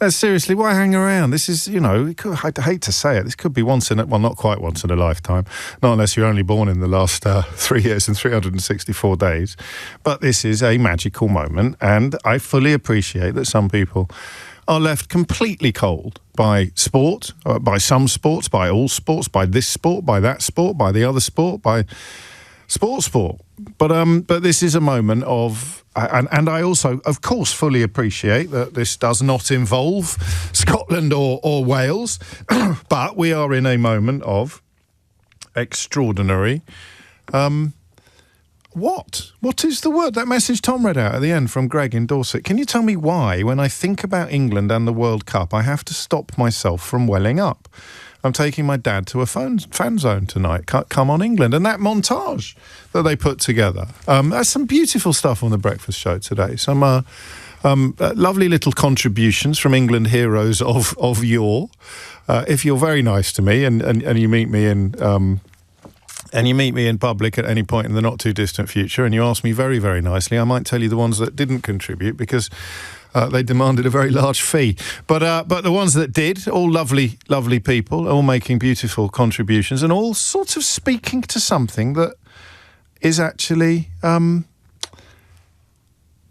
Seriously, why hang around? This is, I hate to say it, this could be not quite once in a lifetime, not unless you're only born in the last 3 years and 364 days. But this is a magical moment, and I fully appreciate that some people are left completely cold by sport, by some sports, by all sports, by this sport, by that sport, by the other sport, by sport. But this is a moment of, and I also, of course, fully appreciate that this does not involve Scotland or Wales, but we are in a moment of extraordinary. What is the word? That message Tom read out at the end from Greg in Dorset. Can you tell me why, when I think about England and the World Cup, I have to stop myself from welling up? I'm taking my dad to a fan zone tonight. Come on, England. And that montage that they put together. There's some beautiful stuff on the breakfast show today. Some lovely little contributions from England heroes of yore. If you're very nice to me and you meet me in public at any point in the not too distant future, and you ask me very, very nicely, I might tell you the ones that didn't contribute because they demanded a very large fee. But the ones that did, all lovely, lovely people, all making beautiful contributions and all sorts of speaking to something that is actually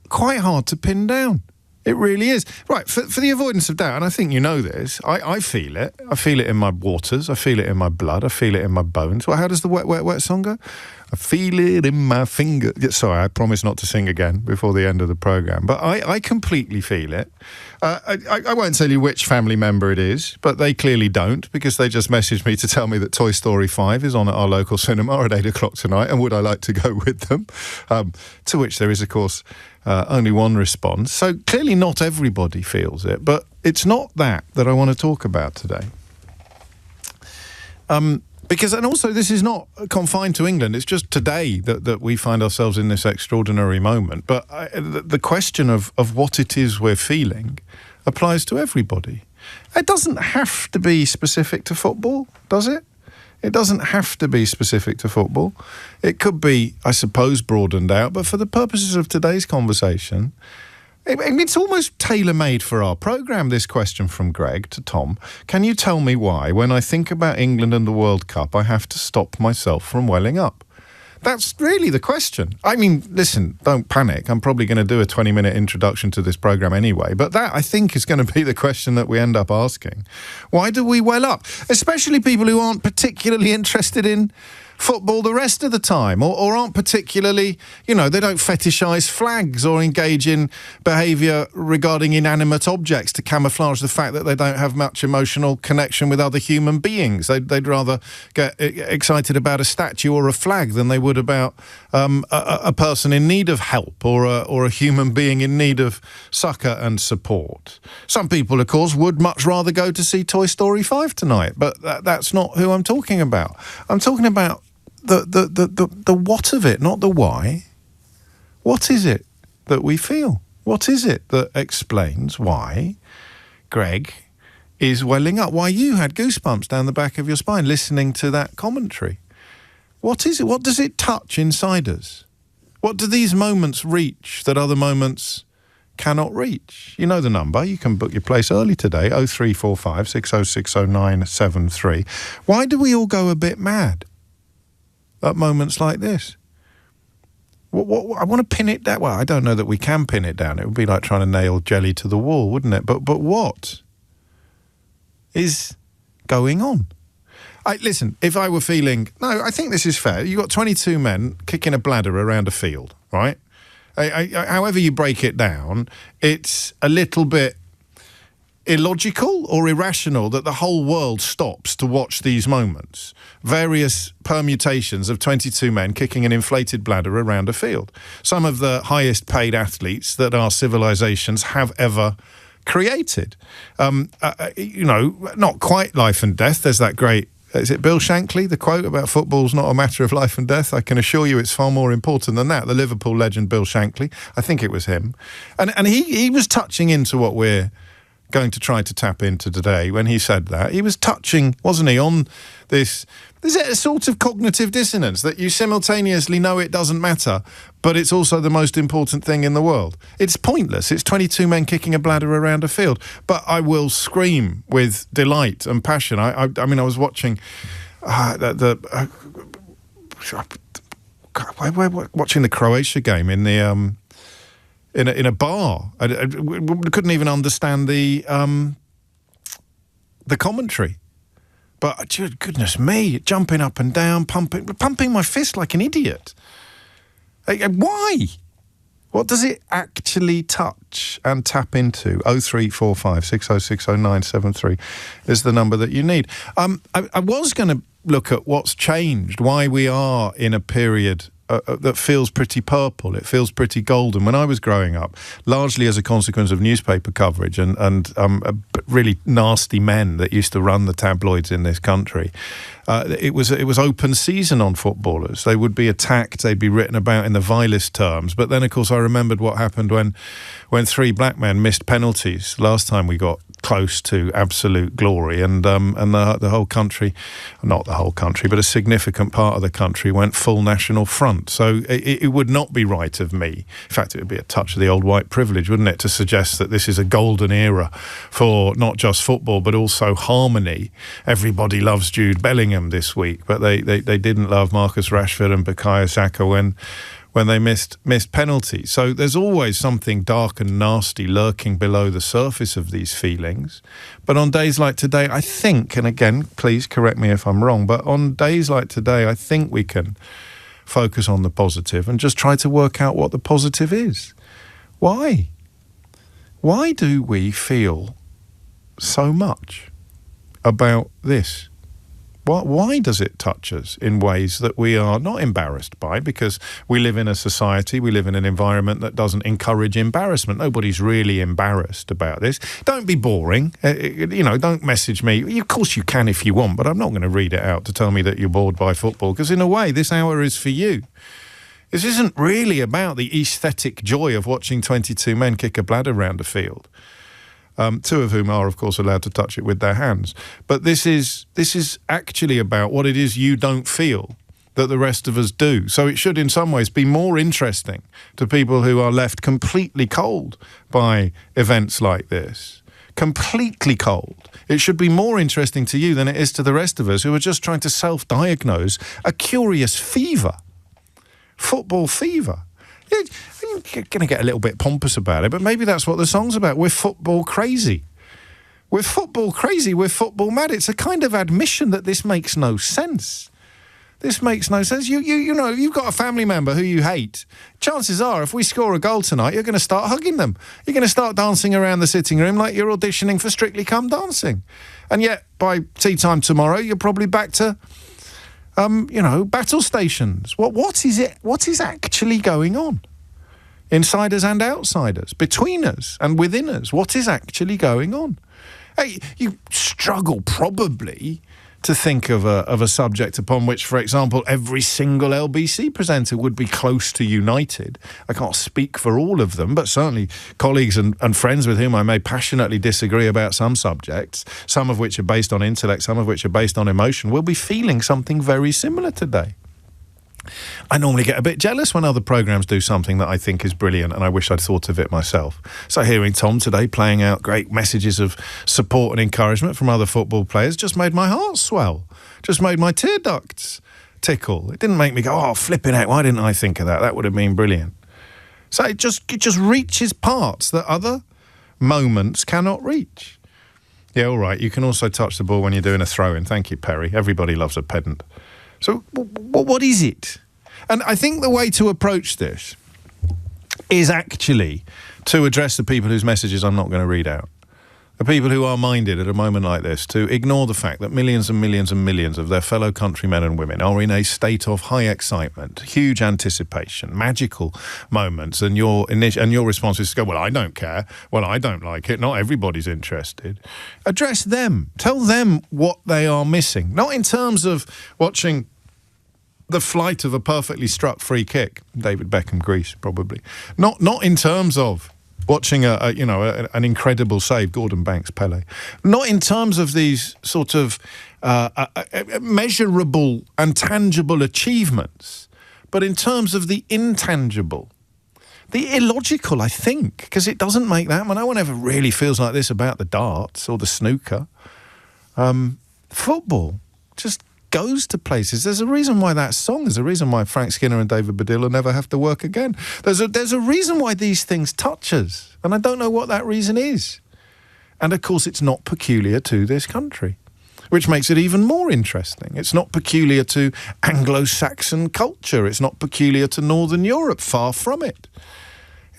quite hard to pin down. It really is. Right, for the avoidance of doubt, and I think you know this, I feel it. I feel it in my waters. I feel it in my blood. I feel it in my bones. Well, how does the Wet, Wet, Wet song go? I feel it in my finger. Sorry, I promise not to sing again before the end of the programme. But I completely feel it. I won't tell you which family member it is, but they clearly don't, because they just messaged me to tell me that Toy Story 5 is on at our local cinema at 8 o'clock tonight, and would I like to go with them? To which there is, of course, only one response. So clearly not everybody feels it, but it's not that I want to talk about today. Because, and also this is not confined to England, it's just today that we find ourselves in this extraordinary moment. But the question of what it is we're feeling applies to everybody. It doesn't have to be specific to football, does it? It doesn't have to be specific to football. It could be, I suppose, broadened out, but for the purposes of today's conversation, it's almost tailor-made for our programme, this question from Greg to Tom. Can you tell me why, when I think about England and the World Cup, I have to stop myself from welling up? That's really the question. I mean, listen, don't panic. I'm probably going to do a 20-minute introduction to this programme anyway, but that, I think, is going to be the question that we end up asking. Why do we well up? Especially people who aren't particularly interested in football the rest of the time, or aren't particularly, they don't fetishise flags or engage in behaviour regarding inanimate objects to camouflage the fact that they don't have much emotional connection with other human beings. They'd rather get excited about a statue or a flag than they would about a person in need of help or a human being in need of succour and support. Some people, of course, would much rather go to see Toy Story 5 tonight, but that's not who I'm talking about. I'm talking about the what of it, not the why. What is it that we feel? What is it that explains why Greg is welling up? Why you had goosebumps down the back of your spine listening to that commentary? What is it? What does it touch inside us? What do these moments reach that other moments cannot reach? You know the number. You can book your place early today, 0345 6060 973. Why do we all go a bit mad at moments like this? What I want to pin it down. Well, I don't know that we can pin it down. It would be like trying to nail jelly to the wall, wouldn't it? But what is going on? Listen, if I were feeling... No, I think this is fair. You've got 22 men kicking a bladder around a field, right? However you break it down, it's a little bit illogical or irrational that the whole world stops to watch these moments. Various permutations of 22 men kicking an inflated bladder around a field. Some of the highest paid athletes that our civilizations have ever created. Not quite life and death. There's that great, is it Bill Shankly, the quote about football's not a matter of life and death? I can assure you it's far more important than that. The Liverpool legend Bill Shankly, I think it was him. And he was touching into what we're going to try to tap into today when he said that. He was touching, wasn't he, on this... Is it a sort of cognitive dissonance that you simultaneously know it doesn't matter, but it's also the most important thing in the world? It's pointless. It's 22 men kicking a bladder around a field. But I will scream with delight and passion. I mean, I was watching watching the Croatia game in the in a bar. I couldn't even understand the commentary. But goodness me, jumping up and down, pumping my fist like an idiot. Why? What does it actually touch and tap into? 0345 6060973 is the number that you need. I was going to look at what's changed, why we are in a period that feels pretty purple. It feels pretty golden. When I was growing up, largely as a consequence of newspaper coverage and really nasty men that used to run the tabloids in this country, it was open season on footballers. They would be attacked. They'd be written about in the vilest terms. But then, of course, I remembered what happened when three black men missed penalties last time we got close to absolute glory, and the whole country, not the whole country, but a significant part of the country went full national front. So it would not be right of me. In fact, it would be a touch of the old white privilege, wouldn't it, to suggest that this is a golden era for not just football but also harmony. Everybody loves Jude Bellingham this week, but they didn't love Marcus Rashford and Bukayo Saka when they missed penalties. So there's always something dark and nasty lurking below the surface of these feelings. But on days like today, I think, and again, please correct me if I'm wrong, but on days like today, I think we can focus on the positive and just try to work out what the positive is. Why? Why do we feel so much about this? Why does it touch us in ways that we are not embarrassed by? Because we live in a society, we live in an environment that doesn't encourage embarrassment. Nobody's really embarrassed about this. Don't be boring. Don't message me. Of course you can if you want, but I'm not going to read it out to tell me that you're bored by football, because in a way, this hour is for you. This isn't really about the aesthetic joy of watching 22 men kick a bladder around a field. Two of whom are, of course, allowed to touch it with their hands. But this is actually about what it is you don't feel that the rest of us do. So it should, in some ways, be more interesting to people who are left completely cold by events like this. Completely cold. It should be more interesting to you than it is to the rest of us who are just trying to self-diagnose a curious fever. Football fever. You're going to get a little bit pompous about it, but maybe that's what the song's about. We're football crazy. We're football crazy. We're football mad. It's a kind of admission that this makes no sense. This makes no sense. You know, you've got a family member who you hate. Chances are, if we score a goal tonight, you're going to start hugging them. You're going to start dancing around the sitting room like you're auditioning for Strictly Come Dancing. And yet, by tea time tomorrow, you're probably back to... battle stations. What is it? What is actually going on? Insiders and outsiders, between us and within us. What is actually going on? Hey, you struggle probably to think of a subject upon which, for example, every single LBC presenter would be close to united. I can't speak for all of them, but certainly colleagues and friends with whom I may passionately disagree about some subjects, some of which are based on intellect, some of which are based on emotion, will be feeling something very similar today. I normally get a bit jealous when other programmes do something that I think is brilliant, and I wish I'd thought of it myself. So hearing Tom today playing out great messages of support and encouragement from other football players just made my heart swell, just made my tear ducts tickle. It didn't make me go, oh, flipping out, why didn't I think of that? That would have been brilliant. So it just reaches parts that other moments cannot reach. Yeah, all right, you can also touch the ball when you're doing a throw-in. Thank you, Perry. Everybody loves a pedant. So what is it? And I think the way to approach this is actually to address the people whose messages I'm not going to read out. The people who are minded at a moment like this to ignore the fact that millions and millions and millions of their fellow countrymen and women are in a state of high excitement, huge anticipation, magical moments, and your response is to go, well, I don't care, well, I don't like it, not everybody's interested. Address them. Tell them what they are missing. Not in terms of watching the flight of a perfectly struck free kick, David Beckham, Greece, probably. Not in terms of watching an incredible save, Gordon Banks, Pele. Not in terms of these sort of measurable and tangible achievements, but in terms of the intangible. The illogical, I think, because it doesn't make that. No one ever really feels like this about the darts or the snooker. Football just goes to places. There's a reason why that song, there's a reason why Frank Skinner and David Baddiel never have to work again. There's a reason why these things touch us, and I don't know what that reason is. And of course, it's not peculiar to this country, which makes it even more interesting. It's not peculiar to Anglo-Saxon culture. It's not peculiar to Northern Europe. Far from it.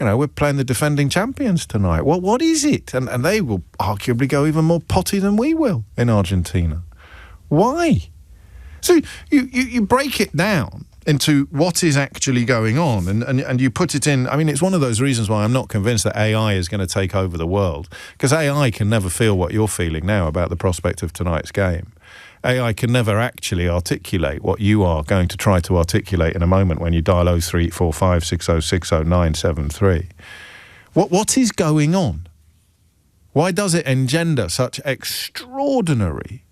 We're playing the defending champions tonight. Well, what is it? And they will arguably go even more potty than we will in Argentina. Why? So you break it down into what is actually going on and you put it in. I mean, it's one of those reasons why I'm not convinced that AI is going to take over the world, because AI can never feel what you're feeling now about the prospect of tonight's game. AI can never actually articulate what you are going to try to articulate in a moment when you dial 0345 6060 973. What is going on? Why does it engender such extraordinary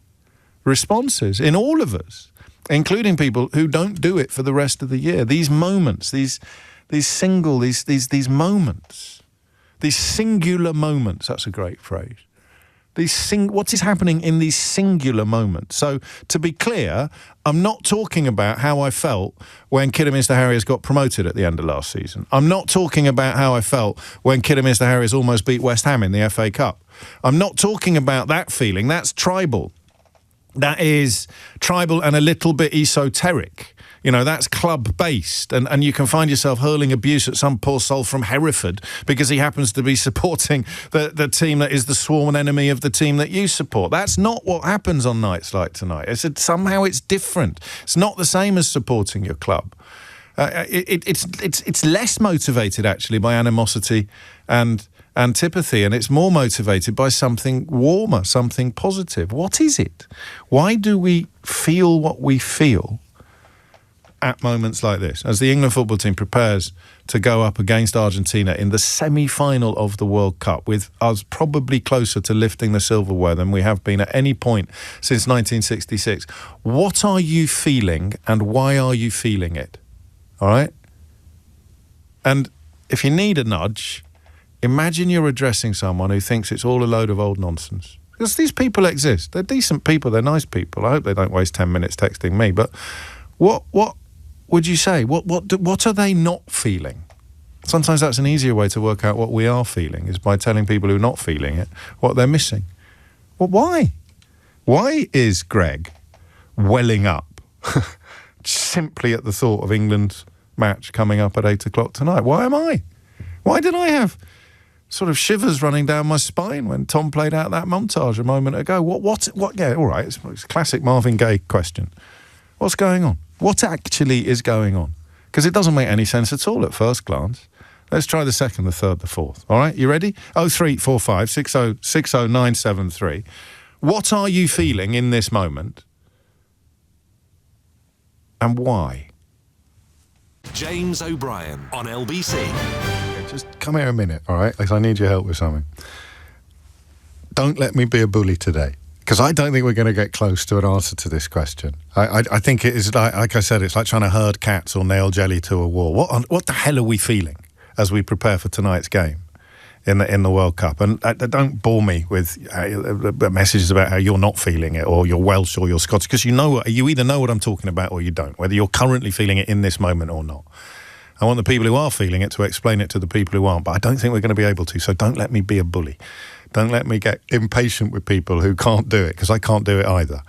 responses in all of us, including people who don't do it for the rest of the year? These moments, these moments, these singular moments. That's a great phrase. What is happening in these singular moments? So, to be clear, I'm not talking about how I felt when Kidderminster Harriers got promoted at the end of last season. I'm not talking about how I felt when Kidderminster Harriers almost beat West Ham in the FA Cup. I'm not talking about that feeling. That's tribal. That is tribal and a little bit esoteric. That's club-based. And you can find yourself hurling abuse at some poor soul from Hereford because he happens to be supporting the team that is the sworn enemy of the team that you support. That's not what happens on nights like tonight. Somehow it's different. It's not the same as supporting your club. It's less motivated, actually, by animosity and antipathy, and it's more motivated by something warmer, something positive. What is it? Why do we feel what we feel at moments like this, as the England football team prepares to go up against Argentina in the semi-final of the World Cup, with us probably closer to lifting the silverware than we have been at any point since 1966? What are you feeling, and why are you feeling it? All right? And if you need a nudge, imagine you're addressing someone who thinks it's all a load of old nonsense. Because these people exist. They're decent people. They're nice people. I hope they don't waste 10 minutes texting me. But what would you say? What are they not feeling? Sometimes that's an easier way to work out what we are feeling, is by telling people who are not feeling it what they're missing. Well, why? Why is Greg welling up simply at the thought of England's match coming up at 8 o'clock tonight? Why am I? Why did I have sort of shivers running down my spine when Tom played out that montage a moment ago? What? Yeah, all right, it's a classic Marvin Gaye question. What's going on? What actually is going on? Because it doesn't make any sense at all at first glance. Let's try the second, the third, the fourth. All right, you ready? 0345 6060 973. What are you feeling in this moment? And why? James O'Brien on LBC. Just come here a minute, all right? Because I need your help with something. Don't let me be a bully today, because I don't think we're going to get close to an answer to this question. I think it is, like I said, it's like trying to herd cats or nail jelly to a wall. What the hell are we feeling as we prepare for tonight's game in the World Cup? And don't bore me with messages about how you're not feeling it, or you're Welsh or you're Scottish, because you either know what I'm talking about or you don't, whether you're currently feeling it in this moment or not. I want the people who are feeling it to explain it to the people who aren't, but I don't think we're going to be able to, so don't let me be a bully. Don't let me get impatient with people who can't do it, because I can't do it either.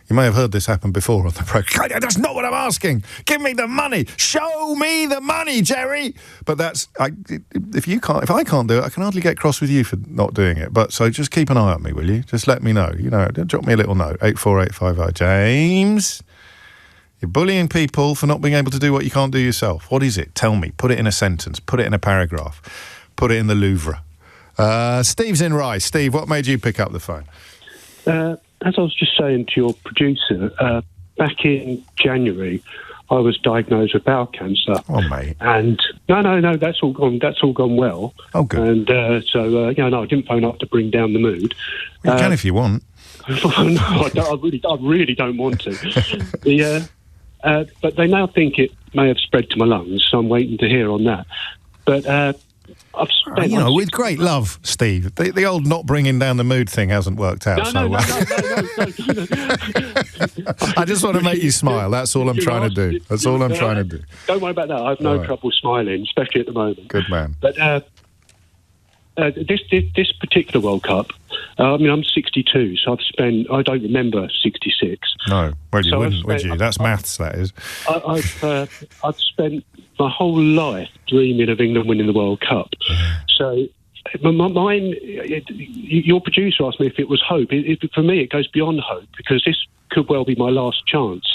You may have heard this happen before on the programme. That's not what I'm asking. Give me the money. Show me the money, Jerry. But if I can't do it, I can hardly get cross with you for not doing it. But so just keep an eye on me, will you? Just let me know. Drop me a little note. 84850. James, you're bullying people for not being able to do what you can't do yourself. What is it? Tell me. Put it in a sentence. Put it in a paragraph. Put it in the Louvre. Steve's in Rye. Steve, what made you pick up the phone? As I was just saying to your producer, back in January, I was diagnosed with bowel cancer. Oh, mate. And no, that's all gone. That's all gone well. Oh, good. And I didn't phone up to bring down the mood. You can if you want. No, I really don't want to. But they now think it may have spread to my lungs, so I'm waiting to hear on that. But I've spent... with great love, Steve. The old not bringing down the mood thing hasn't worked out No. I just want to make you smile. That's all I'm trying to do. That's all I'm trying to do. Don't worry about that. I have no trouble smiling, especially at the moment. Good man. But this particular World Cup, I'm 62, so I don't remember 66. No, well, you wouldn't, would you? That's maths, that is. I've spent my whole life dreaming of England winning the World Cup. So mine, your producer asked me if it was hope. For me, it goes beyond hope, because this could well be my last chance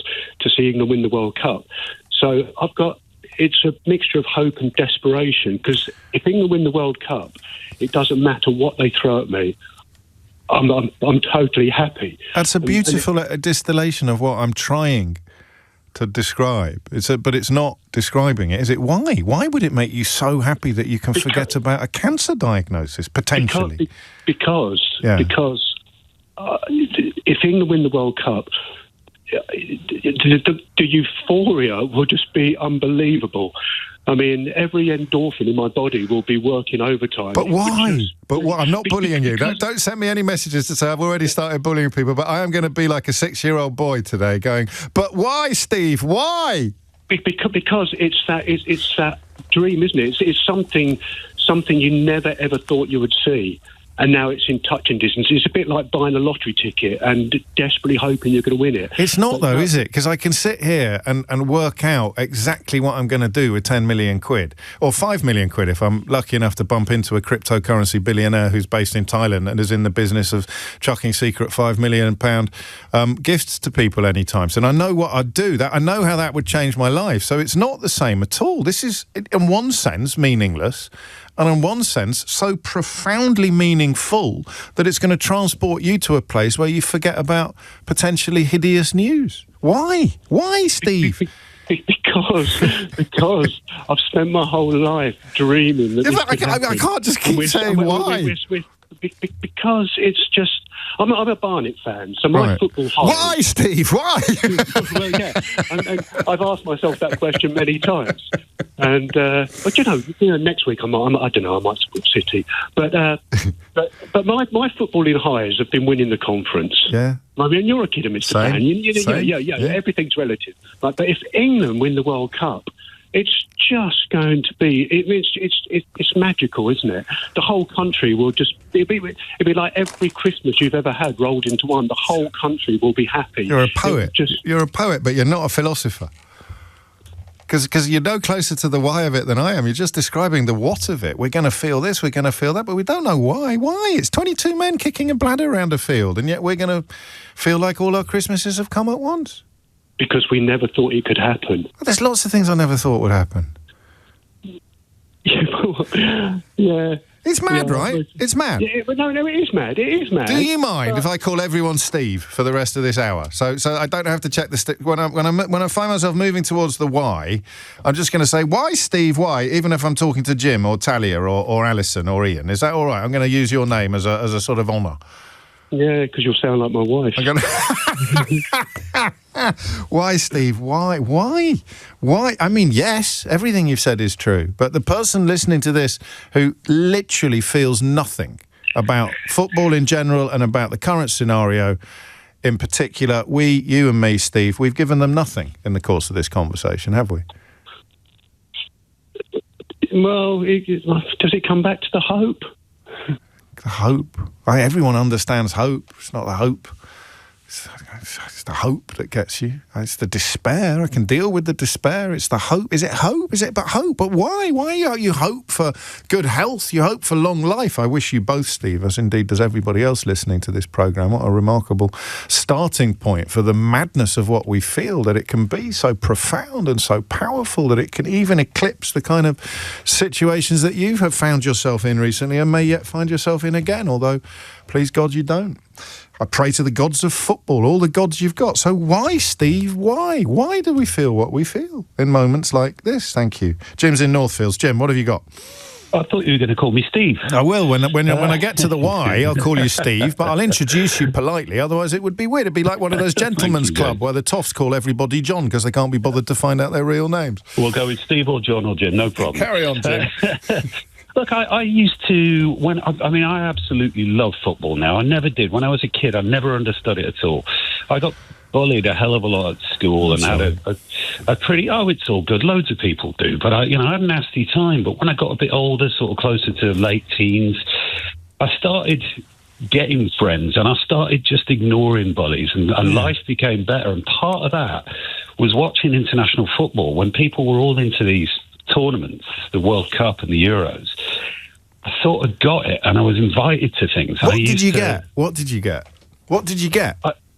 to see England win the World Cup. So it's a mixture of hope and desperation, because if England win the World Cup, it doesn't matter what they throw at me. I'm totally happy. That's a beautiful distillation of what I'm trying to describe. But it's not describing it, is it? Why? Why would it make you so happy that you can forget about a cancer diagnosis, potentially? Because if England win the World Cup, the euphoria will just be unbelievable. I mean, every endorphin in my body will be working overtime. But why? I'm not bullying you. Don't send me any messages to say I've already started bullying people, but I am going to be like a 6-year-old boy today going, but why, Steve? Why? Because it's that dream, isn't it? It's something you never, ever thought you would see. And now it's in touching distance. It's a bit like buying a lottery ticket and desperately hoping you're going to win it. It's not, though, is it? Because I can sit here and work out exactly what I'm going to do with 10 million quid, or 5 million quid if I'm lucky enough to bump into a cryptocurrency billionaire who's based in Thailand and is in the business of chucking secret £5 million gifts to people anytime. So I know what I'd do. I know how that would change my life. So it's not the same at all. This is, in one sense, meaningless, and in one sense, so profoundly meaningful that it's going to transport you to a place where you forget about potentially hideous news. Why? Why, Steve? Because I've spent my whole life dreaming that I can't just keep saying why. Because it's just... I'm a Barnet fan, so my football highs... Why, Steve? Why? Well, yeah. And I've asked myself that question many times. And but next week I don't know, I might support City. But my footballing highs have been winning the conference. Yeah. I mean, you're a Kidderminster fan. Yeah. Everything's relative. But if England win the World Cup, it's just going to be... It's magical, isn't it? The whole country will just... It'd be like every Christmas you've ever had rolled into one. The whole country will be happy. You're a poet. You're a poet, but you're not a philosopher. Because you're no closer to the why of it than I am. You're just describing the what of it. We're going to feel this, we're going to feel that, but we don't know why. Why? It's 22 men kicking a bladder around a field, and yet we're going to feel like all our Christmases have come at once. Because we never thought it could happen. Well, there's lots of things I never thought would happen. Yeah. It's mad, right? It's mad. Yeah, but no, it is mad. It is mad. Do you mind if I call everyone Steve for the rest of this hour? So I don't have to check the... When I find myself moving towards the why, I'm just going to say, why, Steve, why? Even if I'm talking to Jim or Talia or Alison or Ian. Is that all right? I'm going to use your name as a sort of honour. Yeah, because you'll sound like my wife. Why, Steve? Why? I mean, yes, everything you've said is true. But the person listening to this who literally feels nothing about football in general and about the current scenario in particular, you and me, Steve, we've given them nothing in the course of this conversation, have we? Well, does it come back to the hope? The hope. Everyone understands hope. It's not the hope. It's the hope that gets you. It's the despair. I can deal with the despair. It's the hope. Is it hope? Is it but hope? But why? Why don't you hope for good health? You hope for long life. I wish you both, Steve, as indeed does everybody else listening to this programme. What a remarkable starting point for the madness of what we feel, that it can be so profound and so powerful that it can even eclipse the kind of situations that you have found yourself in recently and may yet find yourself in again, although, please God, you don't. I pray to the gods of football, all the gods you've got. So why, Steve? Why? Why do we feel what we feel in moments like this? Thank you. Jim's in Northfields. Jim, what have you got? I thought you were going to call me Steve. I will. When I get to the why, I'll call you Steve, but I'll introduce you politely. Otherwise, it would be weird. It'd be like one of those gentlemen's club where the toffs call everybody John because they can't be bothered to find out their real names. We'll go with Steve or John or Jim, no problem. Carry on, Jim. Look, I used to, I absolutely love football now. I never did. When I was a kid, I never understood it at all. I got bullied a hell of a lot at school and had a pretty, it's all good. Loads of people do. But I had a nasty time. But when I got a bit older, sort of closer to late teens, I started getting friends and I started just ignoring bullies and life became better. And part of that was watching international football when people were all into these tournaments, the World Cup and the Euros. I sort of got it and I was invited to things. What did you get?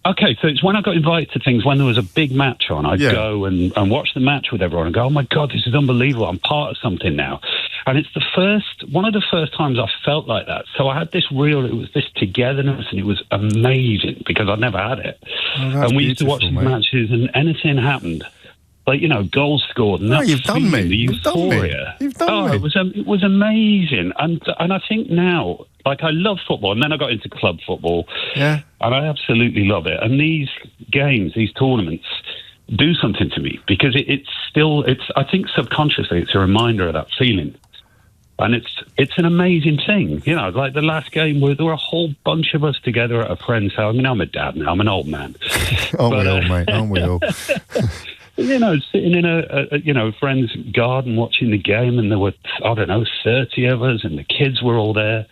Okay, so it's when I got invited to things, when there was a big match on, I'd go and watch the match with everyone and go, oh my God, this is unbelievable. I'm part of something now. And it's one of the first times I felt like that. So I had it was this togetherness and it was amazing because I'd never had it. Oh, and we used to watch these matches and anything happened. Like, goals scored. And you've done me. The euphoria. You've done me. It was amazing. And I think now, like, I love football. And then I got into club football. Yeah. And I absolutely love it. And these games, these tournaments, do something to me. Because I think subconsciously, it's a reminder of that feeling. And it's an amazing thing. Like the last game, there were a whole bunch of us together at a friend's house. I mean, I'm a dad now. I'm an old man. Aren't we all, mate? Aren't we all? Sitting in a friend's garden watching the game, and there were 30 of us, and the kids were all there.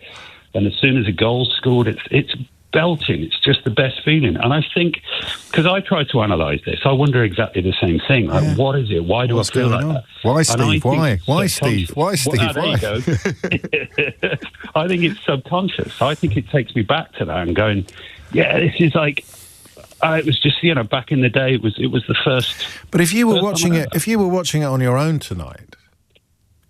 And as soon as a goal scored, it's belting. It's just the best feeling. And I think, because I try to analyse this, I wonder exactly the same thing. Like, what is it? Why do I feel like that? Why, Steve? Why? Why, Steve? Why, Steve? There you go. I think it's subconscious. I think it takes me back to that and going, this is like. It was just, back in the day, it was the first. But if you were watching it on your own tonight,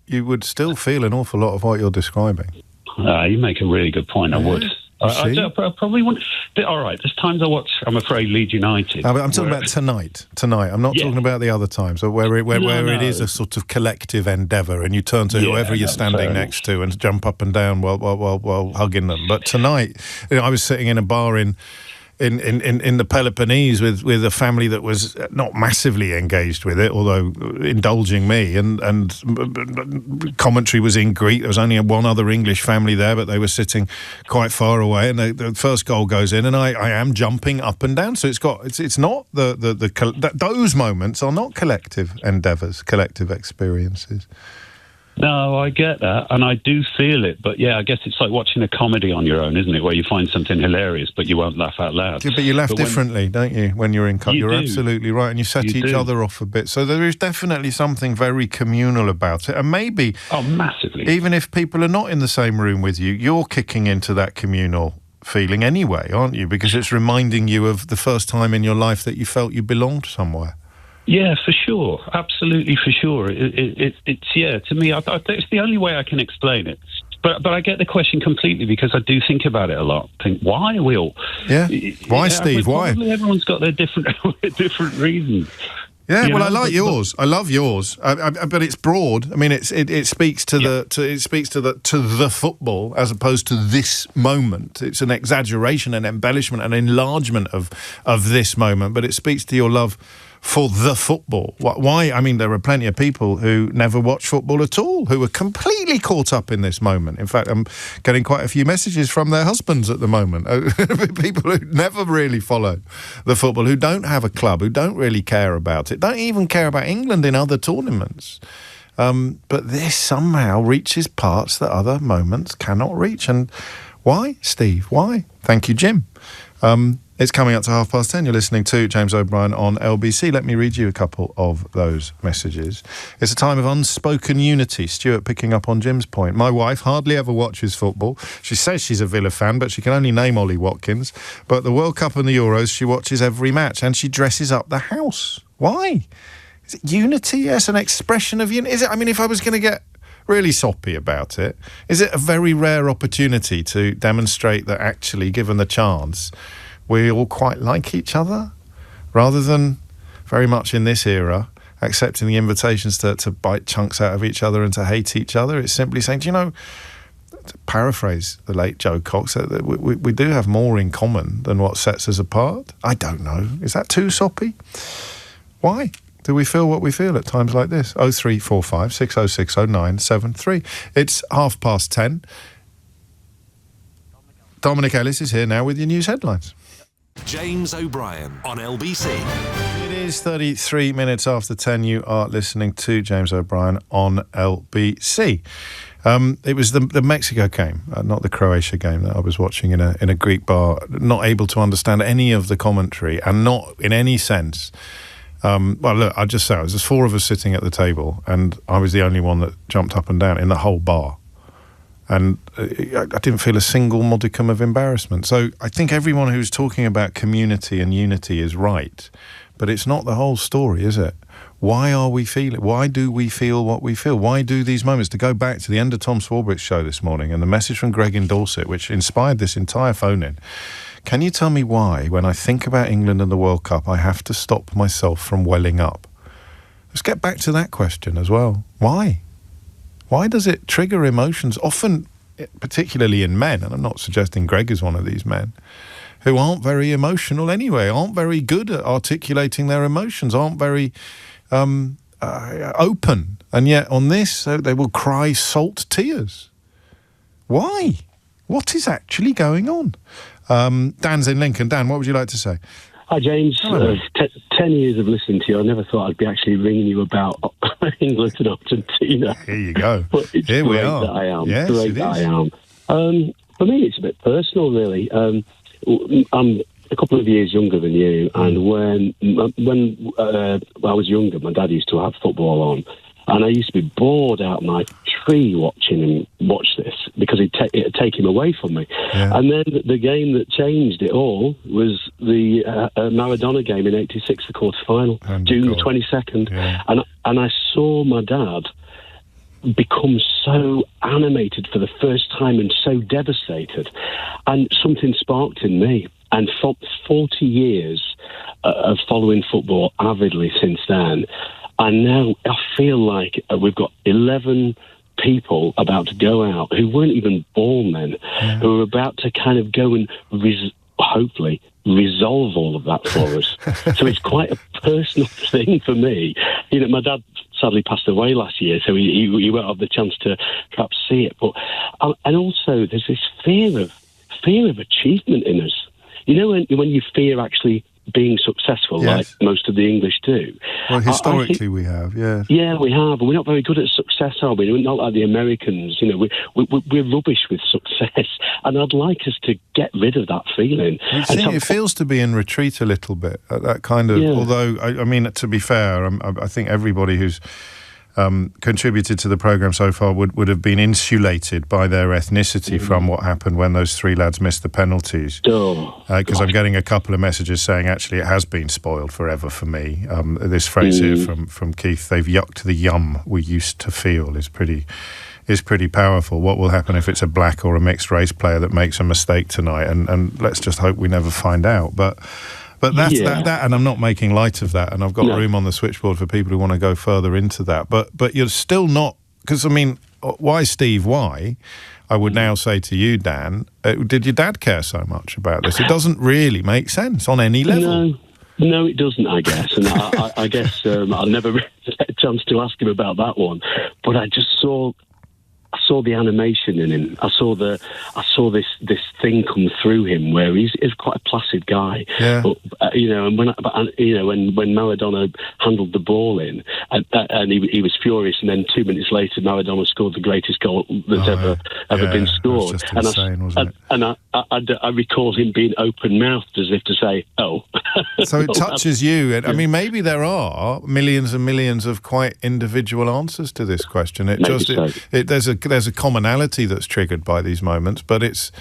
you would still feel an awful lot of what you're describing. You make a really good point. I would. I probably wouldn't. All right, there's times I watch, I'm afraid, Leeds United. But I'm talking about tonight. I'm not talking about the other times, where it is a sort of collective endeavour, and you turn to whoever you're standing next to and jump up and down while hugging them. But tonight, I was sitting in a bar in the Peloponnese with a family that was not massively engaged with it, although indulging me, and commentary was in Greek. There was only one other English family there, but they were sitting quite far away, and the first goal goes in, and I am jumping up and down. So it's not those moments are not collective endeavours, collective experiences. No, I get that, and I do feel it. But I guess it's like watching a comedy on your own, isn't it? Where you find something hilarious, but you won't laugh out loud. Yeah, but you laugh differently, don't you, when you're in cut? You're absolutely right, and you set each other off a bit. So there is definitely something very communal about it, and maybe massively. Even if people are not in the same room with you, you're kicking into that communal feeling anyway, aren't you? Because it's reminding you of the first time in your life that you felt you belonged somewhere. Yeah, for sure. Absolutely, for sure. To me, I think it's the only way I can explain it. But I get the question completely because I do think about it a lot. Think, why are we all? Yeah. Why, Steve? Why? Everyone's got their different reasons. Yeah, I like yours. I love yours, but it's broad. I mean, it speaks to the football as opposed to this moment. It's an exaggeration, an embellishment, an enlargement of this moment. But it speaks to your love for the football. Why? I mean, there are plenty of people who never watch football at all, who are completely caught up in this moment. In fact, I'm getting quite a few messages from their husbands at the moment. People who never really follow the football, who don't have a club, who don't really care about it, don't even care about England in other tournaments. But this somehow reaches parts that other moments cannot reach. And why, Steve? Why? Thank you, Jim. It's coming up to 10:30. You're listening to James O'Brien on LBC. Let me read you a couple of those messages. It's a time of unspoken unity. Stuart picking up on Jim's point. My wife hardly ever watches football. She says she's a Villa fan, but she can only name Ollie Watkins. But the World Cup and the Euros, she watches every match, and she dresses up the house. Why? Is it unity? Yes, an expression of unity. Is it? I mean, if I was going to get really soppy about it? Is it a very rare opportunity to demonstrate that actually, given the chance, we all quite like each other, rather than very much in this era accepting the invitations to bite chunks out of each other and to hate each other? It's simply saying, do you know, to paraphrase the late Joe Cox, that we do have more in common than what sets us apart. I don't know. Is that too soppy? Why do we feel what we feel at times like this? 0345 6060 973. It's 10:30. Dominic Ellis is here now with your news headlines. James O'Brien on LBC. It is 33 minutes after 10. You are listening to James O'Brien on LBC. It was the Mexico game, not the Croatia game, that I was watching in a Greek bar, not able to understand any of the commentary and not in any sense. Well, look, I'll just say, there's 4 of us sitting at the table and I was the only one that jumped up and down in the whole bar. And I didn't feel a single modicum of embarrassment. So I think everyone who's talking about community and unity is right. But it's not the whole story, is it? Why do we feel what we feel? Why do these moments? To go back to the end of Tom Swarbrick's show this morning and the message from Greg in Dorset, which inspired this entire phone-in. Can you tell me why, when I think about England and the World Cup, I have to stop myself from welling up? Let's get back to that question as well. Why? Why does it trigger emotions, often, particularly in men, and I'm not suggesting Greg is one of these men, who aren't very emotional anyway, aren't very good at articulating their emotions, aren't very open, and yet on this, they will cry salt tears. Why? What is actually going on? Dan's in Lincoln. Dan, what would you like to say? Hi, James. 10 years of listening to you, I never thought I'd be actually ringing you about England and Argentina. Here you go. But it's Here we are. That I am. Yes, great that I am. For me, it's a bit personal, really. I'm a couple of years younger than you, and when I was younger, my dad used to have football on, and I used to be bored out of my tree watching him watch this because it'd take him away from me. Yeah. And then the game that changed it all was the Maradona game in '86, the quarter-final, June the 22nd. Yeah. And I saw my dad become so animated for the first time and so devastated, and something sparked in me. And for 40 years of following football avidly since then, and now I feel like we've got 11 people about to go out who weren't even born then, who are about to kind of go and hopefully resolve all of that for us. So it's quite a personal thing for me. You know, my dad sadly passed away last year, so he won't have the chance to perhaps see it. But and also there's this fear of achievement in us. You know, when you fear actually being successful, yes, like most of the English do. Well, historically we have, yeah. Yeah, we have, but we're not very good at success, are we? We're not like the Americans. You know, we're rubbish with success, and I'd like us to get rid of that feeling. It feels to be in retreat a little bit, that kind of, although, I mean, to be fair, I think everybody who's contributed to the programme so far would have been insulated by their ethnicity from what happened when those 3 lads missed the penalties. Because I'm getting a couple of messages saying actually it has been spoiled forever for me. This phrase here from Keith, they've yucked the yum we used to feel, is pretty powerful. What will happen if it's a black or a mixed race player that makes a mistake tonight? And let's just hope we never find out. But that's that, and I'm not making light of that, and I've got room on the switchboard for people who want to go further into that. But you're still not, because, I mean, why, Steve, why? I would now say to you, Dan, did your dad care so much about this? It doesn't really make sense on any level. No, it doesn't, I guess. And I guess I'll never get a chance to ask him about that one. But I just saw the animation in him. I saw this thing come through him where he's quite a placid guy. Yeah. But, you know, and when Maradona handled the ball in, and he was furious, and then 2 minutes later Maradona scored the greatest goal that's ever been scored. It was just insane, wasn't it? And I recall him being open-mouthed as if to say, "Oh." So it touches you. I mean, maybe there are millions and millions of quite individual answers to this question. There's a commonality that's triggered by these moments, but it's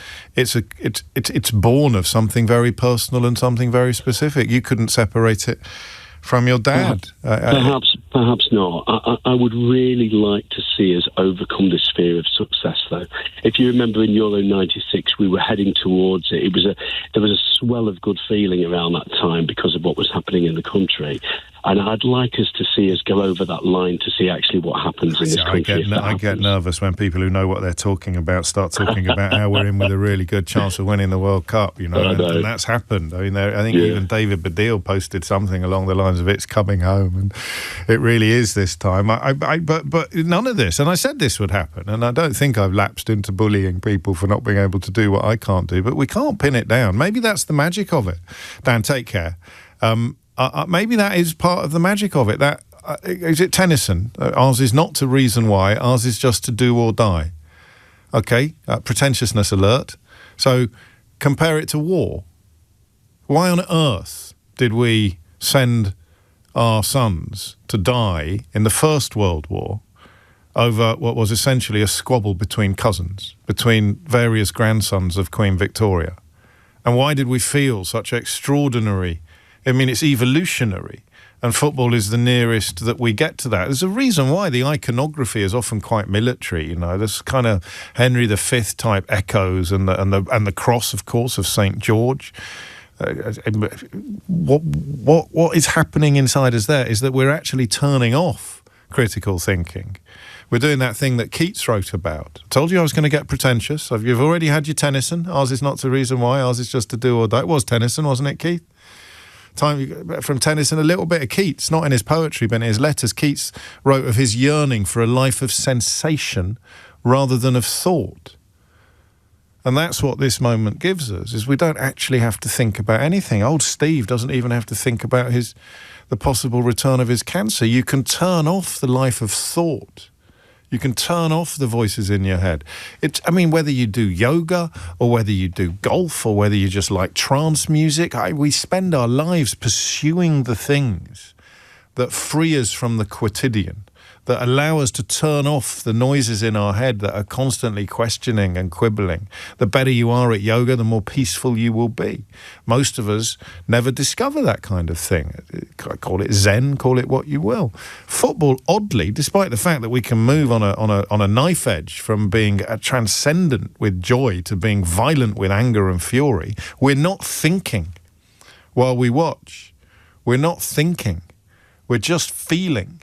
born of something very personal and something very specific. You couldn't separate it from your dad. Perhaps not. I would really like to see us overcome this fear of success, though. If you remember in Euro 96, we were heading towards it. There was a swell of good feeling around that time because of what was happening in the country. And I'd like us to see us go over that line to see actually what happens in this country. I get nervous when people who know what they're talking about start talking about how we're in with a really good chance of winning the World Cup, you know, and that's happened. I mean, I think even David Baddiel posted something along the lines of "It's coming home," and it really is this time. But none of this, and I said this would happen, and I don't think I've lapsed into bullying people for not being able to do what I can't do, but we can't pin it down. Maybe that's the magic of it. Dan, take care. Maybe that is part of the magic of it. That is it. Tennyson, ours is not to reason why. Ours is just to do or die. Okay, pretentiousness alert. So compare it to war. Why on earth did we send our sons to die in the First World War over what was essentially a squabble between cousins, between various grandsons of Queen Victoria? And why did we feel such extraordinary... I mean, it's evolutionary, and football is the nearest that we get to that. There's a reason why the iconography is often quite military. You know, there's kind of Henry V type echoes, and the cross, of course, of St. George. What is happening inside us there is that we're actually turning off critical thinking. We're doing that thing that Keats wrote about. I told you I was going to get pretentious. You've already had your Tennyson. Ours is not to reason why. Ours is just to do or die. It was Tennyson, wasn't it, Keith? From Tennyson, a little bit of Keats, not in his poetry, but in his letters. Keats wrote of his yearning for a life of sensation rather than of thought. And that's what this moment gives us, is we don't actually have to think about anything. Old Steve doesn't even have to think about the possible return of his cancer. You can turn off the life of thought. You can turn off the voices in your head. Whether you do yoga or whether you do golf or whether you just like trance music, we spend our lives pursuing the things that free us from the quotidian, that allow us to turn off the noises in our head that are constantly questioning and quibbling. The better you are at yoga, the more peaceful you will be. Most of us never discover that kind of thing. Call it Zen, call it what you will. Football, oddly, despite the fact that we can move on a knife edge from being transcendent with joy to being violent with anger and fury, we're not thinking while we watch. We're not thinking. We're just feeling.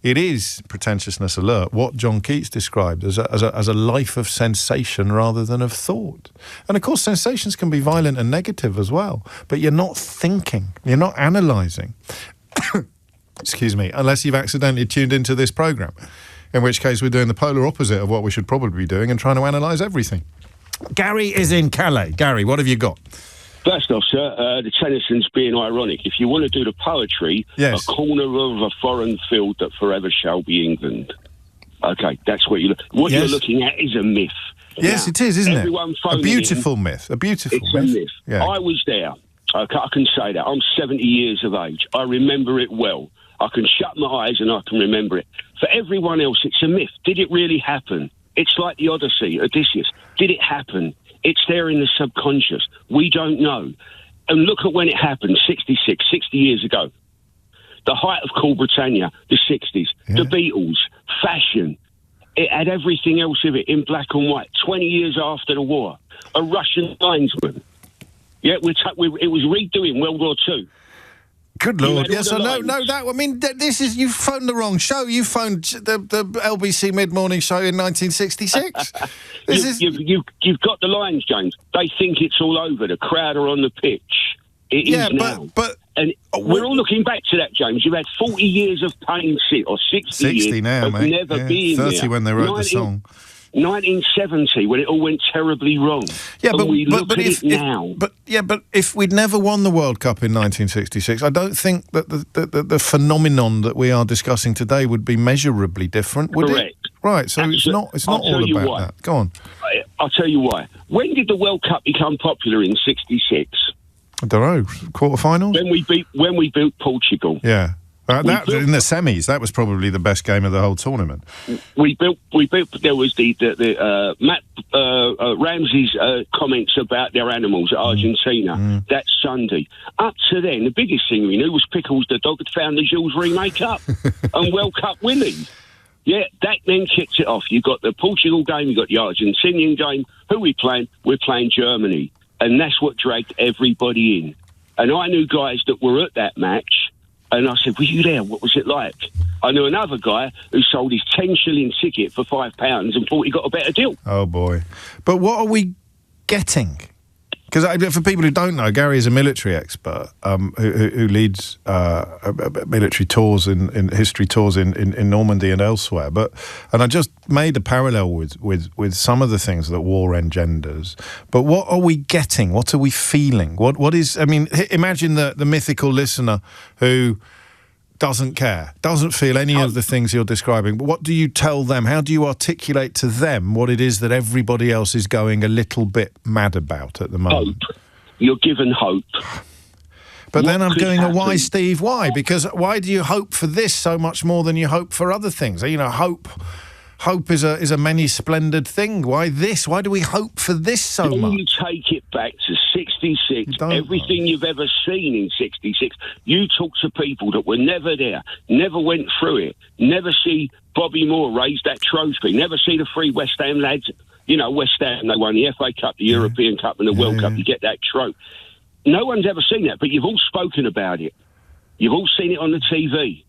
It is, pretentiousness alert, what John Keats described as a life of sensation rather than of thought. And of course, sensations can be violent and negative as well, but you're not thinking, you're not analysing. Excuse me, unless you've accidentally tuned into this programme, in which case we're doing the polar opposite of what we should probably be doing and trying to analyse everything. Gary is in Calais. Gary, what have you got? First off, sir, the Tennyson's being ironic. If you want to do the poetry, yes. A corner of a foreign field that forever shall be England. Okay, that's what you look. What yes. you're looking at is a myth. Yes, now, it is, isn't it? A beautiful myth. A beautiful myth. It's a myth. Yeah. I was there. Okay, I can say that. I'm 70 years of age. I remember it well. I can shut my eyes and I can remember it. For everyone else, it's a myth. Did it really happen? It's like the Odyssey, Odysseus. Did it happen? It's there in the subconscious. We don't know. And look at when it happened, 60 years ago. The height of Cool Britannia, the 60s. Yeah. The Beatles, fashion. It had everything else of it in black and white. 20 years after the war. A Russian linesman. Yeah, it was redoing World War II. Good Lord, yes, this is, you phoned the wrong show. You phoned the LBC mid-morning show in 1966. You've got the lines, James. They think it's all over. The crowd are on the pitch. It is now. And we're all looking back to that, James. You've had 40 years of pain, or 60 years now, of mate. Never being 30 there. when they wrote the song. 1970, when it all went terribly wrong. Yeah, but if we'd never won the World Cup in 1966, I don't think that the phenomenon that we are discussing today would be measurably different, would Correct. it? Right, so it's not all about that. Go on. I'll tell you why. When did the World Cup become popular in 66? I don't know. Quarterfinals? When we beat Portugal. Yeah. In the semis, that was probably the best game of the whole tournament. We built. There was the Matt Ramsey's comments about their animals at Argentina that Sunday. Up to then, the biggest thing we knew was Pickles the dog had found the Jules remake up and World Cup winning. Yeah, that then kicked it off. You got the Portugal game, you got the Argentinian game. Who we playing? We're playing Germany, and that's what dragged everybody in. And I knew guys that were at that match. And I said, were you there? What was it like? I knew another guy who sold his 10 shilling ticket for £5 and thought he got a better deal. Oh, boy. But what are we getting? Because for people who don't know, Gary is a military expert who leads military tours in history tours in Normandy and elsewhere. And I just made a parallel with some of the things that war engenders. But what are we getting? What are we feeling? What is? I mean, imagine the mythical listener who doesn't care, doesn't feel any of the things you're describing. But what do you tell them? How do you articulate to them what it is that everybody else is going a little bit mad about at the moment? Hope. You're given hope. But then I'm going, why, Steve? Why? Because why do you hope for this so much more than you hope for other things? You know, hope is a many splendid thing. Why this? Why do we hope for this so much? You take it back to 66, everything you've ever seen in 66. You talk to people that were never there, never went through it, never see Bobby Moore raise that trophy, never see the three West Ham lads. You know, West Ham, they won the FA Cup, the European Cup and the World Cup. You get that trophy. No one's ever seen that, but you've all spoken about it. You've all seen it on the TV.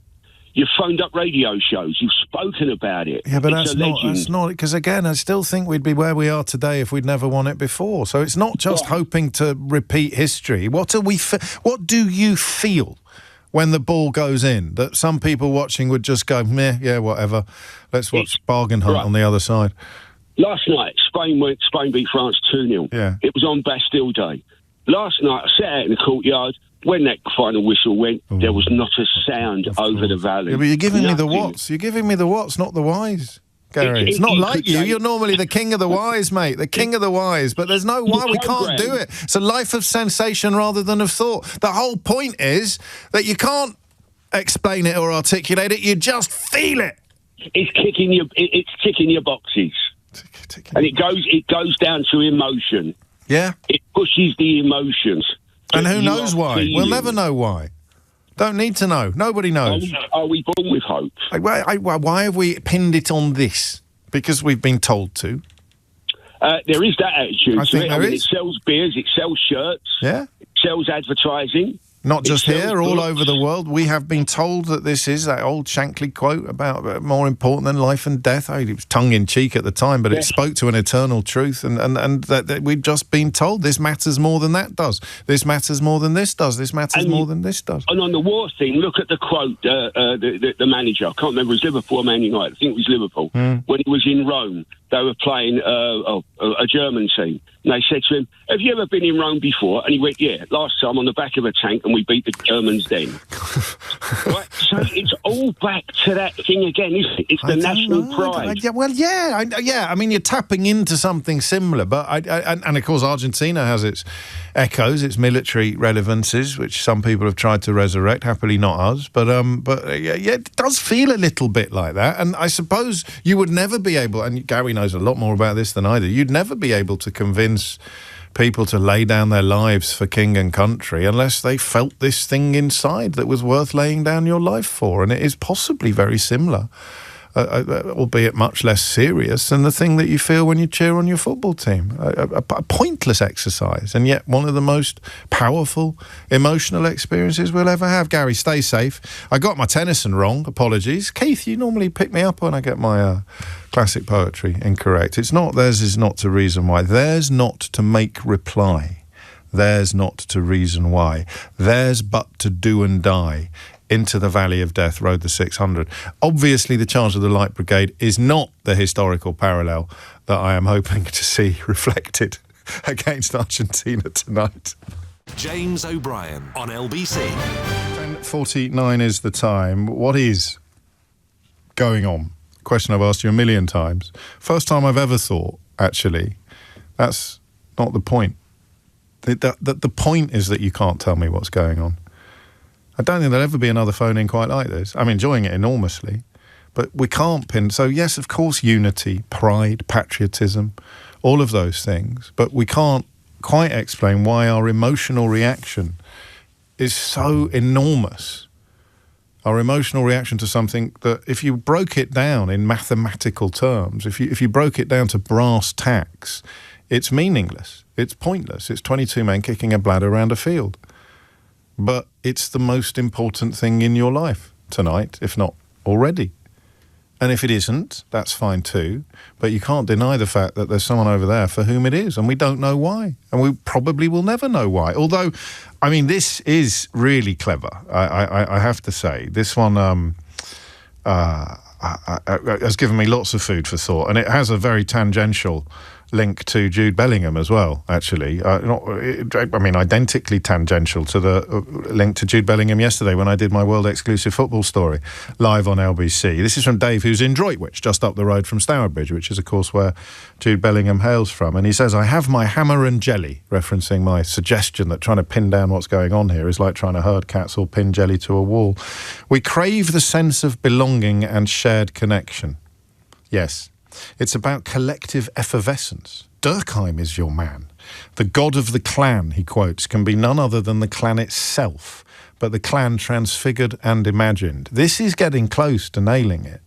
You've phoned up radio shows. You've spoken about it. Yeah, but that's not, because again, I still think we'd be where we are today if we'd never won it before. So it's not just hoping to repeat history. What do you feel when the ball goes in? That some people watching would just go, meh, yeah, whatever. Let's watch Bargain Hunt on the other side. Last night, Spain beat France 2-0. Yeah. It was on Bastille Day. Last night, I sat out in the courtyard. When that final whistle went, there was not a sound over the valley. Yeah, but you're giving me the whats. You're giving me the whats, not the whys, Gary. It's not like you. You're normally the king of the whys, mate. The king of the whys. But there's no why. We can't do it. It's a life of sensation rather than of thought. The whole point is that you can't explain it or articulate it. You just feel it. It's ticking your boxes. And it goes down to emotion. Yeah. It pushes the emotions. And who knows why? We'll never know why. Don't need to know. Nobody knows. Are we born with hope? Why have we pinned it on this? Because we've been told to. There is that attitude. I think there is. It sells beers, it sells shirts, it sells advertising. Not just here, all over the world. We have been told that this is that old Shankly quote about more important than life and death. It was tongue-in-cheek at the time, but it spoke to an eternal truth, and that we've just been told this matters more than that does. This matters more than this does. This matters more than this does. And on the war thing, look at the quote, the manager, I can't remember, it was Liverpool or Man United, I think it was Liverpool, when he was in Rome. They were playing a German team. And they said to him, have you ever been in Rome before? And he went, yeah, last time on the back of a tank, and we beat the Germans then. Right? So it's all back to that thing again, isn't it? It's the national pride. I mean, you're tapping into something similar. But and of course, Argentina has its echoes, its military relevances, which some people have tried to resurrect. Happily, not us. But it does feel a little bit like that. And I suppose you would never be able, and Gary knows a lot more about this than I do, you'd never be able to convince people to lay down their lives for king and country unless they felt this thing inside that was worth laying down your life for. And it is possibly very similar, albeit much less serious, than the thing that you feel when you cheer on your football team. A pointless exercise, and yet one of the most powerful emotional experiences we'll ever have. Gary, stay safe. I got my Tennyson wrong. Apologies. Keith, you normally pick me up when I get my classic poetry incorrect. It's not theirs is not to reason why. Theirs not to make reply. Theirs not to reason why. Theirs but to do and die. Into the valley of death rode the 600. Obviously, the charge of the Light Brigade is not the historical parallel that I am hoping to see reflected against Argentina tonight. James O'Brien on LBC. 10:49 is the time. What is going on? Question I've asked you a million times. First time I've ever thought, actually, that's not the point. The point is that you can't tell me what's going on. I don't think there'll ever be another phone-in quite like this. I'm enjoying it enormously, but we can't pin... So, yes, of course, unity, pride, patriotism, all of those things, but we can't quite explain why our emotional reaction is so enormous. Our emotional reaction to something that, if you broke it down in mathematical terms, if you broke it down to brass tacks, it's meaningless. It's pointless. It's 22 men kicking a bladder around a field. But it's the most important thing in your life tonight, if not already. And if it isn't, that's fine too. But you can't deny the fact that there's someone over there for whom it is, and we don't know why. And we probably will never know why. Although, I mean, this is really clever, I have to say. This one has given me lots of food for thought, and it has a very tangential link to Jude Bellingham as well, actually. Identically tangential to the link to Jude Bellingham yesterday when I did my world exclusive football story live on LBC. This is from Dave, who's in Droitwich, just up the road from Stourbridge, which is, of course, where Jude Bellingham hails from. And he says, I have my hammer and jelly, referencing my suggestion that trying to pin down what's going on here is like trying to herd cats or pin jelly to a wall. We crave the sense of belonging and shared connection. Yes. It's about collective effervescence. Durkheim is your man. The god of the clan, he quotes, can be none other than the clan itself, but the clan transfigured and imagined. This is getting close to nailing it.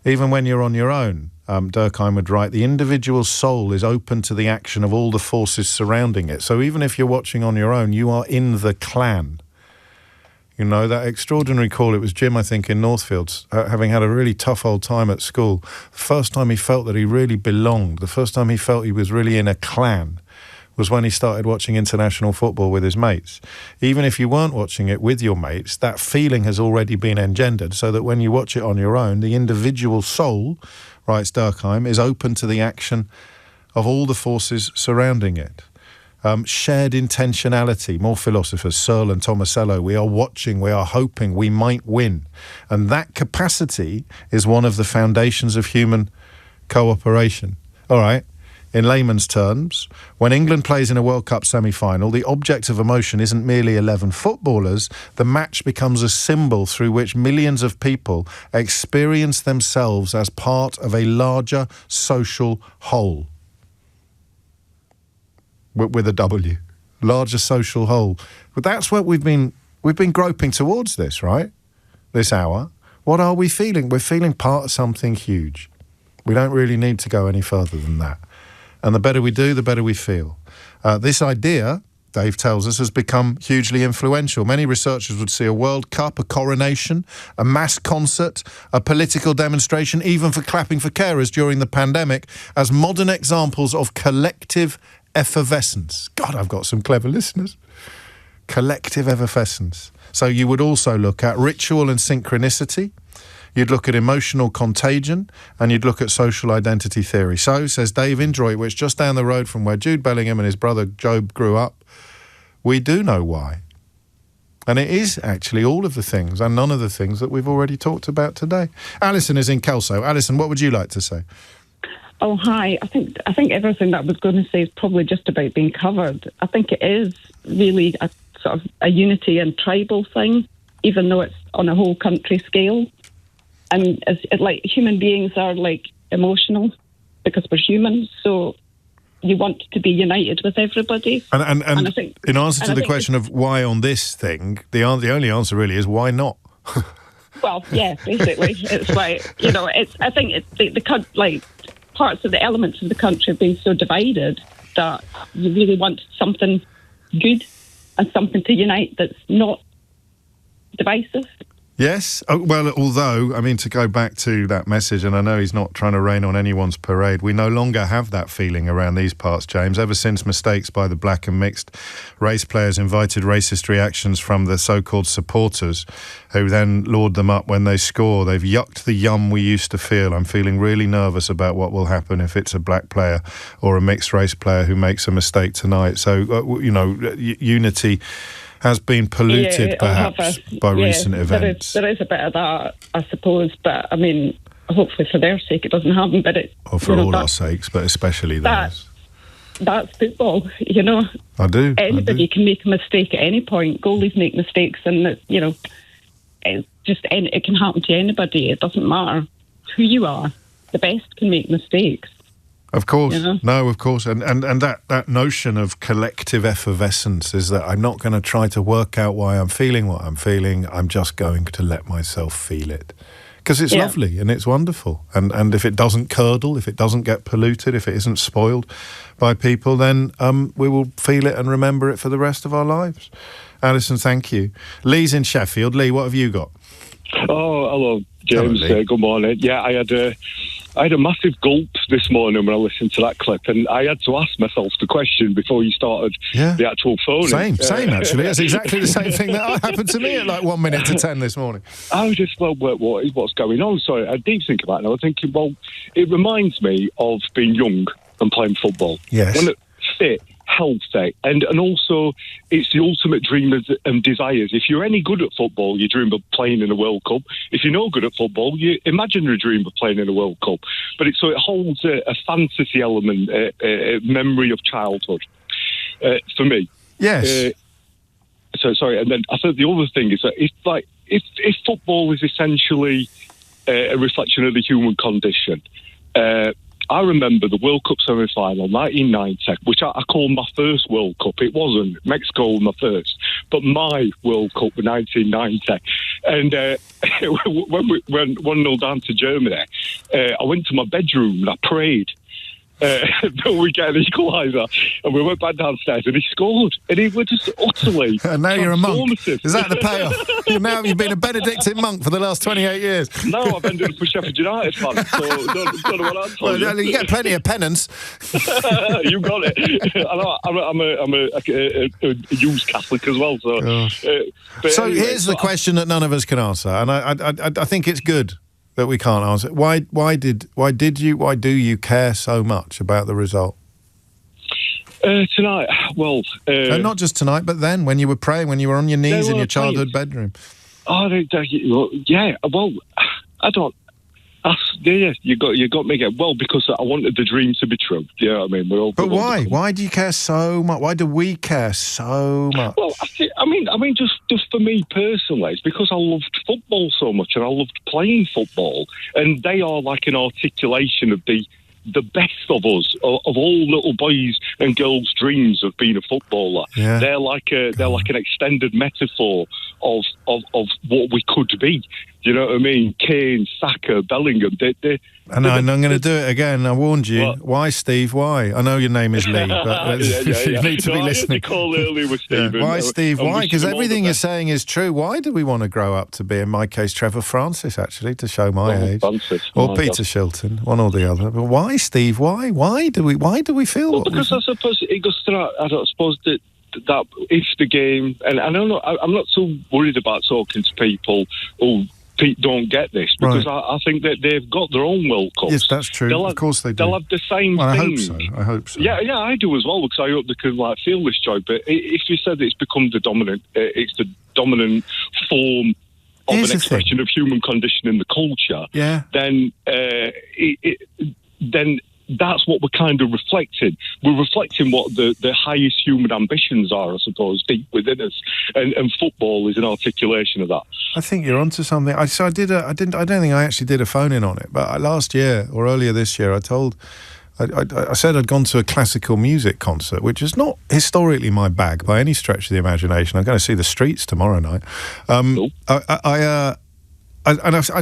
Even when you're on your own, Durkheim would write, the individual soul is open to the action of all the forces surrounding it. So even if you're watching on your own, you are in the clan. You know, that extraordinary call, it was Jim, I think, in Northfields, having had a really tough old time at school. The first time he felt that he really belonged, the first time he felt he was really in a clan, was when he started watching international football with his mates. Even if you weren't watching it with your mates, that feeling has already been engendered, so that when you watch it on your own, the individual soul, writes Durkheim, is open to the action of all the forces surrounding it. Shared intentionality, more philosophers, Searle and Tomasello, we are watching, we are hoping, we might win. And that capacity is one of the foundations of human cooperation. All right, in layman's terms, when England plays in a World Cup semi-final, the object of emotion isn't merely 11 footballers. The match becomes a symbol through which millions of people experience themselves as part of a larger social whole. With a W, larger social whole. But that's what we've been groping towards this, right? This hour. What are we feeling? We're feeling part of something huge. We don't really need to go any further than that. And the better we do, the better we feel. This idea, Dave tells us, has become hugely influential. Many researchers would see a World Cup, a coronation, a mass concert, a political demonstration, even for clapping for carers during the pandemic, as modern examples of collective effervescence. God, I've got some clever listeners. Collective effervescence. So you would also look at ritual and synchronicity. You'd look at emotional contagion, and you'd look at social identity theory. So, says Dave in Droitwich, just down the road from where Jude Bellingham and his brother Job grew up, we do know why. And it is actually all of the things and none of the things that we've already talked about today. Alison is in Kelso. Alison, what would you like to say? Oh, hi. I think everything that I was going to say is probably just about being covered. I think it is really a sort of a unity and tribal thing, even though it's on a whole country scale. And it's like human beings are like emotional because we're humans, so you want to be united with everybody. And I think, in answer to the question of why on this thing, the only answer really is why not? Well, yeah, basically, it's like, you know, I think it's like parts of the elements of the country have been so divided that you really want something good and something to unite that's not divisive. Yes. Oh, well, although, I mean, to go back to that message, and I know he's not trying to rain on anyone's parade, we no longer have that feeling around these parts, James. Ever since mistakes by the black and mixed race players invited racist reactions from the so-called supporters, who then lord them up when they score, they've yucked the yum we used to feel. I'm feeling really nervous about what will happen if it's a black player or a mixed race player who makes a mistake tonight. So, unity has been polluted, perhaps, by recent events. There is a bit of that, I suppose, but, I mean, hopefully for their sake it doesn't happen, but or for all our sakes, but especially theirs. that's football, you know. I do. Anybody can make a mistake at any point. Goalies make mistakes, and you know, it can happen to anybody. It doesn't matter who you are. The best can make mistakes. Of course. You know? No, of course. And that notion of collective effervescence is that I'm not going to try to work out why I'm feeling what I'm feeling. I'm just going to let myself feel it. Because it's lovely and it's wonderful. And if it doesn't curdle, if it doesn't get polluted, if it isn't spoiled by people, then we will feel it and remember it for the rest of our lives. Alison, thank you. Lee's in Sheffield. Lee, what have you got? Oh, hello, James. Hello, Lee. Good morning. Yeah, I had a massive gulp this morning when I listened to that clip, and I had to ask myself the question before you started the actual phoning. Same, actually. It's exactly the same thing that happened to me at like 1 minute to 10 this morning. I was just, what's going on? So I did think about it, and I was thinking, well, it reminds me of being young and playing football. Yes. When it's fit, healthy, and also it's the ultimate dream and desires. If you're any good at football, you dream of playing in a World Cup. If you're no good at football, you imagine a dream of playing in a World Cup. But it holds a fantasy element, a memory of childhood for me. Yes. Sorry, and then I thought the other thing is that if football is essentially a reflection of the human condition. I remember the World Cup semi-final, 1990, which I call my first World Cup. It wasn't. Mexico was my first. But my World Cup was 1990. And when we went 1-0 down to Germany, I went to my bedroom and I prayed. We get an equaliser, and we went back downstairs, and he scored, and he was just utterly. And now you're a monk. Is that the payoff? You've been a Benedictine monk for the last 28 years. No, I've ended up a Sheffield United fan, so don't know what I'm telling you. You get plenty of penance. You got it. I'm a used Catholic as well. So, anyway, here's the question that none of us can answer, and I think it's good that we can't answer. Why do you care so much about the result? Tonight, well... and not just tonight, but then, when you were praying, when you were on your knees in your childhood bedroom. Oh, yeah, well, I don't... You got me again. Well, because I wanted the dream to be true. You know what I mean? But why? Why do you care so much? Why do we care so much? Well, I mean, just for me personally, it's because I loved football so much, and I loved playing football, and they are like an articulation of the best of us, of all little boys and girls' dreams of being a footballer. Yeah. They're like an extended metaphor of what we could be. You know what I mean? Kane, Saka, Bellingham. And I'm going to do it again. I warned you. What? Why, Steve? Why? I know your name is Lee, but you need to be listening. I call earlier with Stephen. Why, Steve? Why? Because everything you're saying is true. Why do we want to grow up to be, in my case, Trevor Francis, actually, to show my age? Francis. Or Peter Shilton, one or the other. But why, Steve? Why? Why do we feel? Well, because I suppose it goes to that. I suppose that if the game, and I don't know, I'm not so worried about talking to people who don't get this, because I think that they've got their own World Cups. Yes, that's true. Of course they do. They'll have the same thing. I hope so. Yeah, I do as well, because I hope they can feel this joy. But if you said it's become the dominant, it's the dominant form of an expression of human condition in the culture. Yeah. Then then that's what we're kind of reflecting. We're reflecting what the highest human ambitions are, I suppose, deep within us, and football is an articulation of that. I think you're onto something. I don't think I actually did a phone-in on it, but last year or earlier this year, I said I'd gone to a classical music concert, which is not historically my bag by any stretch of the imagination. I'm going to see the Streets tomorrow night. I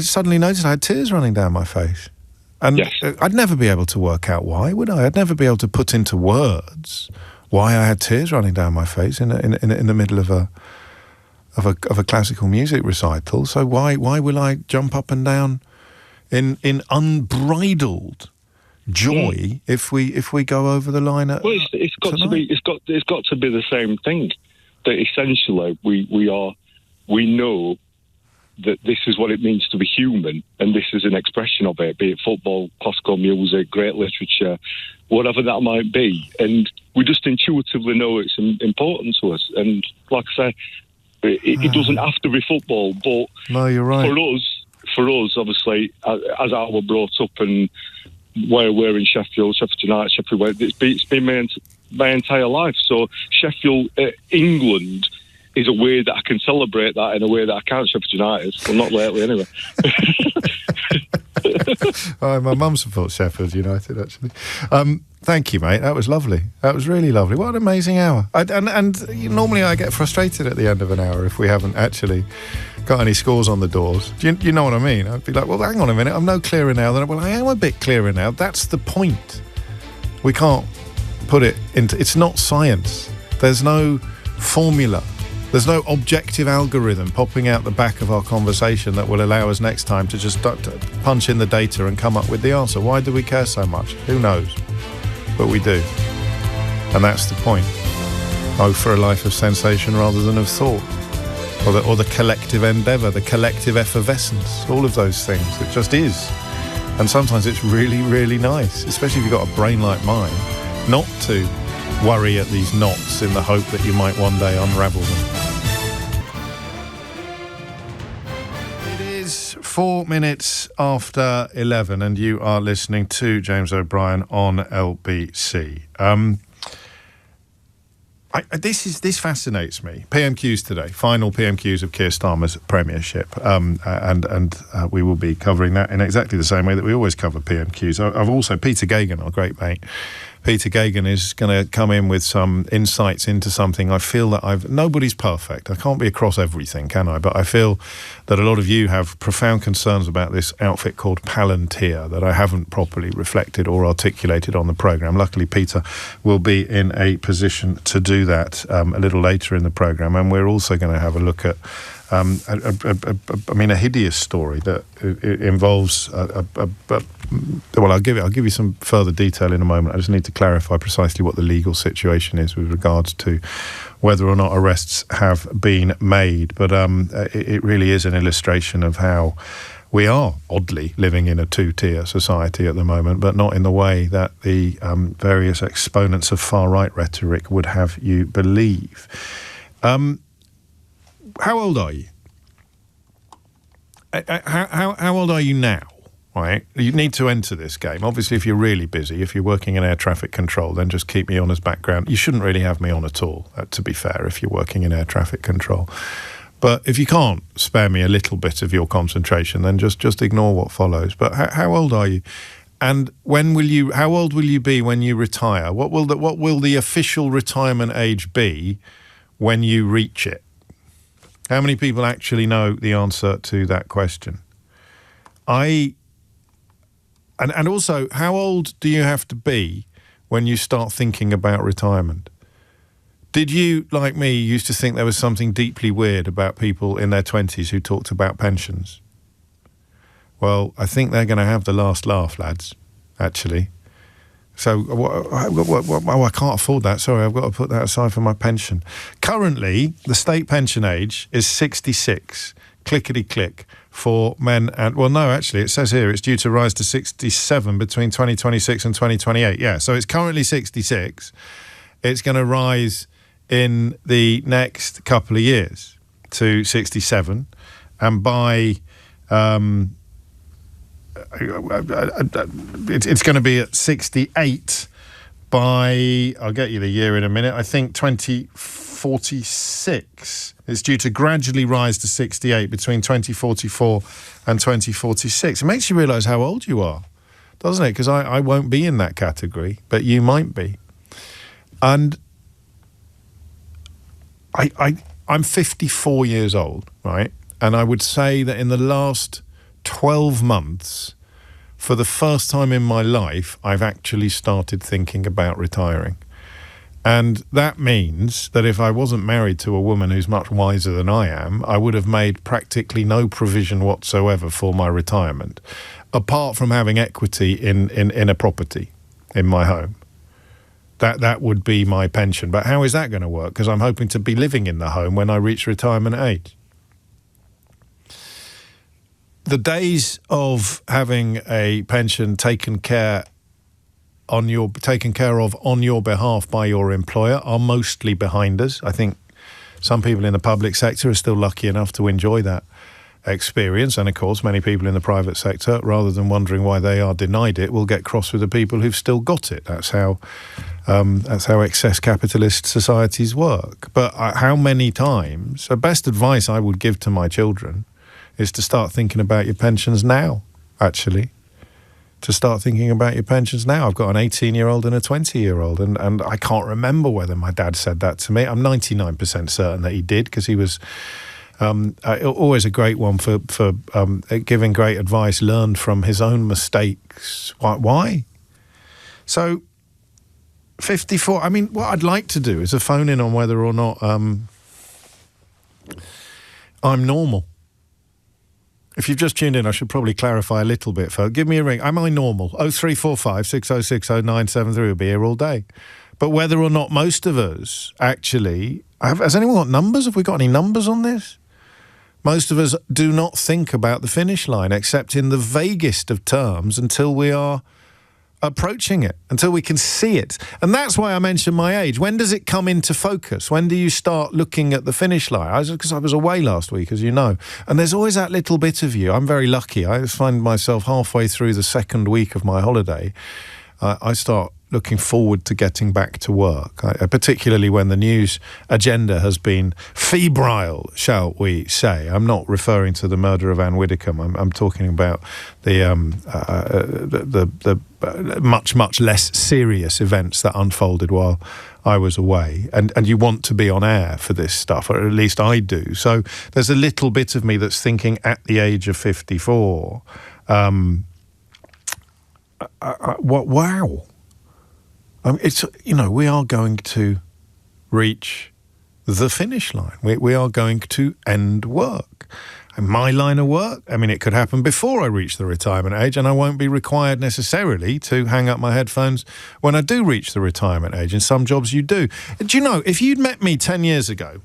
suddenly noticed I had tears running down my face. And I'd never be able to work out why, would I? I'd never be able to put into words why I had tears running down my face in the middle of a classical music recital. So why will I jump up and down in unbridled joy if we go over the line at it's got to be the same thing. That essentially we know that this is what it means to be human, and this is an expression of it, be it football, classical music, great literature, whatever that might be. And we just intuitively know it's important to us. And like I say, it doesn't have to be football, but no, you're right. For us, obviously, as I was brought up, and where we're in Sheffield United, Sheffield Wednesday, it's been my entire life. So Sheffield, England, is a way that I can celebrate that in a way that I can't Sheffield United. Well, not lately anyway. My mum supports Sheffield United, actually. Thank you, mate. That was lovely. That was really lovely. What an amazing hour. And normally I get frustrated at the end of an hour if we haven't actually got any scores on the doors. Do you know what I mean? I'd be like, well, hang on a minute. I'm no clearer now. Well, I am a bit clearer now. That's the point. We can't put it into... It's not science. There's no formula. There's no objective algorithm popping out the back of our conversation that will allow us next time to just punch in the data and come up with the answer. Why do we care so much? Who knows? But we do. And that's the point. Oh, for a life of sensation rather than of thought. Or the collective endeavour, the collective effervescence, all of those things. It just is. And sometimes it's really, really nice, especially if you've got a brain like mine, not to worry at these knots in the hope that you might one day unravel them. It is 4 minutes after 11 and you are listening to James O'Brien on LBC. This fascinates me. PMQs today, final PMQs of Keir Starmer's premiership, and we will be covering that in exactly the same way that we always cover PMQs. I've also, Peter Gagan, our great mate, Peter Gagan is going to come in with some insights into something I feel that nobody's perfect. I can't be across everything, can I? But I feel that a lot of you have profound concerns about this outfit called Palantir that I haven't properly reflected or articulated on the programme. Luckily, Peter will be in a position to do that a little later in the programme. And we're also going to have a look at a hideous story that involves well, I'll give you some further detail in a moment. I just need to clarify precisely what the legal situation is with regards to whether or not arrests have been made. But it really is an illustration of how we are, oddly, living in a two-tier society at the moment, but not in the way that the various exponents of far-right rhetoric would have you believe. How old are you? How old are you now? Right, you need to enter this game. Obviously, if you're really busy, if you're working in air traffic control, then just keep me on as background. You shouldn't really have me on at all, to be fair, if you're working in air traffic control. But if you can't spare me a little bit of your concentration, then just ignore what follows. But how old are you? And how old will you be when you retire? What will the official retirement age be when you reach it? How many people actually know the answer to that question? And also, how old do you have to be when you start thinking about retirement? Did you, like me, used to think there was something deeply weird about people in their 20s who talked about pensions? Well, I think they're going to have the last laugh, lads, actually. So, I can't afford that. Sorry, I've got to put that aside for my pension. Currently, the state pension age is 66, clickety-click, for men and... Well, no, actually, it says here it's due to rise to 67 between 2026 and 2028. Yeah, so it's currently 66. It's going to rise in the next couple of years to 67. And by... it's going to be at 68 by... I'll get you the year in a minute. I think 2046. It's due to gradually rise to 68 between 2044 and 2046. It makes you realise how old you are, doesn't it? Because I won't be in that category, but you might be. And I'm 54 years old, right? And I would say that in the last 12 months, for the first time in my life, I've actually started thinking about retiring. And that means that if I wasn't married to a woman who's much wiser than I am, I would have made practically no provision whatsoever for my retirement, apart from having equity in a property in my home. That would be my pension. But how is that going to work? Because I'm hoping to be living in the home when I reach retirement age. The days of having a pension taken care of on your behalf by your employer are mostly behind us. I think some people in the public sector are still lucky enough to enjoy that experience, and of course many people in the private sector, rather than wondering why they are denied it, will get cross with the people who've still got it. That's how excess capitalist societies work. But how many times, the best advice I would give to my children is to start thinking about your pensions now, actually. To start thinking about your pensions now. I've got an 18-year-old and a 20-year-old, and I can't remember whether my dad said that to me. I'm 99% certain that he did, because he was always a great one for giving great advice learned from his own mistakes. Why? So, 54, I mean, what I'd like to do is a phone in on whether or not I'm normal. If you've just tuned in, I should probably clarify a little bit, folks. Give me a ring. Am I normal? 0345 6060 973 will be here all day. But whether or not most of us actually... Has anyone got numbers? Have we got any numbers on this? Most of us do not think about the finish line, except in the vaguest of terms, until we are approaching it, until we can see it. And that's why I mentioned my age. When does it come into focus? When do you start looking at the finish line? Because I was away last week, as you know. And there's always that little bit of you. I'm very lucky. I find myself halfway through the second week of my holiday. I start looking forward to getting back to work, particularly when the news agenda has been febrile, shall we say. I'm not referring to the murder of Anne Widdecombe. I'm talking about the much, much less serious events that unfolded while I was away. And you want to be on air for this stuff, or at least I do. So there's a little bit of me that's thinking at the age of 54, wow. It's, we are going to reach the finish line. We are going to end work. And my line of work, it could happen before I reach the retirement age, and I won't be required necessarily to hang up my headphones when I do reach the retirement age. In some jobs you do. Do you know, if you'd met me 10 years ago,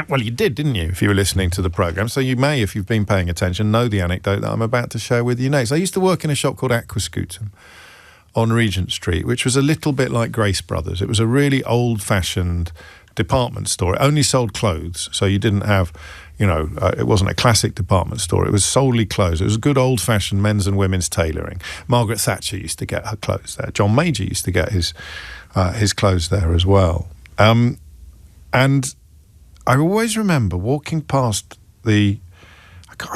well, you did, didn't you, if you were listening to the programme? So you may, if you've been paying attention, know the anecdote that I'm about to share with you next. I used to work in a shop called Aquascutum on Regent Street, which was a little bit like Grace Brothers. It was a really old-fashioned department store. It only sold clothes, so you didn't have, it wasn't a classic department store. It was solely clothes. It was good old-fashioned men's and women's tailoring. Margaret Thatcher used to get her clothes there. John Major used to get his clothes there as well. And I always remember walking past I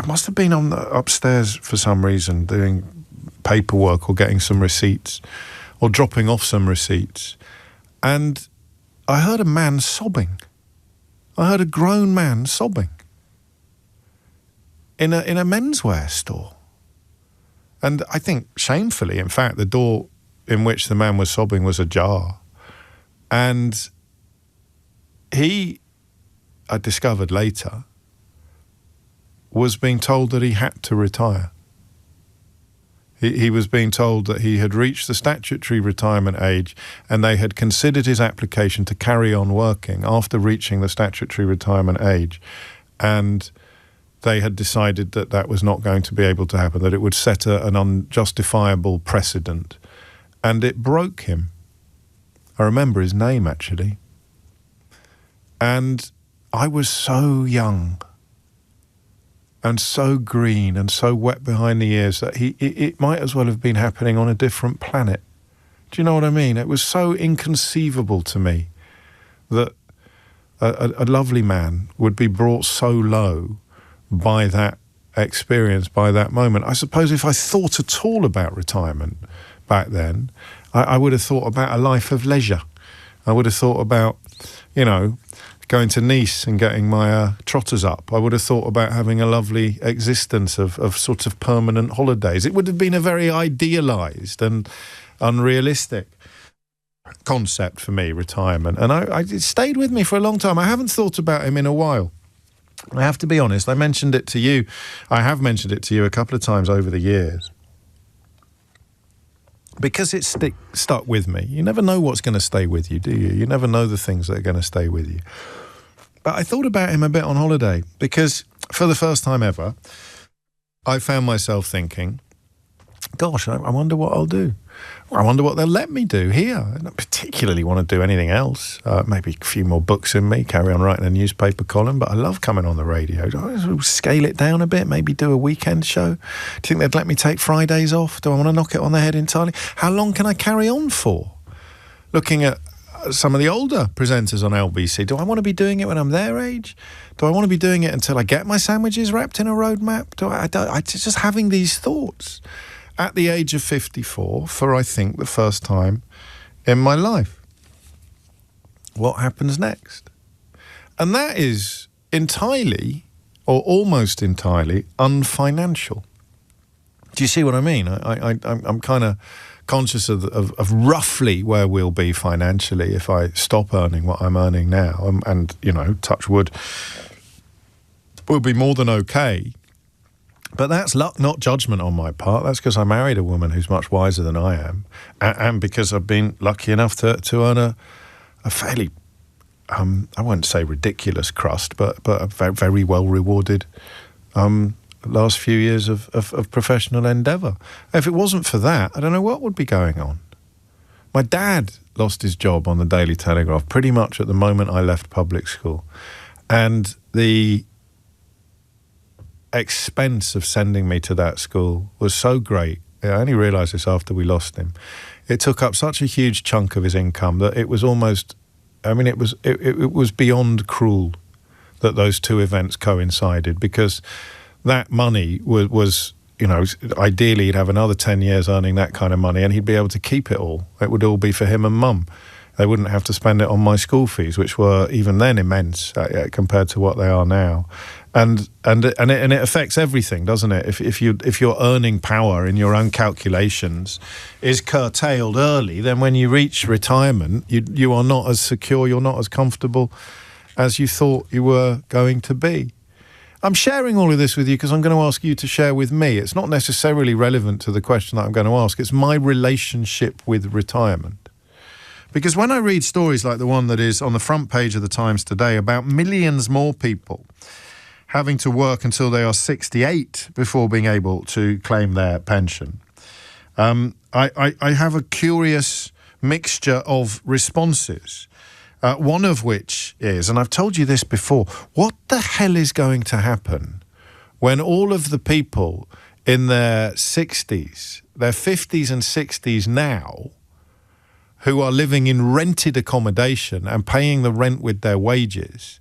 must have been on the upstairs for some reason, doing paperwork or getting some receipts or dropping off some receipts, and I heard a man sobbing. I heard a grown man sobbing in a menswear store. And I think, shamefully, in fact, the door in which the man was sobbing was ajar. And he, I discovered later, was being told that he had to retire. He was being told that he had reached the statutory retirement age, and they had considered his application to carry on working after reaching the statutory retirement age, and they had decided that that was not going to be able to happen, that it would set an unjustifiable precedent, and it broke him. I remember his name, actually. And I was so young and so green and so wet behind the ears that it might as well have been happening on a different planet. Do you know what I mean? It was so inconceivable to me that a lovely man would be brought so low by that experience, by that moment. I suppose if I thought at all about retirement back then, I would have thought about a life of leisure. I would have thought about, going to Nice and getting my trotters up. I would have thought about having a lovely existence of sort of permanent holidays. It would have been a very idealised and unrealistic concept for me, retirement. And it stayed with me for a long time. I haven't thought about him in a while. I have to be honest. I mentioned it to you. I have mentioned it to you a couple of times over the years. Because it's stuck with me. You never know what's going to stay with you, do you? You never know the things that are going to stay with you. But I thought about him a bit on holiday because for the first time ever, I found myself thinking, gosh, I wonder what I'll do. I wonder what they'll let me do here. I don't particularly want to do anything else. Maybe a few more books in me, carry on writing a newspaper column, but I love coming on the radio. Do I scale it down a bit, maybe do a weekend show? Do you think they'd let me take Fridays off? Do I want to knock it on the head entirely? How long can I carry on for? Looking at some of the older presenters on LBC, do I want to be doing it when I'm their age? Do I want to be doing it until I get my sandwiches wrapped in a roadmap? I just having these thoughts at the age of 54 for, I think, the first time in my life. What happens next? And that is entirely, or almost entirely, unfinancial. Do you see what I mean? I'm kind of conscious of roughly where we'll be financially if I stop earning what I'm earning now. And you know, touch wood, we'll be more than okay. But that's luck, not judgment on my part. That's because I married a woman who's much wiser than I am, and because I've been lucky enough to earn a fairly, I wouldn't say ridiculous crust, but a very well rewarded last few years of professional endeavour. If it wasn't for that, I don't know what would be going on. My dad lost his job on the Daily Telegraph pretty much at the moment I left public school, and the expense of sending me to that school was so great. I only realised this after we lost him. It took up such a huge chunk of his income that it was almost, I mean, it was beyond cruel that those two events coincided, because that money was, you know, ideally he'd have another 10 years earning that kind of money and he'd be able to keep it all. It would all be for him and mum. They wouldn't have to spend it on my school fees, which were even then immense compared to what they are now. And it affects everything, doesn't it? If your earning power in your own calculations is curtailed early, then when you reach retirement, you are not as secure, you're not as comfortable as you thought you were going to be. I'm sharing all of this with you because I'm going to ask you to share with me. It's not necessarily relevant to the question that I'm going to ask. It's my relationship with retirement. Because when I read stories like the one that is on the front page of the Times today about millions more people having to work until they are 68 before being able to claim their pension, I have a curious mixture of responses. One of which is, and I've told you this before, what the hell is going to happen when all of the people in their 60s, their 50s and 60s now, who are living in rented accommodation and paying the rent with their wages,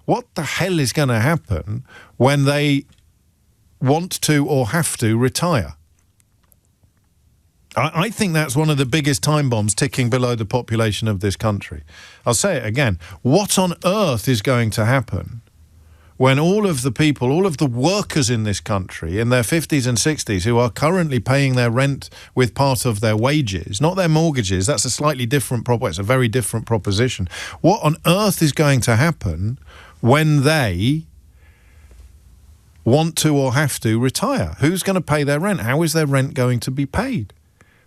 what the hell is going to happen when they want to or have to retire? I think that's one of the biggest time bombs ticking below the population of this country. I'll say it again. What on earth is going to happen when all of the people, all of the workers in this country in their 50s and 60s who are currently paying their rent with part of their wages, not their mortgages, that's a slightly different it's a very different proposition. What on earth is going to happen when they want to or have to retire? Who's going to pay their rent? How is their rent going to be paid?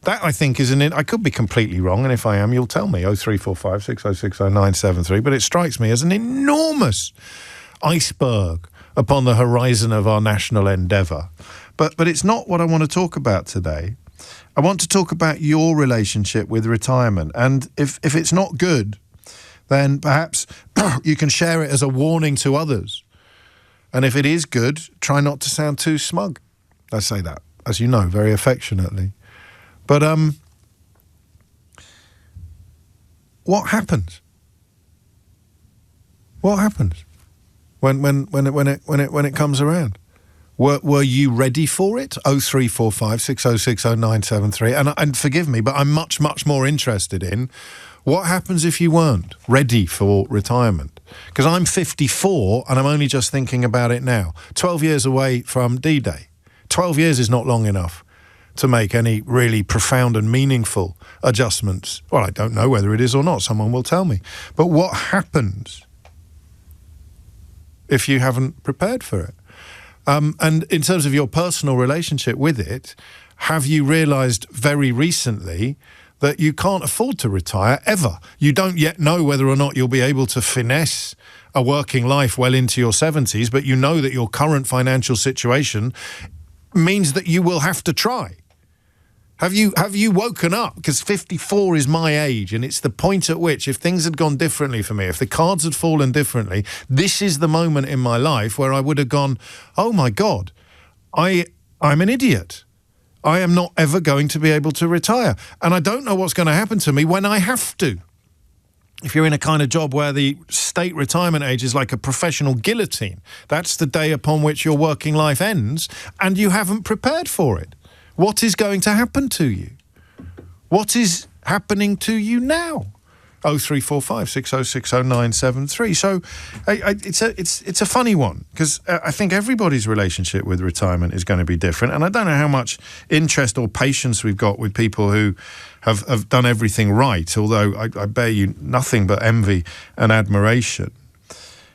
That, I think, I could be completely wrong, and if I am, you'll tell me, 0345 606 0973, but it strikes me as an enormous iceberg upon the horizon of our national endeavour. But it's not what I want to talk about today. I want to talk about your relationship with retirement, and if it's not good, then perhaps you can share it as a warning to others. And if it is good, try not to sound too smug. I say that, as you know, very affectionately. But what happens? What happens when it comes around? Were you ready for it? 0345 606 0973. And forgive me, but I'm much more interested in what happens if you weren't ready for retirement. Because I'm 54 and I'm only just thinking about it now. 12 years away from D-Day. 12 years is not long enough to make any really profound and meaningful adjustments. Well, I don't know whether it is or not. Someone will tell me. But what happens if you haven't prepared for it? And in terms of your personal relationship with it, have you realised very recently that you can't afford to retire ever? You don't yet know whether or not you'll be able to finesse a working life well into your 70s, but you know that your current financial situation means that you will have to try. Have you woken up? Because 54 is my age, and it's the point at which, if things had gone differently for me, if the cards had fallen differently, this is the moment in my life where I would have gone, oh my God, I'm an idiot. I am not ever going to be able to retire. And I don't know what's going to happen to me when I have to. If you're in a kind of job where the state retirement age is like a professional guillotine, that's the day upon which your working life ends, and you haven't prepared for it. What is going to happen to you? What is happening to you now? 0345 6060 973. So it's a funny one, because I think everybody's relationship with retirement is going to be different, and I don't know how much interest or patience we've got with people who have done everything right, although I bear you nothing but envy and admiration.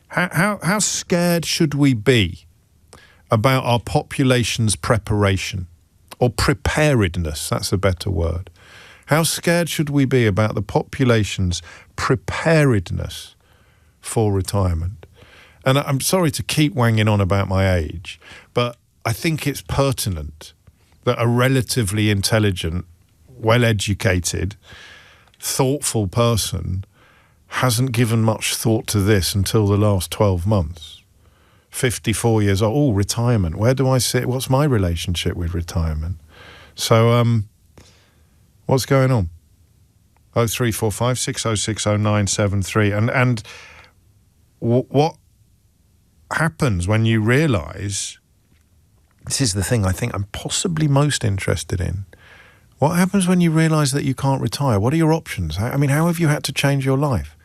How scared should we be about our population's preparation? Or preparedness, that's a better word. How scared should we be about the population's preparedness for retirement? And I'm sorry to keep wanging on about my age, but I think it's pertinent that a relatively intelligent, well-educated, thoughtful person hasn't given much thought to this until the last 12 months. 54 years old, oh, retirement, where do I sit? What's my relationship with retirement? So, what's going on? 0345 6060 973. And what happens when you realise, this is the thing I think I'm possibly most interested in, what happens when you realise that you can't retire? What are your options? I mean, how have you had to change your life?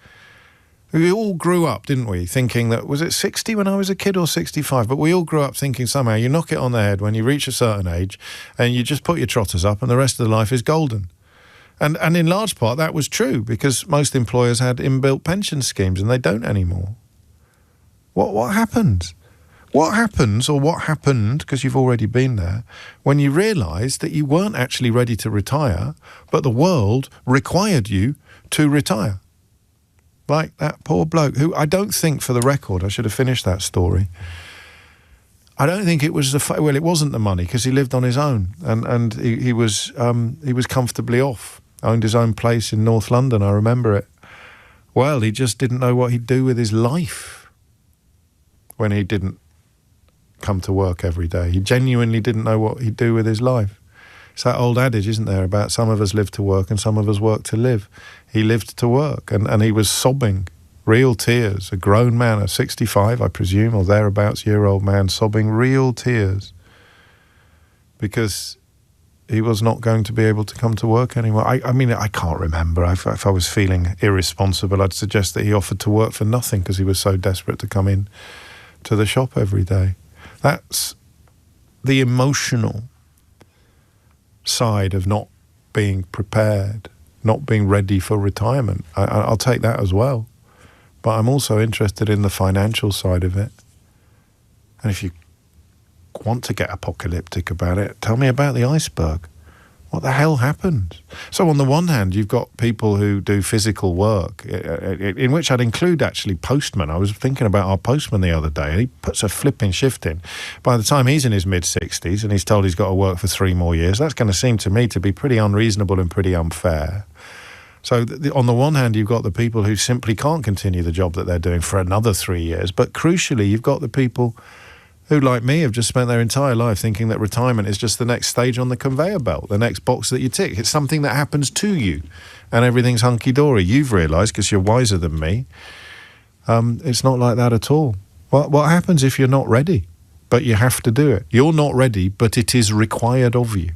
We all grew up, didn't we, thinking that, was it 60 when I was a kid or 65? But we all grew up thinking somehow you knock it on the head when you reach a certain age and you just put your trotters up and the rest of the life is golden. And in large part that was true, because most employers had inbuilt pension schemes and they don't anymore. What happens? What happens, or what happened, because you've already been there, when you realised that you weren't actually ready to retire, but the world required you to retire? Like that poor bloke who, I don't think, for the record, I should have finished that story, I don't think it was it wasn't the money, because he lived on his own and he was comfortably off, owned his own place in North London, I remember it. Well, he just didn't know what he'd do with his life when he didn't come to work every day. He genuinely didn't know what he'd do with his life. It's that old adage, isn't there, about some of us live to work and some of us work to live. He lived to work, and he was sobbing, real tears, a grown man, a 65, I presume, or thereabouts year-old man, sobbing real tears, because he was not going to be able to come to work anymore. I mean, I can't remember. If I was feeling irresponsible, I'd suggest that he offered to work for nothing because he was so desperate to come in to the shop every day. That's the emotional side of not being prepared, not being ready for retirement. I'll take that as well. But I'm also interested in the financial side of it. And if you want to get apocalyptic about it, tell me about the iceberg. What the hell happened? So on the one hand, you've got people who do physical work, in which I'd include actually postmen. I was thinking about our postman the other day, and he puts a flipping shift in. By the time he's in his mid-60s and he's told he's got to work for 3 more years, that's going to seem to me to be pretty unreasonable and pretty unfair. So on the one hand, you've got the people who simply can't continue the job that they're doing for another 3 years. But crucially, you've got the people who, like me, have just spent their entire life thinking that retirement is just the next stage on the conveyor belt, the next box that you tick. It's something that happens to you, and everything's hunky-dory. You've realised, because you're wiser than me, it's not like that at all. What happens if you're not ready, but you have to do it? You're not ready, but it is required of you.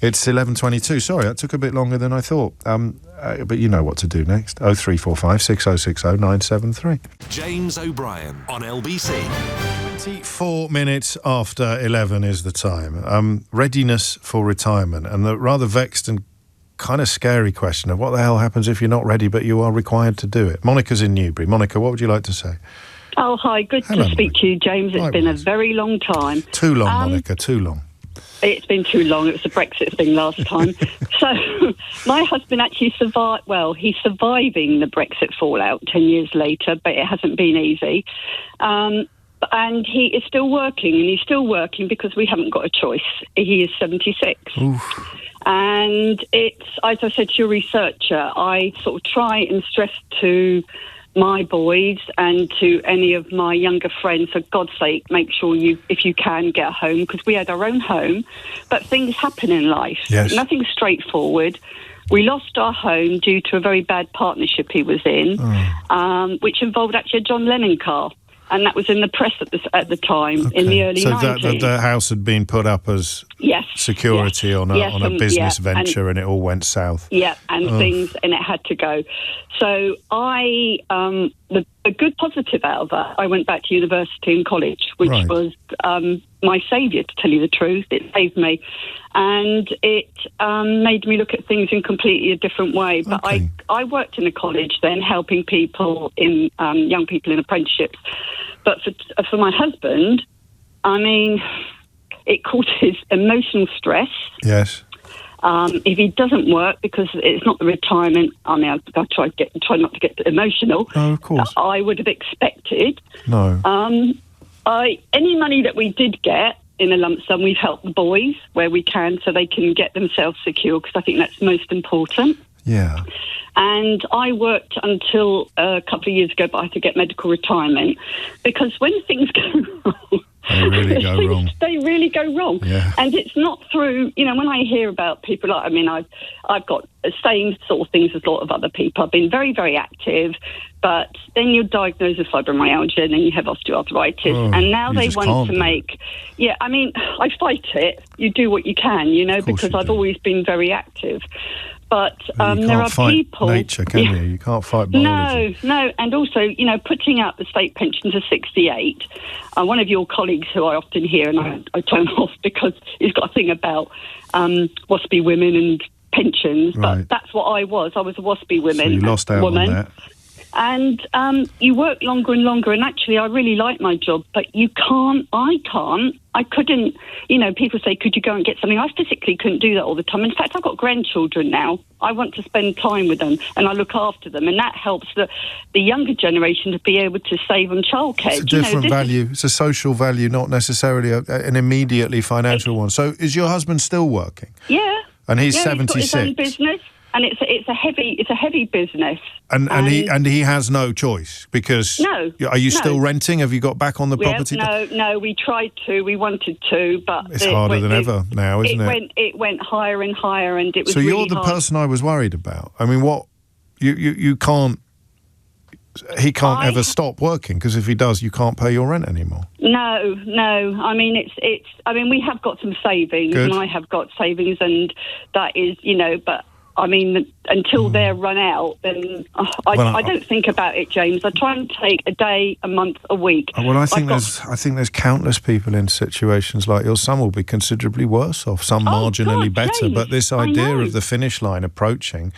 It's 11:22. Sorry, that took a bit longer than I thought. But you know what to do next. 0345 6060 973. James O'Brien on LBC. 24 minutes after 11 is the time. Readiness for retirement, and the rather vexed and kind of scary question of what the hell happens if you're not ready but you are required to do it. Monica's in Newbury. Monica, what would you like to say? Oh, hi. Good Hello, to speak Monica. to you, James. It's been a very long time. Too long, Monica, too long. It's been too long. It was the Brexit thing last time. So my husband actually survived. Well, he's surviving the Brexit fallout 10 years later, but it hasn't been easy. And he is still working, and he's still working because we haven't got a choice. He is 76. Oof. And it's, as I said to your researcher, I sort of try and stress to my boys and to any of my younger friends, for God's sake, make sure if you can, get a home, because we had our own home, but things happen in life. Yes. Nothing's straightforward. We lost our home due to a very bad partnership he was in, which involved actually a John Lennon car. And that was in the press at the time, in the early 90s. So the house had been put up as security on a business venture, and it all went south. Yeah, and and it had to go. So the good positive out of that, I went back to university and college, which was my saviour, to tell you the truth. It saved me. And it made me look at things in completely a different way. But I worked in a college then, helping people young people in apprenticeships. But for my husband, I mean, it causes emotional stress. Yes. If he doesn't work, because it's not the retirement, I mean, I try not to get emotional. No, of course. I would have expected. No. Any money that we did get in a lump sum, we've helped the boys where we can, so they can get themselves secure, because I think that's most important. Yeah. And I worked until a couple of years ago, but I had to get medical retirement, because when things go wrong, they really go wrong. They really go wrong. Yeah. And it's not through, when I hear about people, I've got the same sort of things as a lot of other people. I've been very, very active, but then you're diagnosed with fibromyalgia, and then you have osteoarthritis, and now they want to make... Yeah, I mean, I fight it. You do what you can, because I've always been very active. But there are people... nature, can you? You can't fight biology. No. And also, putting up the state pension to 68, one of your colleagues who I often hear, and I turn off because he's got a thing about WASPy women and pensions, but that's what I was. I was a WASPy woman. So you lost out on that. And you work longer and longer, and actually I really like my job, but I couldn't, people say, could you go and get something? I physically couldn't do that all the time. In fact, I've got grandchildren now. I want to spend time with them, and I look after them, and that helps the younger generation to be able to save on childcare. It's a different value. It's a social value, not necessarily an immediately financial one. So is your husband still working? Yeah. And he's 76? He's got his own business. And it's a heavy business. And he has no choice, because are you still renting? Have you got back on the property? No, we tried to, we wanted to, but it's harder than ever now, isn't it? It went higher and higher, and it was so really you're the hard. person I was worried about. I mean, what you can't. He can't ever stop working, because if he does, you can't pay your rent anymore. No. I mean, it's. I mean, we have got some savings, and I have got savings, and that is, but. I mean, until they're run out, then I don't think about it, James. I try and take a day, a month, a week. Well, I think there's countless people in situations like yours. Some will be considerably worse off, some marginally better. James, but this idea of the finish line approaching,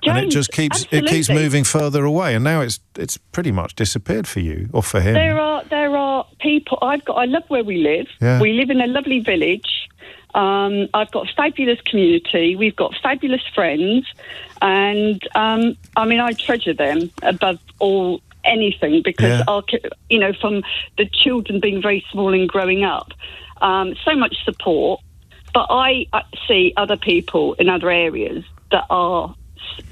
James, and it just keeps moving further away. And now it's pretty much disappeared for you or for him. There are people. I love where we live. Yeah. We live in a lovely village. I've got a fabulous community. We've got fabulous friends, and I treasure them above all anything, because from the children being very small and growing up, so much support. But I see other people in other areas that are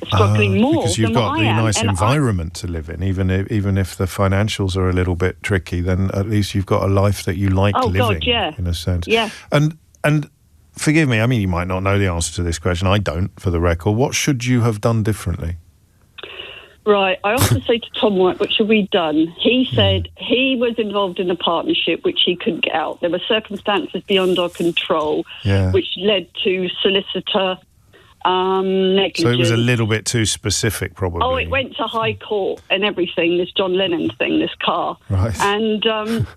struggling more because you've than got what the I am. nice environment to live in. Even if the financials are a little bit tricky, then at least you've got a life that you like living. In a sense. Yeah. And forgive me, I mean, you might not know the answer to this question. I don't, for the record. What should you have done differently? Right. I often say to Tom White, what should we done? He said he was involved in a partnership which he couldn't get out. There were circumstances beyond our control, which led to solicitor negligence. So it was a little bit too specific, probably. Oh, it went to High Court and everything, this John Lennon thing, this car. Right. And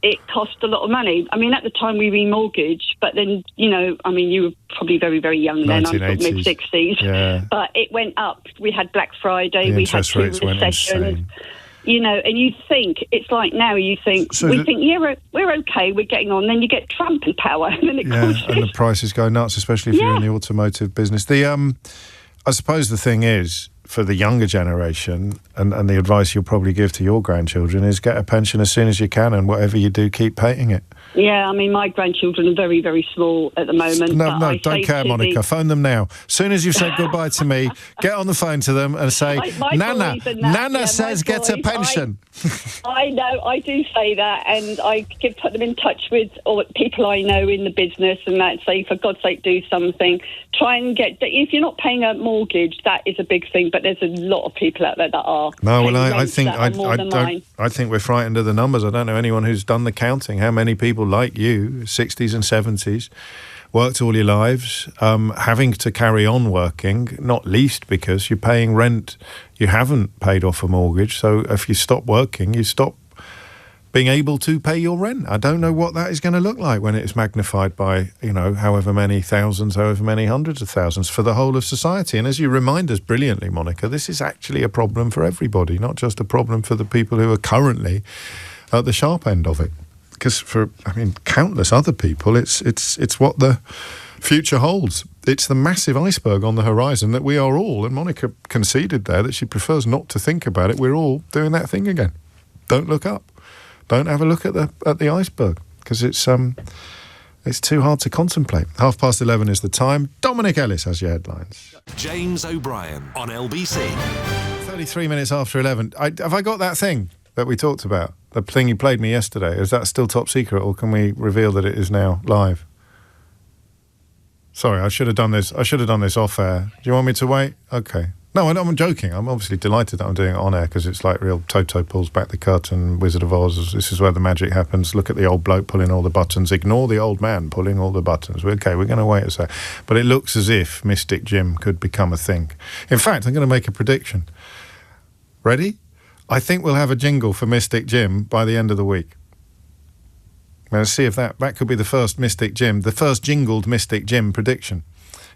it cost a lot of money. I mean, at the time we remortgaged, but then, you were probably very, very young then. I'm mid-60s. Yeah. But it went up. We had Black Friday. The we had 2 recessions. And you think, it's like now you think, we're okay, we're getting on, then you get Trump in power, and then it goes... and the prices go nuts, especially if you're in the automotive business. I suppose the thing is, for the younger generation, and the advice you'll probably give to your grandchildren is get a pension as soon as you can, and whatever you do, keep paying it. Yeah, I mean, my grandchildren are very, very small at the moment. No, don't care, Monica. Phone them now. As soon as you've said goodbye to me, get on the phone to them and say, Nana says get a pension. I know, I do say that, and I put them in touch with people I know in the business, and that say, for God's sake, do something. Try and if you're not paying a mortgage, that is a big thing, but there's a lot of people out there that are. No, well, I think we're frightened of the numbers. I don't know anyone who's done the counting. How many people like you, 60s and 70s, worked all your lives, having to carry on working, not least because you're paying rent, you haven't paid off a mortgage, so if you stop working, you stop being able to pay your rent. I don't know what that is going to look like when it's magnified by, however many thousands, however many hundreds of thousands for the whole of society. And as you remind us brilliantly, Monica, this is actually a problem for everybody, not just a problem for the people who are currently at the sharp end of it. Because for countless other people, it's what the future holds. It's the massive iceberg on the horizon that we are all, and Monica conceded there that she prefers not to think about it. We're all doing that thing again. Don't look up. Don't have a look at the iceberg, because it's too hard to contemplate. 11:30 is the time. Dominic Ellis has your headlines. James O'Brien on LBC. 33 minutes after 11. Have I got that thing that we talked about? The thing you played me yesterday, is that still top secret, or can we reveal that it is now live? Sorry, I should have done this off air. Do you want me to wait? Okay. No, I'm joking. I'm obviously delighted that I'm doing it on air, because it's like real Toto pulls back the curtain, Wizard of Oz. This is where the magic happens. Look at the old bloke pulling all the buttons. Ignore the old man pulling all the buttons. We're going to wait a sec. But it looks as if Mystic Jim could become a thing. In fact, I'm going to make a prediction. Ready? I think we'll have a jingle for Mystic Jim by the end of the week. Let's see if that could be the first jingled Mystic Jim prediction.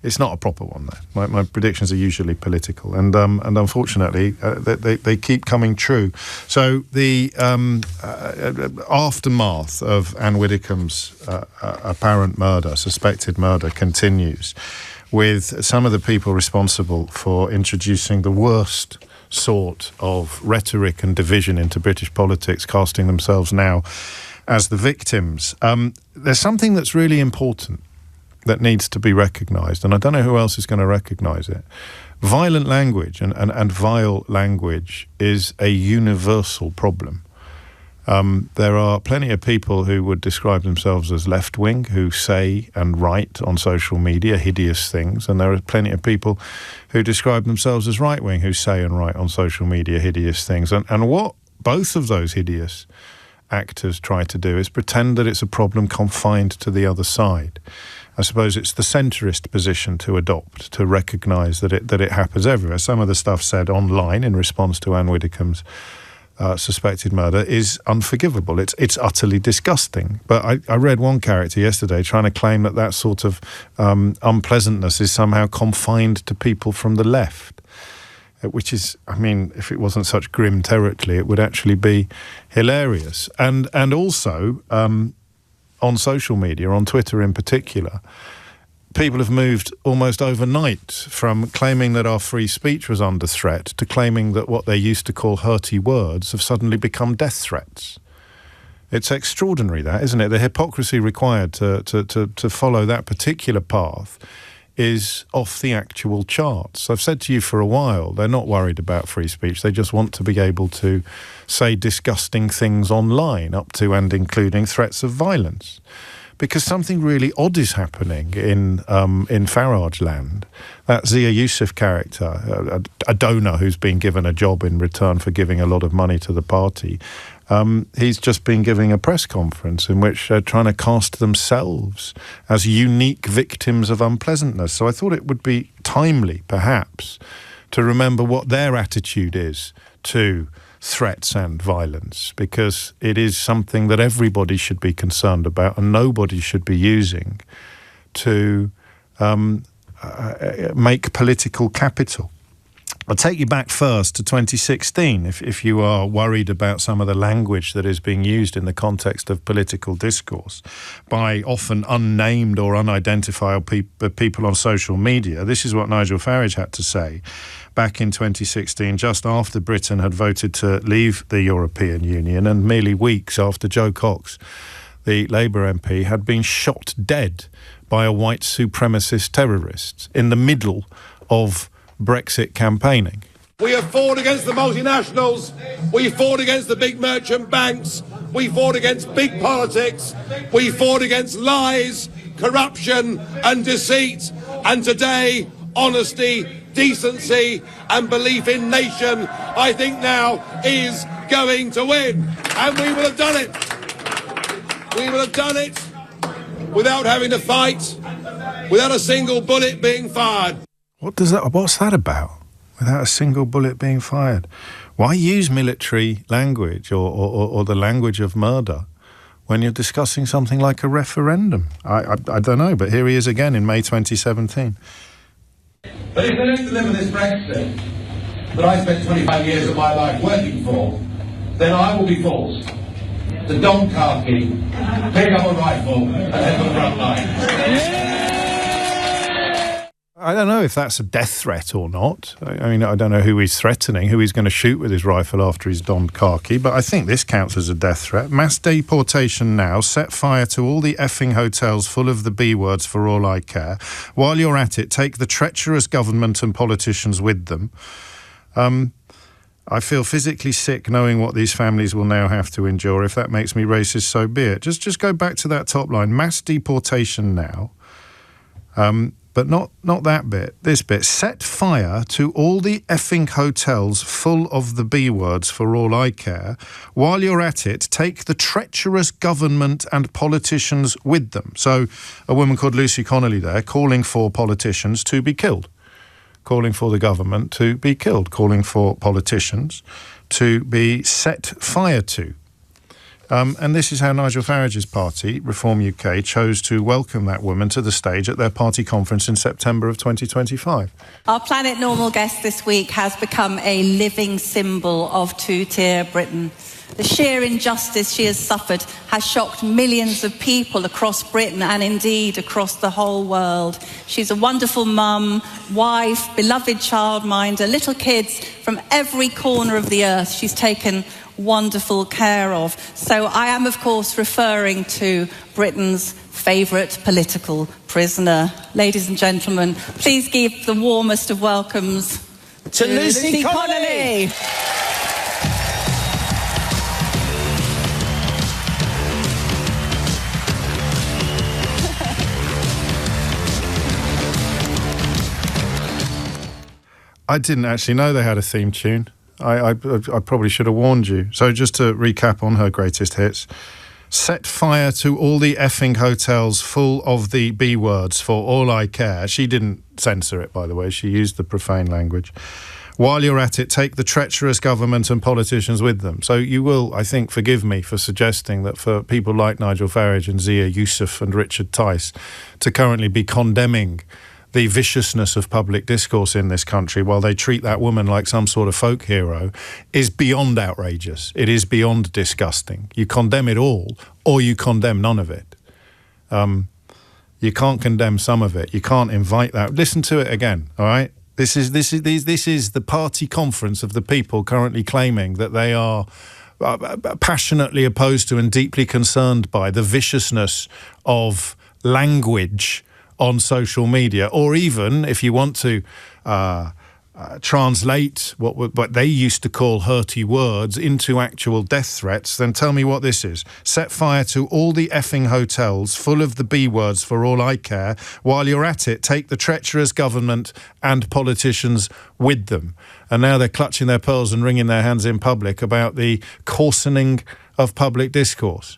It's not a proper one, though. My predictions are usually political, and unfortunately, they keep coming true. So the aftermath of Anne Widdecombe's apparent suspected murder, continues, with some of the people responsible for introducing the worst sort of rhetoric and division into British politics, casting themselves now as the victims. There's something that's really important that needs to be recognised, and I don't know who else is going to recognise it. Violent language and vile language is a universal problem. There are plenty of people who would describe themselves as left-wing, who say and write on social media hideous things, and there are plenty of people who describe themselves as right-wing, who say and write on social media hideous things. And what both of those hideous actors try to do is pretend that it's a problem confined to the other side. I suppose it's the centrist position to adopt, to recognise that it happens everywhere. Some of the stuff said online in response to Anne Widdecombe's suspected murder is unforgivable. It's utterly disgusting. But I read one character yesterday trying to claim that sort of unpleasantness is somehow confined to people from the left, which is, if it wasn't such grim territory, it would actually be hilarious. And also, on social media, on Twitter in particular, people have moved almost overnight from claiming that our free speech was under threat to claiming that what they used to call hurty words have suddenly become death threats. It's extraordinary, that, isn't it? The hypocrisy required to follow that particular path is off the actual charts. I've said to you for a while, they're not worried about free speech. They just want to be able to say disgusting things online, up to and including threats of violence. Because something really odd is happening in Farage land. That Zia Youssef character, a donor who's been given a job in return for giving a lot of money to the party, he's just been giving a press conference in which they're trying to cast themselves as unique victims of unpleasantness. So I thought it would be timely, perhaps, to remember what their attitude is to threats and violence, because it is something that everybody should be concerned about and nobody should be using to make political capital. I'll take you back first to 2016, if you are worried about some of the language that is being used in the context of political discourse by often unnamed or unidentified people on social media. This is what Nigel Farage had to say back in 2016, just after Britain had voted to leave the European Union, and merely weeks after Joe Cox, the Labour MP, had been shot dead by a white supremacist terrorist in the middle of Brexit campaigning. We have fought against the multinationals, we fought against the big merchant banks, we fought against big politics, we fought against lies, corruption and deceit, and today, honesty, decency and belief in nation, I think now is going to win. And we will have done it. We will have done it without having to fight, without a single bullet being fired. What's that about? Without a single bullet being fired? Why use military language or the language of murder when you're discussing something like a referendum? I don't know, but here he is again in May 2017. But if they don't deliver this Brexit that I spent 25 years of my life working for, then I will be forced to don khaki, pick up a rifle and head for the front line. I don't know if that's a death threat or not. I mean, I don't know who he's threatening, who he's going to shoot with his rifle after he's donned khaki, but I think this counts as a death threat. Mass deportation now. Set fire to all the effing hotels full of the B words for all I care. While you're at it, take the treacherous government and politicians with them. I feel physically sick knowing what these families will now have to endure. If that makes me racist, so be it. Just go back to that top line. Mass deportation now. But not that bit, this bit. Set fire to all the effing hotels full of the B words for all I care. While you're at it, take the treacherous government and politicians with them. So a woman called Lucy Connolly there calling for politicians to be killed. Calling for the government to be killed. Calling for politicians to be set fire to. And this is how Nigel Farage's party, Reform UK, chose to welcome that woman to the stage at their party conference in September of 2025. Our Planet Normal guest this week has become a living symbol of two-tier Britain. The sheer injustice she has suffered has shocked millions of people across Britain and indeed across the whole world. She's a wonderful mum, wife, beloved childminder, little kids from every corner of the earth she's taken wonderful care of. So I am, of course, referring to Britain's favourite political prisoner. Ladies and gentlemen, please give the warmest of welcomes to Lucy Connolly. I didn't actually know they had a theme tune. I probably should have warned you. So just to recap on her greatest hits. Set fire to all the effing hotels full of the B words for all I care. She didn't censor it, by the way. She used the profane language. While you're at it, take the treacherous government and politicians with them. So you will, I think, forgive me for suggesting that for people like Nigel Farage and Zia Youssef and Richard Tice to currently be condemning the viciousness of public discourse in this country while they treat that woman like some sort of folk hero is beyond outrageous. It is beyond disgusting. You condemn it all or you condemn none of it. You can't condemn some of it. You can't invite that. Listen to it again, all right? This is the party conference of the people currently claiming that they are passionately opposed to and deeply concerned by the viciousness of language on social media, or even, if you want to translate what they used to call hurty words into actual death threats, then tell me what this is. Set fire to all the effing hotels full of the B words for all I care. While you're at it, take the treacherous government and politicians with them. And now they're clutching their pearls and wringing their hands in public about the coarsening of public discourse.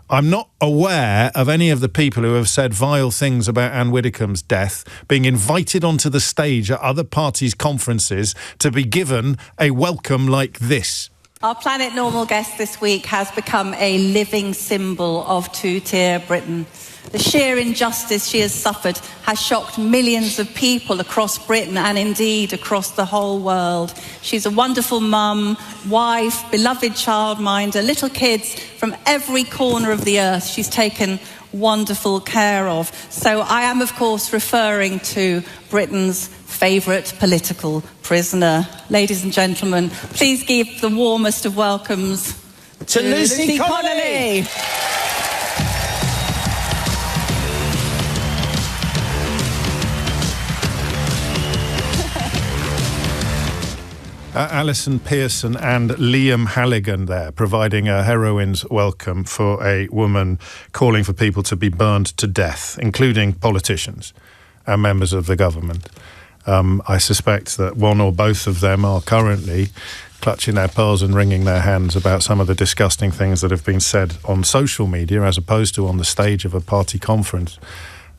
I'm not aware of any of the people who have said vile things about Anne Widdecombe's death being invited onto the stage at other parties' conferences to be given a welcome like this. Our Planet Normal guest this week has become a living symbol of two-tier Britain. The sheer injustice she has suffered has shocked millions of people across Britain and indeed across the whole world. She's a wonderful mum, wife, beloved childminder, little kids from every corner of the earth she's taken wonderful care of. So I am, of course, referring to Britain's favourite political prisoner. Ladies and gentlemen, please give the warmest of welcomes to Lucy Connolly. Alison Pearson and Liam Halligan there, providing a heroine's welcome for a woman calling for people to be burned to death, including politicians and members of the government. I suspect that one or both of them are currently clutching their pearls and wringing their hands about some of the disgusting things that have been said on social media as opposed to on the stage of a party conference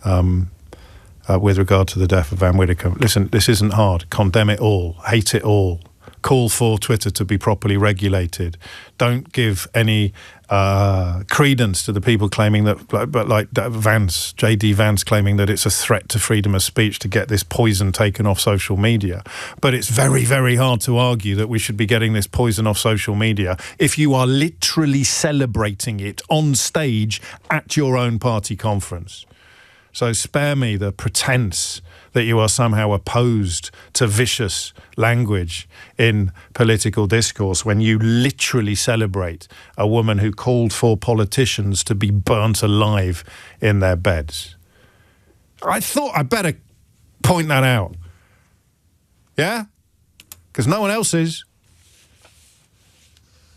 with regard to the death of Van Widdecombe. Listen, this isn't hard. Condemn it all. Hate it all. Call for Twitter to be properly regulated. Don't give any credence to the people claiming that, like Vance, J.D. Vance claiming that it's a threat to freedom of speech to get this poison taken off social media. But it's very, very hard to argue that we should be getting this poison off social media if you are literally celebrating it on stage at your own party conference. So spare me the pretense that you are somehow opposed to vicious language in political discourse when you literally celebrate a woman who called for politicians to be burnt alive in their beds. I thought I'd better point that out. Yeah? Because no one else is.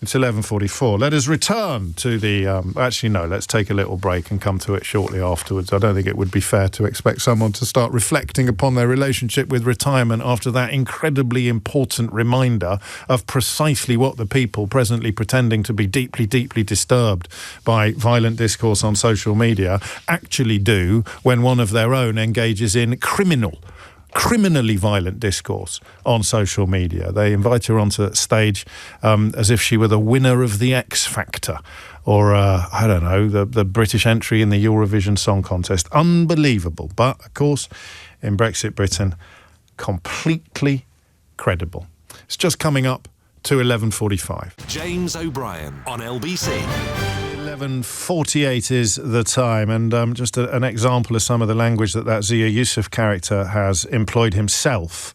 It's 11:44. Let us return to the... actually, no, let's take a little break and come to it shortly afterwards. I don't think it would be fair to expect someone to start reflecting upon their relationship with retirement after that incredibly important reminder of precisely what the people presently pretending to be deeply, deeply disturbed by violent discourse on social media actually do when one of their own engages in criminally violent discourse on social media. They invite her onto stage as if she were the winner of the X Factor or, I don't know, the British entry in the Eurovision Song Contest. Unbelievable. But, of course, in Brexit Britain, completely credible. It's just coming up to 11:45. James O'Brien on LBC. 11:48 is the time, and just an example of some of the language that Zia Yusuf character has employed himself.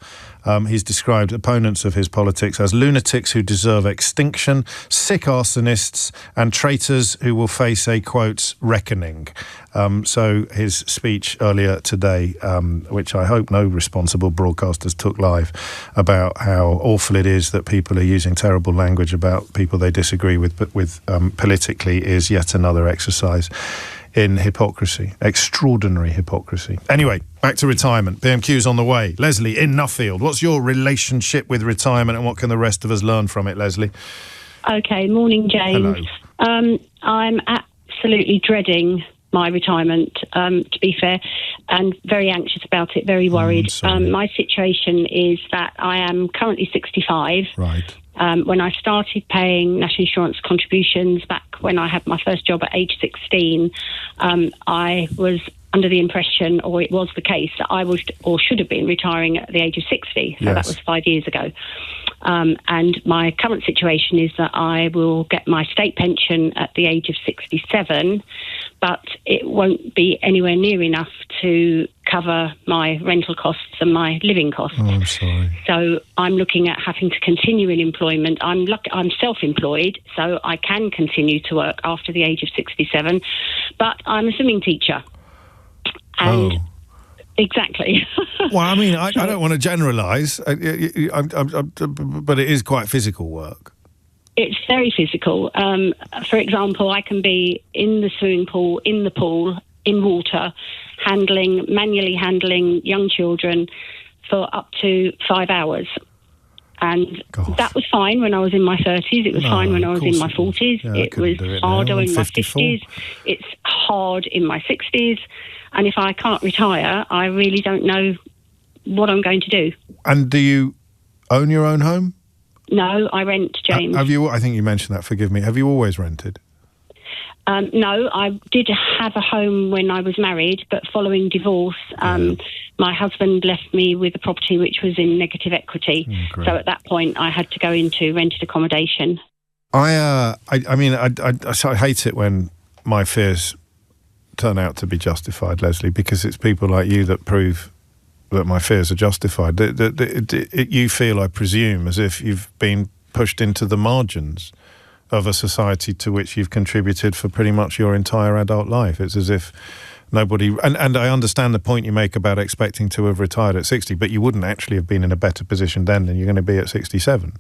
He's described opponents of his politics as lunatics who deserve extinction, sick arsonists, and traitors who will face a, quote, reckoning. So his speech earlier today, which I hope no responsible broadcasters took live, about how awful it is that people are using terrible language about people they disagree with politically, is yet another exercise in hypocrisy, extraordinary hypocrisy. Anyway, back to retirement. PMQ's on the way. Leslie in Nuffield, what's your relationship with retirement and what can the rest of us learn from it, Leslie? Okay, morning, James. Hello. I'm absolutely dreading my retirement, to be fair, and very anxious about it, very worried. My situation is that I am currently 65. Right. When I started paying national insurance contributions back when I had my first job at age 16, I was under the impression, or it was the case, that I would or should have been retiring at the age of 60. So yes. That was 5 years ago. And my current situation is that I will get my state pension at the age of 67, but it won't be anywhere near enough to cover my rental costs and my living costs. Oh, I'm sorry. So I'm looking at having to continue in employment. I'm self-employed, so I can continue to work after the age of 67, but I'm a swimming teacher. And exactly. Well, I mean, I don't want to generalise, but it is quite physical work. It's very physical. For example, I can be in the swimming pool, in the pool, in water, manually handling young children for up to 5 hours. And that was fine when I was in my 30s. It was fine when I was in my 40s. Yeah, it was harder in my 50s. It's hard in my 60s. And if I can't retire, I really don't know what I'm going to do. And do you own your own home? No, I rent, James. Have you? I think you mentioned that. Forgive me. Have you always rented? No, I did have a home when I was married, but following divorce, my husband left me with a property which was in negative equity. So at that point, I had to go into rented accommodation. I hate it when my fears turn out to be justified, Leslie, because it's people like you that prove that my fears are justified. You feel, I presume, as if you've been pushed into the margins of a society to which you've contributed for pretty much your entire adult life. It's as if nobody... And I understand the point you make about expecting to have retired at 60, but you wouldn't actually have been in a better position then than you're going to be at 67.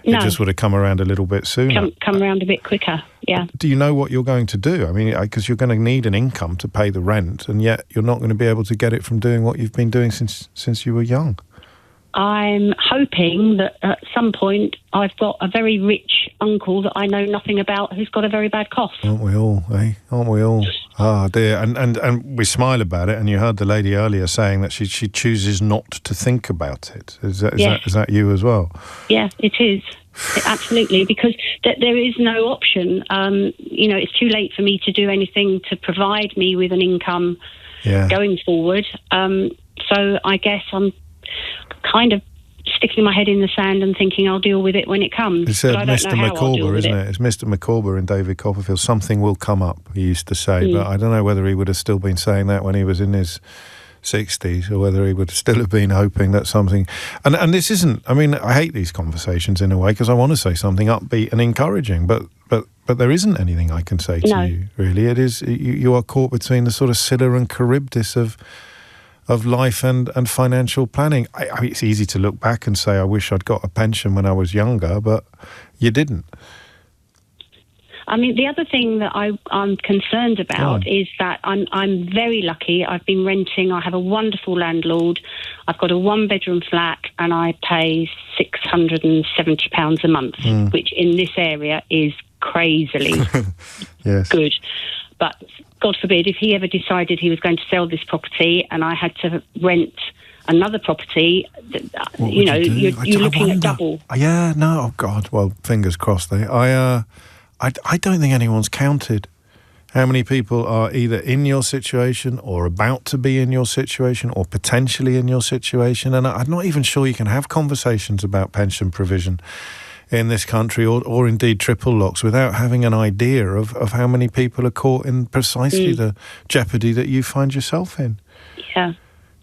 No. It just would have come around a little bit sooner. Come around a bit quicker, yeah. Do you know what you're going to do? I mean, because you're going to need an income to pay the rent, and yet you're not going to be able to get it from doing what you've been doing since you were young. I'm hoping that at some point I've got a very rich uncle that I know nothing about who's got a very bad cough. Aren't we all, eh? Aren't we all? Ah, dear. And we smile about it, and you heard the lady earlier saying that she chooses not to think about it. Is that you as well? Yeah, it is. Absolutely, because there is no option. It's too late for me to do anything to provide me with an income going forward. So I guess I'm kind of sticking my head in the sand and thinking I'll deal with it when it comes. It's Mr. McCorber, isn't it? It's Mr. McCorber in David Copperfield. Something will come up, he used to say, but I don't know whether he would have still been saying that when he was in his 60s, or whether he would still have been hoping that something... And this isn't... I mean, I hate these conversations in a way, because I want to say something upbeat and encouraging, but there isn't anything I can say to you, really. It is... You are caught between the sort of Scylla and Charybdis of life and financial planning. I mean, it's easy to look back and say, I wish I'd got a pension when I was younger, but you didn't. I mean, the other thing that I'm concerned about is that I'm very lucky. I've been renting. I have a wonderful landlord. I've got a one-bedroom flat, and I pay £670 a month, which in this area is crazily good. But God forbid, if he ever decided he was going to sell this property and I had to rent another property, you're looking at double. Yeah, no, oh God. Well, fingers crossed. I don't think anyone's counted how many people are either in your situation or about to be in your situation or potentially in your situation. And I'm not even sure you can have conversations about pension provision in this country, or indeed triple locks, without having an idea of how many people are caught in precisely the jeopardy that you find yourself in. Yeah.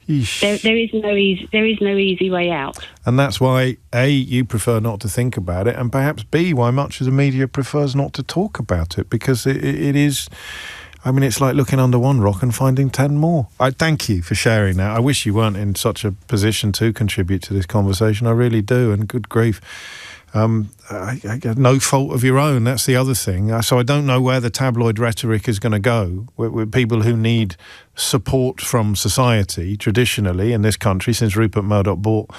There is no easy way out. And that's why, A, you prefer not to think about it, and perhaps B, why much of the media prefers not to talk about it, because it is... I mean, it's like looking under one rock and finding 10 more. I thank you for sharing that. I wish you weren't in such a position to contribute to this conversation. I really do, and good grief. No fault of your own, that's the other thing. So I don't know where the tabloid rhetoric is going to go with people who need support from society. Traditionally in this country, since Rupert Murdoch bought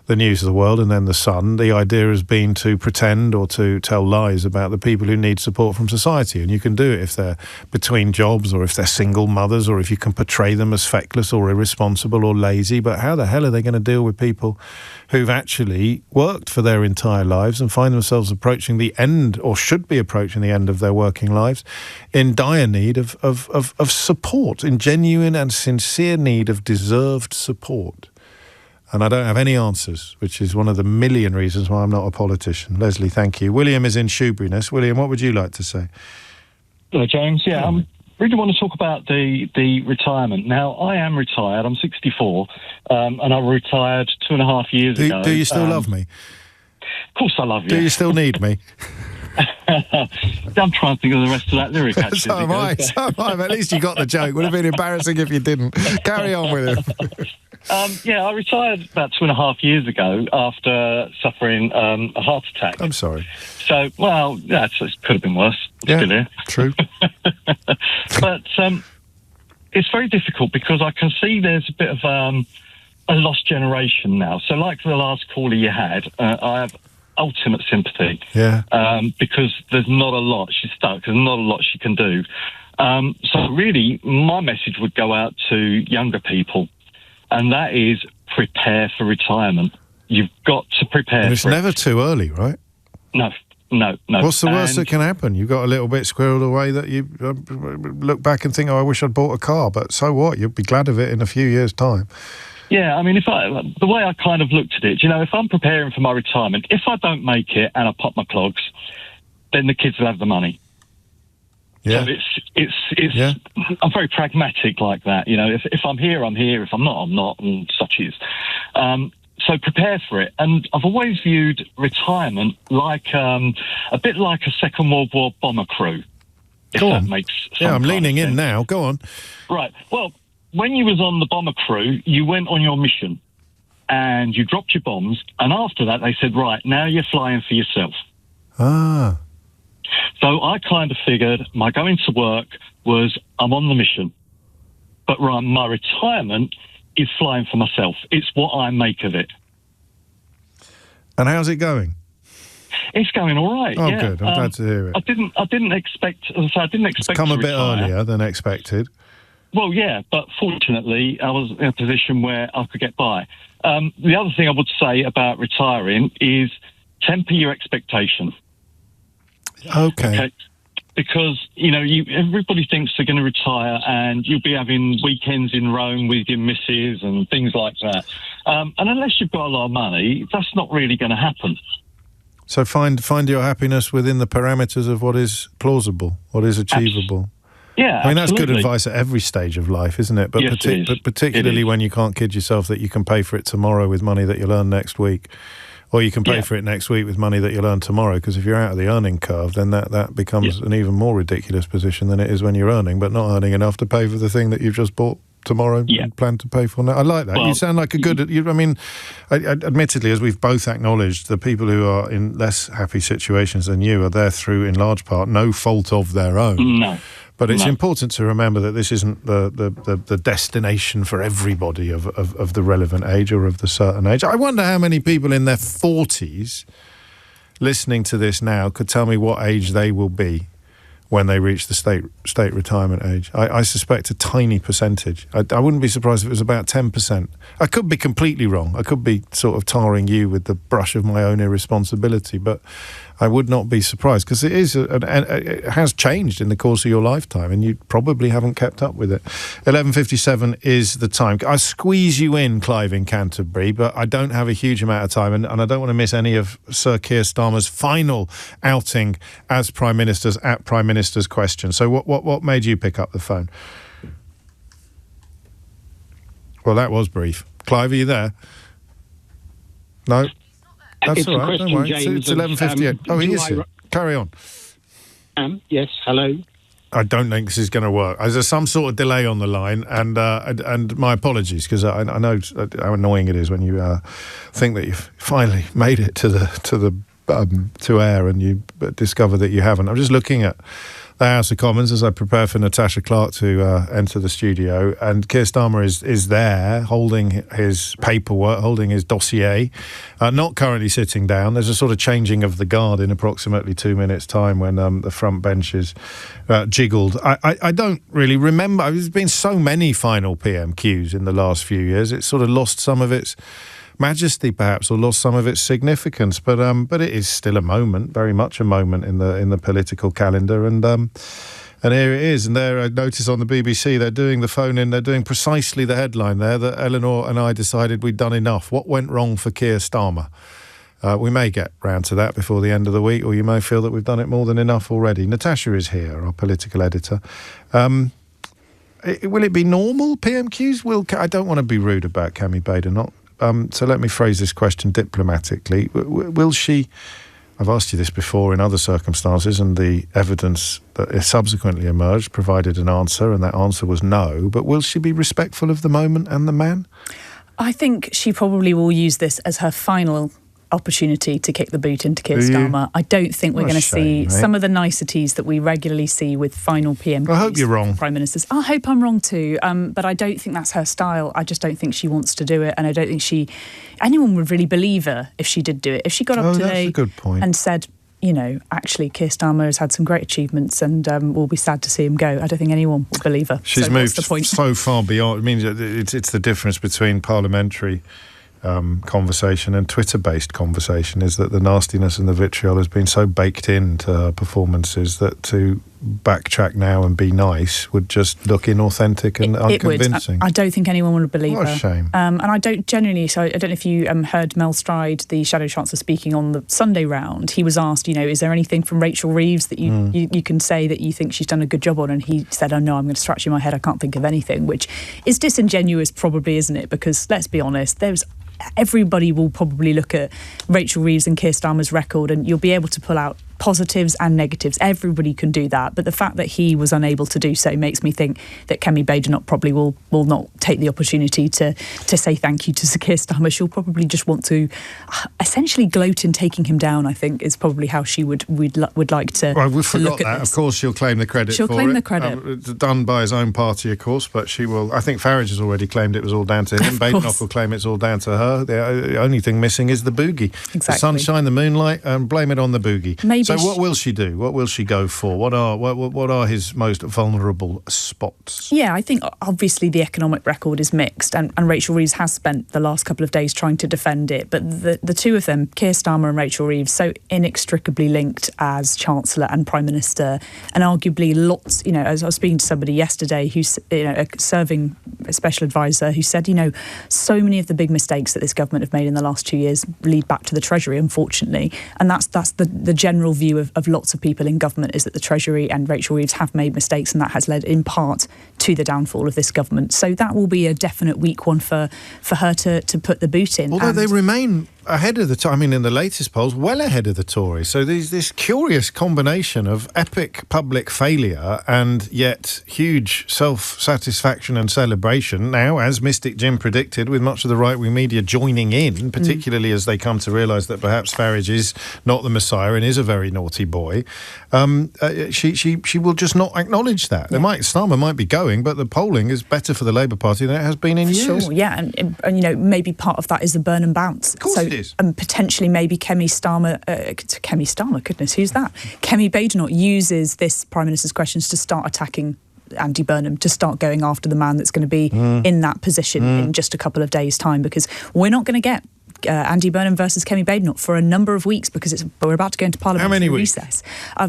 the News of the World and then the Sun, the idea has been to pretend or to tell lies about the people who need support from society. And you can do it if they're between jobs, or if they're single mothers, or if you can portray them as feckless or irresponsible or lazy. But how the hell are they going to deal with people who've actually worked for their entire lives and find themselves approaching the end, or should be approaching the end of their working lives, in dire need of support, in genuine and sincere need of deserved support? And I don't have any answers, which is one of the million reasons why I'm not a politician. Leslie, thank you. William is in Shoeburyness. William, what would you like to say? Hello, James. Yeah, I really want to talk about the retirement. Now, I am retired. I'm 64, and I retired 2.5 years ago. Do you still love me? Of course I love you. Do you still need me? I'm trying to think of the rest of that lyric, actually. So am I. At least you got the joke. Would have been embarrassing if you didn't. Carry on with it. I retired about 2.5 years ago after suffering a heart attack. I'm sorry. So, well, it could have been worse. Still here. True. But it's very difficult because I can see there's a bit of a lost generation now. So like the last caller you had, I have ultimate sympathy. Yeah. Because there's not a lot. She's stuck. There's not a lot she can do. So really, my message would go out to younger people, and that is prepare for retirement. You've got to prepare And it's for never it. too early, right? No. What's the worst that can happen? You got a little bit squirreled away that you look back and think, oh, I wish I'd bought a car, but so what? You'll be glad of it in a few years' time. Yeah, I mean, the way I kind of looked at it, if I'm preparing for my retirement, if I don't make it and I pop my clogs, then the kids will have the money. Yeah. So it's I'm very pragmatic like that. If I'm here, I'm here. If I'm not, and such is. So prepare for it. And I've always viewed retirement like a bit like a Second World War bomber crew. If Go that on. makes I'm leaning in sense. now. Go on. Right. Well, when you was on the bomber crew, you went on your mission and you dropped your bombs. And after that, they said, right, now you're flying for yourself. Ah. So I kind of figured my going to work was I'm on the mission. But my retirement is flying for myself. It's what I make of it. And how's it going? It's going all right. Oh, yeah. good. I'm glad to hear it. I didn't expect. As I say, I didn't expect. It's come to a bit retire. earlier than expected. Well, yeah, but fortunately, I was in a position where I could get by. The other thing I would say about retiring is temper your expectation. Okay. Because, everybody thinks they're going to retire and you'll be having weekends in Rome with your missus and things like that. And unless you've got a lot of money, that's not really going to happen. So find your happiness within the parameters of what is plausible, what is achievable. Yeah, I mean, that's good absolutely. advice at every stage of life, isn't it? But, Yes, it is. but particularly It is. when you can't kid yourself that you can pay for it tomorrow with money that you'll earn next week. Or you can pay for it next week with money that you'll earn tomorrow, because if you're out of the earning curve, then that becomes an even more ridiculous position than it is when you're earning, but not earning enough to pay for the thing that you've just bought tomorrow and plan to pay for now. I like that. Well, you sound like a good... admittedly, as we've both acknowledged, the people who are in less happy situations than you are there through, in large part, no fault of their own. No. But it's important to remember that this isn't the destination for everybody of the relevant age or of the certain age. I wonder how many people in their 40s listening to this now could tell me what age they will be when they reach the state retirement age. I suspect a tiny percentage. I wouldn't be surprised if it was about 10%. I could be completely wrong. I could be sort of tarring you with the brush of my own irresponsibility, but I would not be surprised, because it has changed in the course of your lifetime, and you probably haven't kept up with it. 11:57 is the time. I squeeze you in, Clive, in Canterbury, but I don't have a huge amount of time, and I don't want to miss any of Sir Keir Starmer's final outing as Prime Minister's at Prime Minister's Question. So what made you pick up the phone? Well, that was brief. Clive, are you there? No? That's It's all a right, question, don't worry. James, It's 11:58. of, He do is I- here. Carry on. Yes, hello. I don't think this is going to work. There's some sort of delay on the line, and my apologies, because I know how annoying it is when you think that you've finally made it to air and you discover that you haven't. I'm just looking at the House of Commons as I prepare for Natasha Clark to enter the studio, and Keir Starmer is there holding his paperwork, holding his dossier, not currently sitting down. There's a sort of changing of the guard in approximately 2 minutes' time when the front bench is jiggled. I don't really remember. There's been so many final PMQs in the last few years. It's sort of lost some of its majesty, perhaps, or lost some of its significance, but it is still a moment, very much a moment in the political calendar, and here it is. And there, I notice on the BBC, they're doing the phone in. They're doing precisely the headline there that Eleanor and I decided we'd done enough. What went wrong for Keir Starmer? We may get round to that before the end of the week, or you may feel that we've done it more than enough already. Natasha is here, our political editor. Will it be normal PMQs? I don't want to be rude about Cammy Bader, so let me phrase this question diplomatically. Will she, I've asked you this before in other circumstances, and the evidence that subsequently emerged provided an answer, and that answer was no, but will she be respectful of the moment and the man? I think she probably will use this as her final opportunity to kick the boot into Keir Starmer. I don't think we're going to see some of the niceties that we regularly see with final PMQs. I hope you're wrong. Prime Ministers. I hope I'm wrong too, but I don't think that's her style. I just don't think she wants to do it, and I don't think anyone would really believe her if she did do it. If she got up today and said, actually, Keir Starmer has had some great achievements and we'll be sad to see him go, I don't think anyone will believe her. She's moved so far beyond. I mean, it's the difference between parliamentary conversation and Twitter-based conversation is that the nastiness and the vitriol has been so baked into her performances that to backtrack now and be nice would just look inauthentic and unconvincing. I don't think anyone would believe her. What a shame. And I don't generally, so I don't know if you heard Mel Stride, the Shadow Chancellor, speaking on the Sunday round. He was asked, is there anything from Rachel Reeves that you can say that you think she's done a good job on? And he said, oh no, I'm going to scratch in my head, I can't think of anything, which is disingenuous probably, isn't it? Because let's be honest, everybody will probably look at Rachel Reeves and Keir Starmer's record and you'll be able to pull out positives and negatives. Everybody can do that. But the fact that he was unable to do so makes me think that Kemi Badenoch probably will not take the opportunity to say thank you to Sir Keir Starmer. She'll probably just want to essentially gloat in taking him down, I think, is probably how she would like to Well, we forgot look at that. this. Of course, she'll claim the credit for it. She'll claim the credit. Done by his own party, of course, but she will. I think Farage has already claimed it was all down to him. Badenoch will claim it's all down to her. The only thing missing is the boogie. Exactly. The sunshine, the moonlight, and blame it on the boogie. Maybe so what will she do? What will she go for? What are his most vulnerable spots? Yeah, I think obviously the economic record is mixed and Rachel Reeves has spent the last couple of days trying to defend it. But the two of them, Keir Starmer and Rachel Reeves, so inextricably linked as Chancellor and Prime Minister, and arguably lots, as I was speaking to somebody yesterday who's a serving special advisor who said, so many of the big mistakes that this government have made in the last 2 years lead back to the Treasury, unfortunately. And that's the general view of lots of people in government, is that the Treasury and Rachel Reeves have made mistakes, and that has led in part to the downfall of this government. So that will be a definite weak one for her to put the boot in. Although they remain ahead of the in the latest polls, well ahead of the Tories. So there's this curious combination of epic public failure and yet huge self-satisfaction and celebration now, as Mystic Jim predicted, with much of the right-wing media joining in, particularly as they come to realise that perhaps Farage is not the Messiah and is a very naughty boy. She will just not acknowledge that. Yeah. Starmer might be going, but the polling is better for the Labour Party than it has been in years. Sure, yeah, and maybe part of that is the burn and bounce. Of course it is. And potentially maybe Kemi Starmer, goodness, who's that? Kemi Badenoch uses this Prime Minister's questions to start attacking Andy Burnham, to start going after the man that's going to be in that position in just a couple of days' time, because we're not going to get Andy Burnham versus Kemi Badenoch for a number of weeks, because we're about to go into parliamentary recess.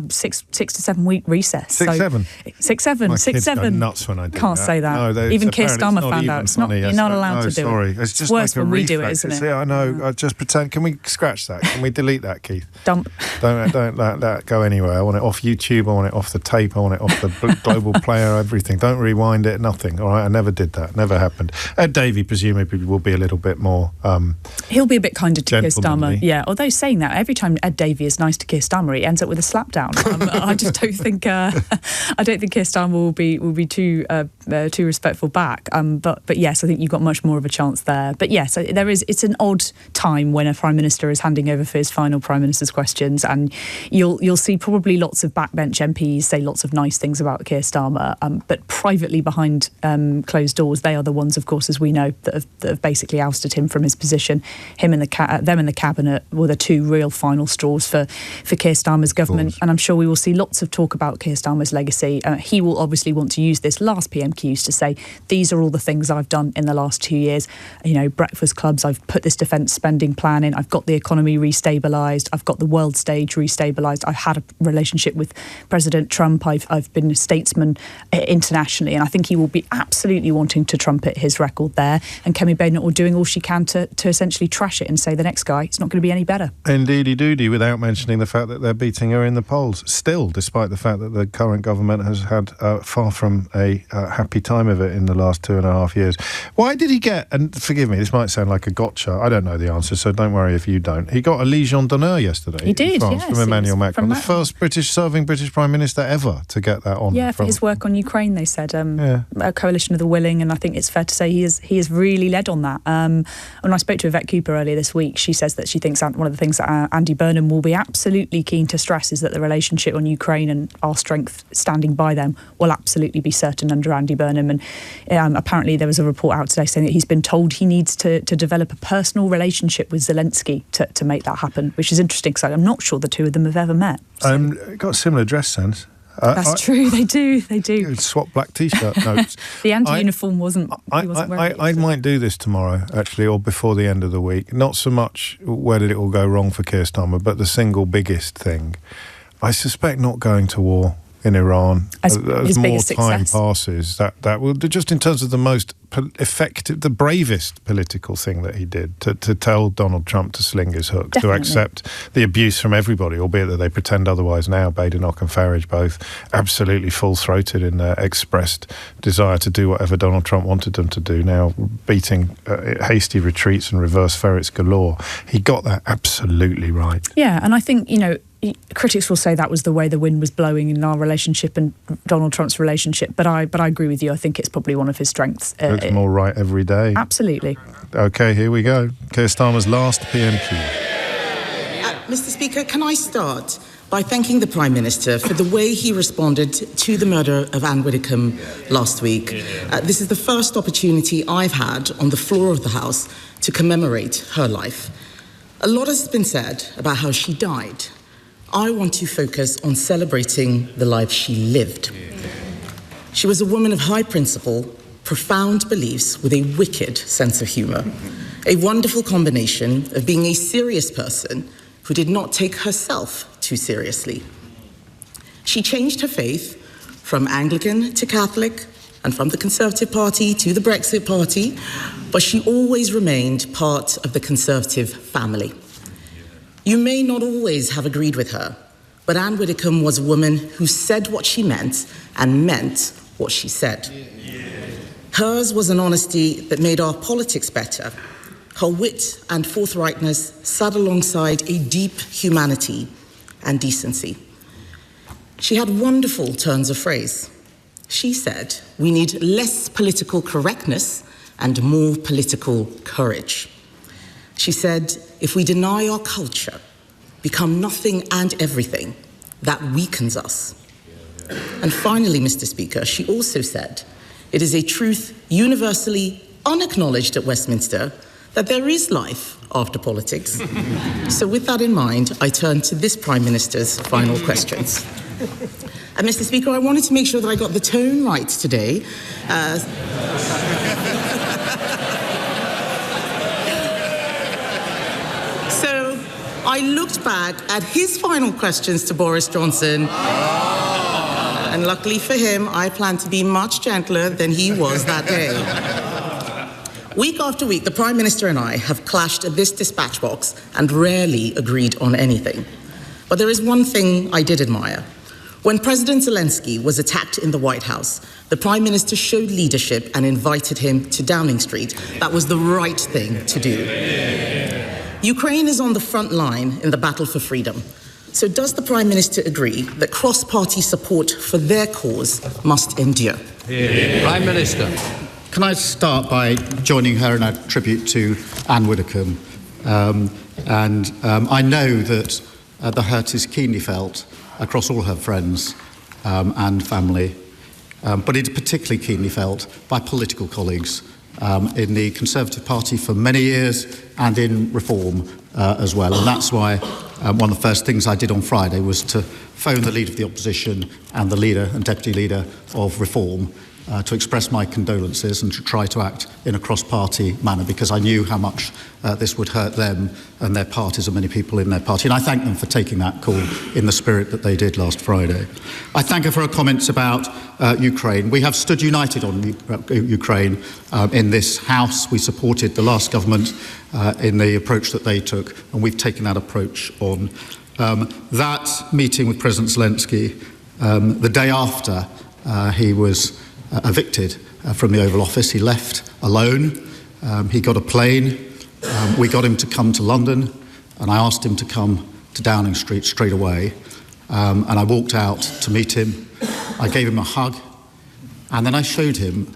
6 to 7 week recess. 6, 7? 6, 7. My 6, kids 7. go nuts when I do Can't that. say that. No, even Keir Starmer found out. It's not, you're not allowed to do sorry. it. It's just worse like when a we do it, reflex. isn't it? Yeah, I know. I just pretend. Can we scratch that? Can we delete that, Keith? Dump. Don't let that go anywhere. I want it off YouTube. I want it off the tape. I want it off the global player. Everything. Don't rewind it. Nothing. All right. I never did that. Never happened. Ed Davey presumably will be a little bit more. He'll be a bit kinder to Keir Starmer. Yeah. Although saying that, every time Ed Davey is nice to Keir Starmer, he ends up with a slapdown. I just don't think I don't think Keir Starmer will be too respectful back. But yes, I think you've got much more of a chance there. But yes, it's an odd time when a Prime Minister is handing over for his final Prime Minister's questions, and you'll see probably lots of backbench MPs say lots of nice things about Keir Starmer, but privately behind closed doors, they are the ones, of course, as we know, that have basically ousted him from his position. Them in the cabinet were the two real final straws for Keir Starmer's government, and I'm sure we will see lots of talk about Keir Starmer's legacy. He will obviously want to use this last PMQs to say, these are all the things I've done in the last 2 years. Breakfast clubs, I've put this defence spending plan in, I've got the economy restabilised, I've got the world stage restabilised, I've had a relationship with President Trump, I've been a statesman internationally, and I think he will be absolutely wanting to trumpet his record there, and Kemi Badenoch will doing all she can to essentially trash it and say the next guy, it's not going to be any better. Indeedy-doody, without mentioning the fact that they're beating her in the polls still, despite the fact that the current government has had far from a happy time of it in the last 2.5 years. Why did he get, and forgive me, this might sound like a gotcha, I don't know the answer, so don't worry if you don't. He got a Legion d'honneur yesterday. He did, France, yes. from Emmanuel Macron, the first serving British Prime Minister ever to get that honour. Yeah, for his work on Ukraine, they said, a coalition of the willing, and I think it's fair to say he has really led on that. When I spoke to Yvette Cooper earlier this week, she says that she thinks one of the things that Andy Burnham will be absolutely keen to stress is that the relationship on Ukraine and our strength standing by them will absolutely be certain under Andy Burnham. And apparently there was a report out today saying that he's been told he needs to develop a personal relationship with Zelensky to make that happen, which is interesting because I'm not sure the two of them have ever met. So. Got a similar dress sense. That's true. They do. You'd swap black T-shirt notes. The anti-uniform wasn't. He wasn't wearing it. I might do this tomorrow, actually, or before the end of the week. Not so much where did it all go wrong for Keir Starmer, but the single biggest thing. I suspect not going to war in Iran as more time passes. That will, just in terms of the most effective, the bravest political thing that he did, to tell Donald Trump to sling his hook, to accept the abuse from everybody, albeit that they pretend otherwise now. Badenoch and Farage both absolutely full-throated in their expressed desire to do whatever Donald Trump wanted them to do, now beating hasty retreats and reverse ferrets galore. He got that absolutely right. Yeah, and I think, critics will say that was the way the wind was blowing in our relationship and Donald Trump's relationship, but I agree with you. I think it's probably one of his strengths. Looks more right every day. Absolutely. OK, here we go. Keir Starmer's last PMQ. Mr. Speaker, can I start by thanking the Prime Minister for the way he responded to the murder of Anne Widdecombe last week. This is the first opportunity I've had on the floor of the House to commemorate her life. A lot has been said about how she died. I want to focus on celebrating the life she lived. She was a woman of high principle, profound beliefs with a wicked sense of humour, a wonderful combination of being a serious person who did not take herself too seriously. She changed her faith from Anglican to Catholic and from the Conservative Party to the Brexit Party, but she always remained part of the Conservative family. You may not always have agreed with her, but Anne Widdecombe was a woman who said what she meant and meant what she said. Hers was an honesty that made our politics better. Her wit and forthrightness sat alongside a deep humanity and decency. She had wonderful turns of phrase. She said, we need less political correctness and more political courage. She said, if we deny our culture, become nothing and everything, that weakens us. And finally, Mr. Speaker, she also said, it is a truth universally unacknowledged at Westminster that there is life after politics. So with that in mind, I turn to this Prime Minister's final questions. And Mr. Speaker, I wanted to make sure that I got the tone right today. So I looked back at his final questions to Boris Johnson. And luckily for him, I plan to be much gentler than he was that day. Week after week, the Prime Minister and I have clashed at this dispatch box and rarely agreed on anything. But there is one thing I did admire. When President Zelensky was attacked in the White House, the Prime Minister showed leadership and invited him to Downing Street. That was the right thing to do. Ukraine is on the front line in the battle for freedom. So does the Prime Minister agree that cross-party support for their cause must endure? Prime Minister. Can I start by joining her in a tribute to Anne Widdecombe? I know that the hurt is keenly felt across all her friends and family, but it's particularly keenly felt by political colleagues in the Conservative Party for many years and in Reform as well. And that's why one of the first things I did on Friday was to phone the Leader of the Opposition and the Leader and Deputy Leader of Reform to express my condolences and to try to act in a cross-party manner, because I knew how much this would hurt them and their parties and many people in their party. And I thank them for taking that call in the spirit that they did last Friday. I thank her for her comments about Ukraine. We have stood united on Ukraine in this House. We supported the last government in the approach that they took, and we've taken that approach on. That meeting with President Zelensky, the day after he was evicted from the Oval Office, he left alone. He got a plane. We got him to come to London, and I asked him to come to Downing Street straight away. And I walked out to meet him. I gave him a hug, and then I showed him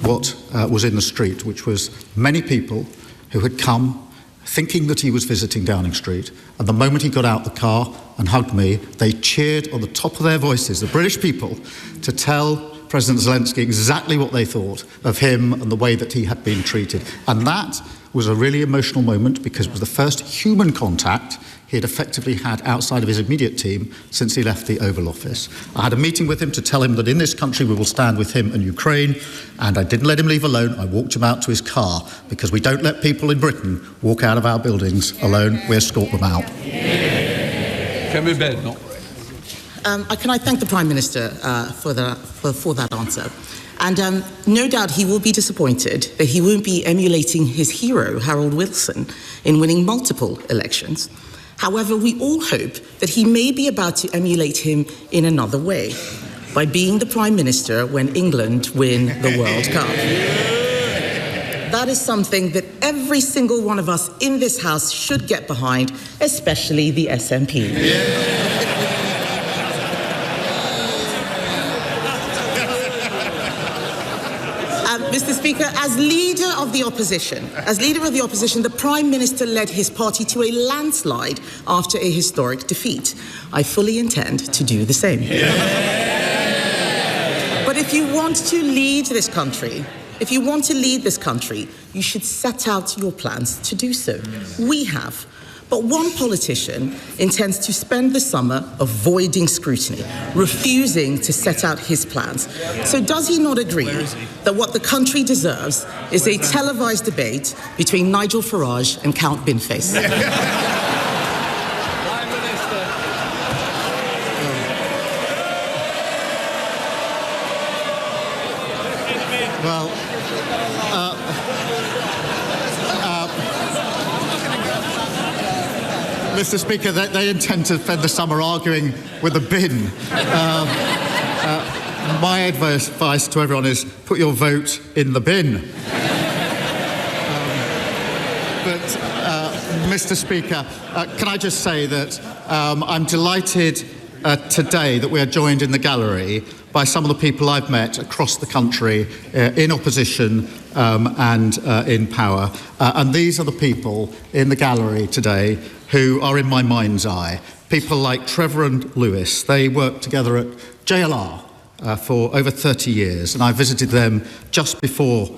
what was in the street, which was many people who had come thinking that he was visiting Downing Street. And the moment he got out the car and hugged me, they cheered on the top of their voices, the British people, to tell President Zelensky exactly what they thought of him and the way that he had been treated. And that was a really emotional moment, because it was the first human contact he had effectively had outside of his immediate team since he left the Oval Office. I had a meeting with him to tell him that in this country we will stand with him and Ukraine, and I didn't let him leave alone. I walked him out to his car, because we don't let people in Britain walk out of our buildings alone. We escort them out. Can I thank the Prime Minister for that answer? And no doubt he will be disappointed that he won't be emulating his hero, Harold Wilson, in winning multiple elections. However, we all hope that he may be about to emulate him in another way, by being the Prime Minister when England win the World Cup. That is something that every single one of us in this House should get behind, especially the SNP. Mr. Speaker, as leader of the opposition, the Prime Minister led his party to a landslide after a historic defeat. I fully intend to do the same. But if you want to lead this country, you should set out your plans to do so. We have. But one politician intends to spend the summer avoiding scrutiny, refusing to set out his plans. So does he not agree that what the country deserves is a televised debate between Nigel Farage and Count Binface? Well, Mr. Speaker, they intend to spend the summer arguing with a bin. My advice to everyone is put your vote in the bin. Mr. Speaker, can I just say that I'm delighted today that we are joined in the gallery by some of the people I've met across the country in opposition and in power. And these are the people in the gallery today who are in my mind's eye. People like Trevor and Lewis. They worked together at JLR for over 30 years, and I visited them just before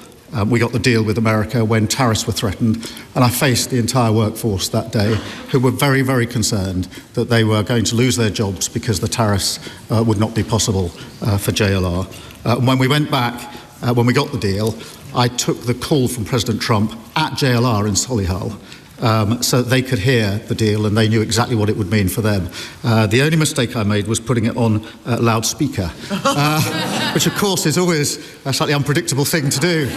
we got the deal with America when tariffs were threatened, and I faced the entire workforce that day who were very, very concerned that they were going to lose their jobs because the tariffs would not be possible for JLR. When we went back, when we got the deal, I took the call from President Trump at JLR in Solihull so that they could hear the deal and they knew exactly what it would mean for them. The only mistake I made was putting it on loudspeaker, which of course is always a slightly unpredictable thing to do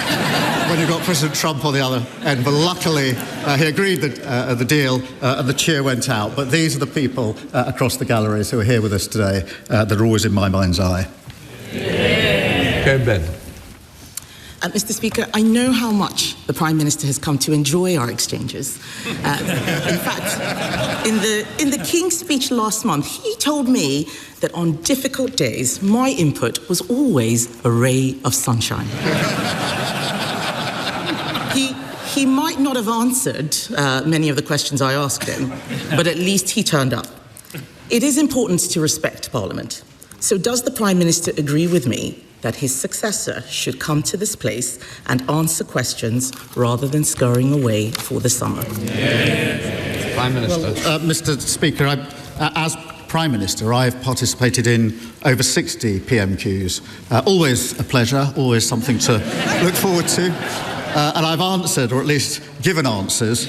when you've got President Trump on the other end. But luckily he agreed the deal and the cheer went out. But these are the people across the galleries who are here with us today that are always in my mind's eye. Okay, Ben. Mr. Speaker, I know how much the Prime Minister has come to enjoy our exchanges. In fact, in the King's speech last month, he told me that on difficult days, my input was always a ray of sunshine. He might not have answered many of the questions I asked him, but at least he turned up. It is important to respect Parliament. So does the Prime Minister agree with me that his successor should come to this place and answer questions rather than scurrying away for the summer? Yes. Prime Minister. Well, Mr. Speaker, as Prime Minister, I've participated in over 60 PMQs. Always a pleasure, always something to look forward to. And I've answered, or at least given answers,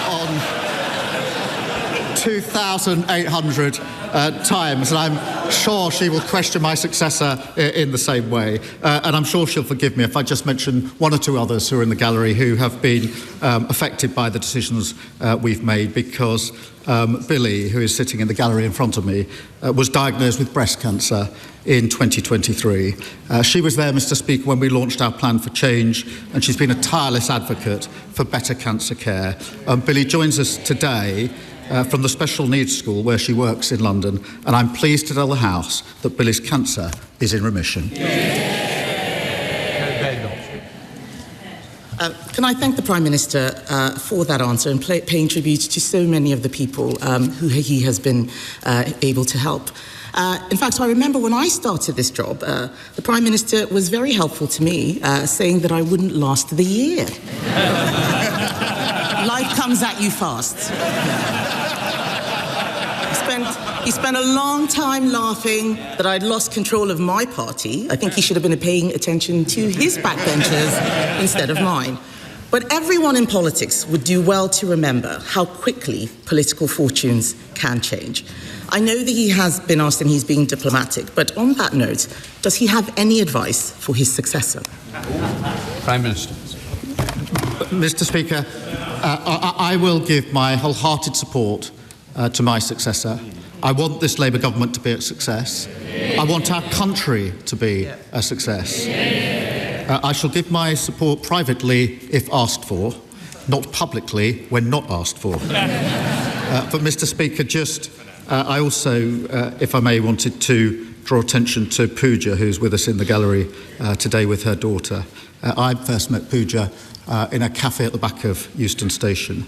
on 2,800 times, and I'm sure she will question my successor in the same way. And I'm sure she'll forgive me if I just mention one or two others who are in the gallery who have been affected by the decisions we've made, because Billy, who is sitting in the gallery in front of me, was diagnosed with breast cancer in 2023. She was there, Mr. Speaker, when we launched our plan for change, and she's been a tireless advocate for better cancer care. Billy joins us today from the Special Needs School where she works in London, and I'm pleased to tell the House that Billy's cancer is in remission. Can I thank the Prime Minister for that answer and paying tribute to so many of the people who he has been able to help. In fact, I remember when I started this job, the Prime Minister was very helpful to me, saying that I wouldn't last the year. life comes at you fast. He spent a long time laughing that I'd lost control of my party. I think he should have been paying attention to his backbenchers instead of mine. But everyone in politics would do well to remember how quickly political fortunes can change. I know that he has been asked and he's being diplomatic, but on that note, does he have any advice for his successor? Prime Minister. Mr. Speaker, I will give my wholehearted support to my successor. I want this Labour government to be a success. I want our country to be a success. I shall give my support privately if asked for, not publicly when not asked for. But, Mr. Speaker, I also, if I may, wanted to draw attention to Pooja, who's with us in the gallery today with her daughter. I first met Pooja in a cafe at the back of Euston Station,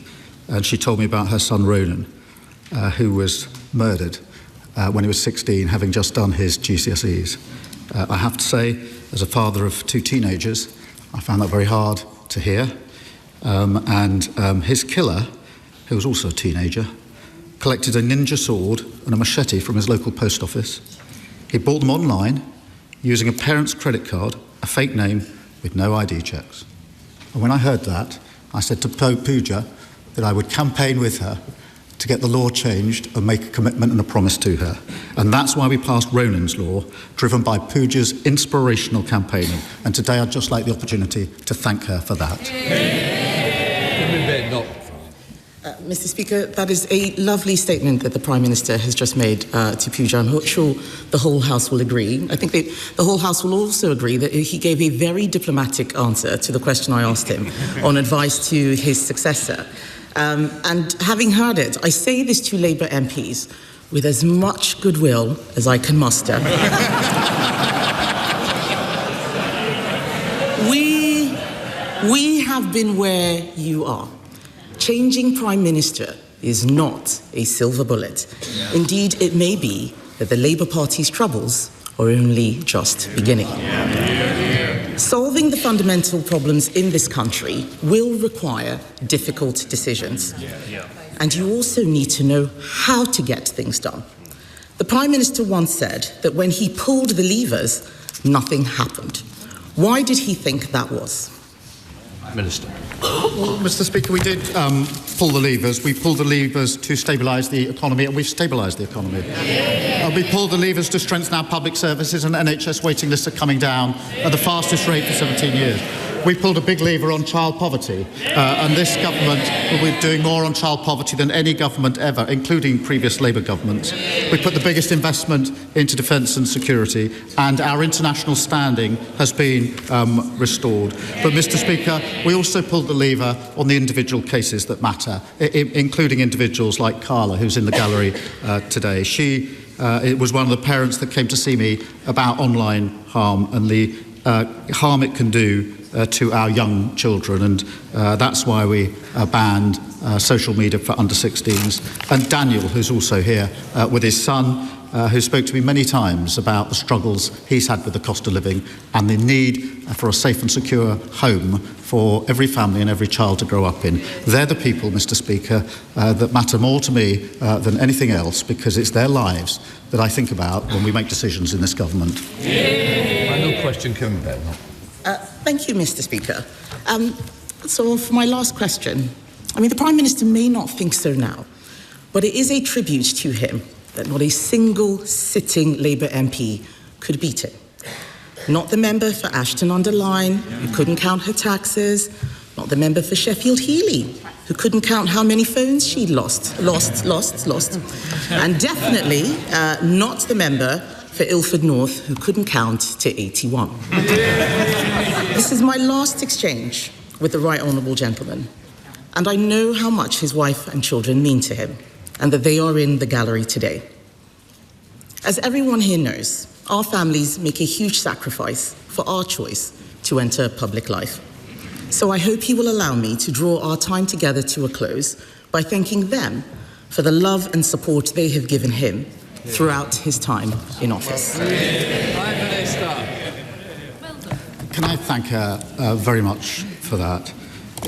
and she told me about her son Ronan, who was murdered when he was 16, having just done his GCSEs. I have to say, as a father of two teenagers, I found that very hard to hear. His killer, who was also a teenager, collected a ninja sword and a machete from his local post office. He bought them online using a parent's credit card, a fake name with no ID checks. And when I heard that, I said to Pooja that I would campaign with her to get the law changed and make a commitment and a promise to her. And that's why we passed Ronan's Law, driven by Pooja's inspirational campaigning. And today I'd just like the opportunity to thank her for that. Mr. Speaker, that is a lovely statement that the Prime Minister has just made to Pooja. I'm not sure the whole House will agree. I think the whole House will also agree that he gave a very diplomatic answer to the question I asked him on advice to his successor. And having heard it, I say this to Labour MPs with as much goodwill as I can muster. We have been where you are. Changing Prime Minister is not a silver bullet. Indeed, it may be that the Labour Party's troubles are only just beginning. Solving the fundamental problems in this country will require difficult decisions. And you also need to know how to get things done. The Prime Minister once said that when he pulled the levers, nothing happened. Why did he think that was? Minister. Well, Mr. Speaker, we did pull the levers. We pulled the levers to stabilise the economy, and we've stabilised the economy. We pulled the levers to strengthen our public services, and NHS waiting lists are coming down at the fastest rate for 17 years. We pulled a big lever on child poverty, and this government will be doing more on child poverty than any government ever, including previous Labour governments. We put the biggest investment into defence and security, and our international standing has been restored. But, Mr. Speaker, we also pulled the lever on the individual cases that matter, including individuals like Carla, who's in the gallery today. It was one of the parents that came to see me about online harm and the harm it can do to our young children, and that's why we banned social media for under 16s. And Daniel, who's also here with his son, who spoke to me many times about the struggles he's had with the cost of living and the need for a safe and secure home for every family and every child to grow up in. They're the people, Mr. Speaker, that matter more to me than anything else, because it's their lives that I think about when we make decisions in this government. Final question, Kevin Bell. Thank you, Mr. Speaker. So for my last question, the Prime Minister may not think so now, but it is a tribute to him that not a single sitting Labour MP could beat him. Not the member for Ashton-under-Lyne, who couldn't count her taxes, not the member for Sheffield Heeley, who couldn't count how many phones she'd lost, and definitely not the member for Ilford North, who couldn't count to 81. This is my last exchange with the right honourable gentleman, and I know how much his wife and children mean to him, and that they are in the gallery today. As everyone here knows, our families make a huge sacrifice for our choice to enter public life. So I hope he will allow me to draw our time together to a close by thanking them for the love and support they have given him throughout his time in office. Can I thank her very much for that?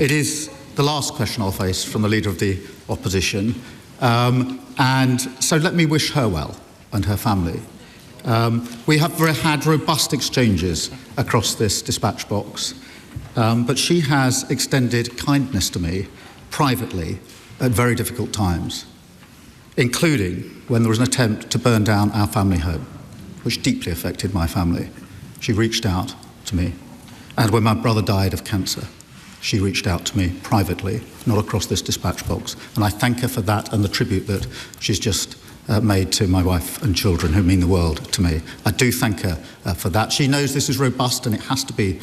It is the last question I'll face from the Leader of the Opposition. And so let me wish her well and her family. We have had robust exchanges across this dispatch box, but she has extended kindness to me privately at very difficult times, including when there was an attempt to burn down our family home, which deeply affected my family. She reached out to me. And when my brother died of cancer, she reached out to me privately, not across this dispatch box. And I thank her for that and the tribute that she's just made to my wife and children, who mean the world to me. I do thank her for that. She knows this is robust and it has to be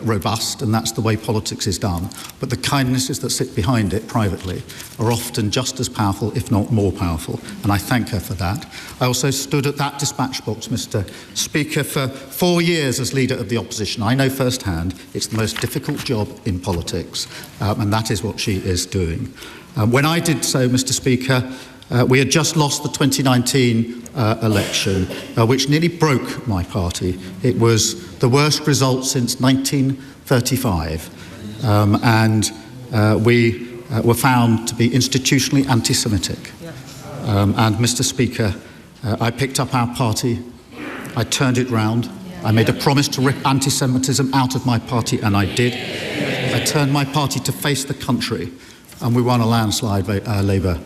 robust, and that's the way politics is done. But the kindnesses that sit behind it privately are often just as powerful, if not more powerful, and I thank her for that. I also stood at that dispatch box, Mr. Speaker, for 4 years as Leader of the Opposition. I know firsthand it's the most difficult job in politics, and that is what she is doing. When I did so, Mr. Speaker, we had just lost the 2019 election, which nearly broke my party. It was the worst result since 1935, and we were found to be institutionally anti-Semitic. And, Mr. Speaker, I picked up our party, I turned it round, I made a promise to rip anti-Semitism out of my party, and I did. I turned my party to face the country, and we won a landslide Labour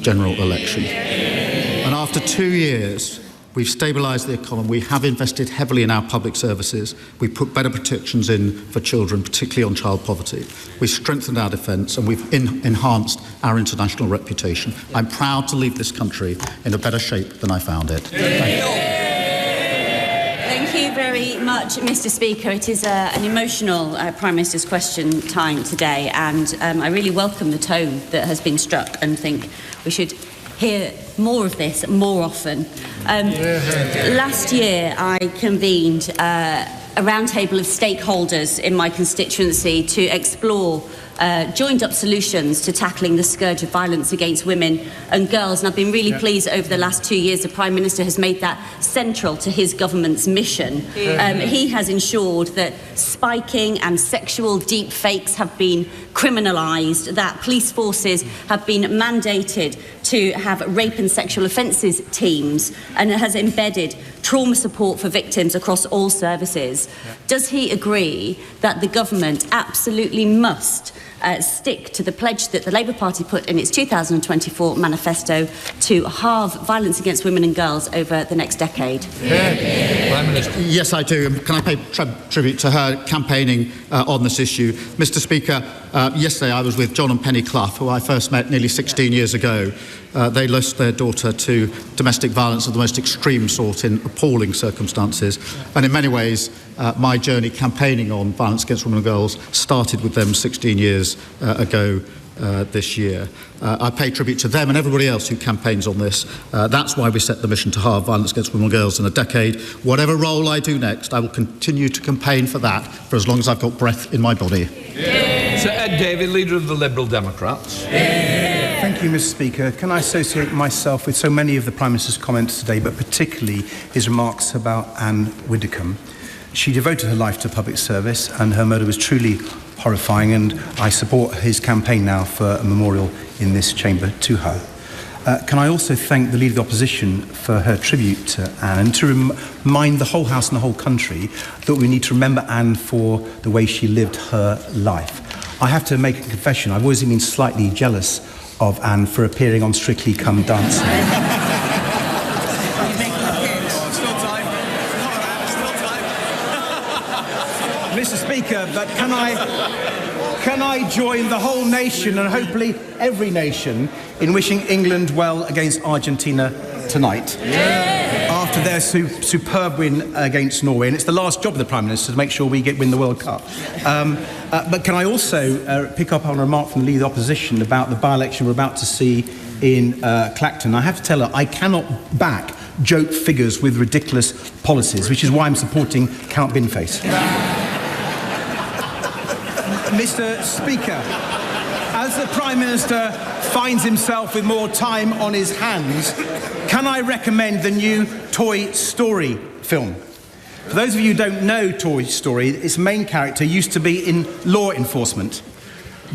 general election. And after 2 years, we've stabilised the economy. We have invested heavily in our public services. We put better protections in for children, particularly on child poverty. We've strengthened our defence, and we've enhanced our international reputation. I'm proud to leave this country in a better shape than I found it. Thank you very much, Mr. Speaker. It is an emotional Prime Minister's question time today, and I really welcome the tone that has been struck and think we should hear more of this more often. Last year, I convened a roundtable of stakeholders in my constituency to explore joined-up solutions to tackling the scourge of violence against women and girls. And I've been really pleased over the last 2 years the Prime Minister has made that central to his government's mission. He has ensured that spiking and sexual deep fakes have been criminalised, that police forces have been mandated to have rape and sexual offences teams, and it has embedded trauma support for victims across all services. Does he agree that the government absolutely must stick to the pledge that the Labour Party put in its 2024 manifesto to halve violence against women and girls over the next decade? Prime Minister. Yes, I do. Can I pay tribute to her campaigning on this issue? Mr. Speaker, yesterday I was with John and Penny Clough, who I first met nearly 16 years ago. They lost their daughter to domestic violence of the most extreme sort in appalling circumstances. And in many ways, my journey campaigning on violence against women and girls started with them 16 years ago this year. I pay tribute to them and everybody else who campaigns on this. That's why we set the mission to halve violence against women and girls in a decade. Whatever role I do next, I will continue to campaign for that for as long as I've got breath in my body. Sir Ed Davey, Leader of the Liberal Democrats. Thank you, Mr. Speaker. Can I associate myself with so many of the Prime Minister's comments today, but particularly his remarks about Anne Widdecombe? She devoted her life to public service, and her murder was truly horrifying, and I support his campaign now for a memorial in this chamber to her. Can I also thank the Leader of the Opposition for her tribute to Anne, and to remind the whole House and the whole country that we need to remember Anne for the way she lived her life. I have to make a confession. I've always been slightly jealous of Anne for appearing on Strictly Come Dancing. Mr. Speaker, but can I join the whole nation, and hopefully every nation, in wishing England well against Argentina tonight? After their superb win against Norway, and it's the last job of the Prime Minister to make sure we win the World Cup. But can I also pick up on a remark from the Leader of the Opposition about the by-election we're about to see in Clacton? I have to tell her I cannot back joke figures with ridiculous policies, which is why I'm supporting Count Binface. Mr. Speaker, as the Prime Minister finds himself with more time on his hands, can I recommend the new Toy Story film? For those of you who don't know Toy Story, its main character used to be in law enforcement.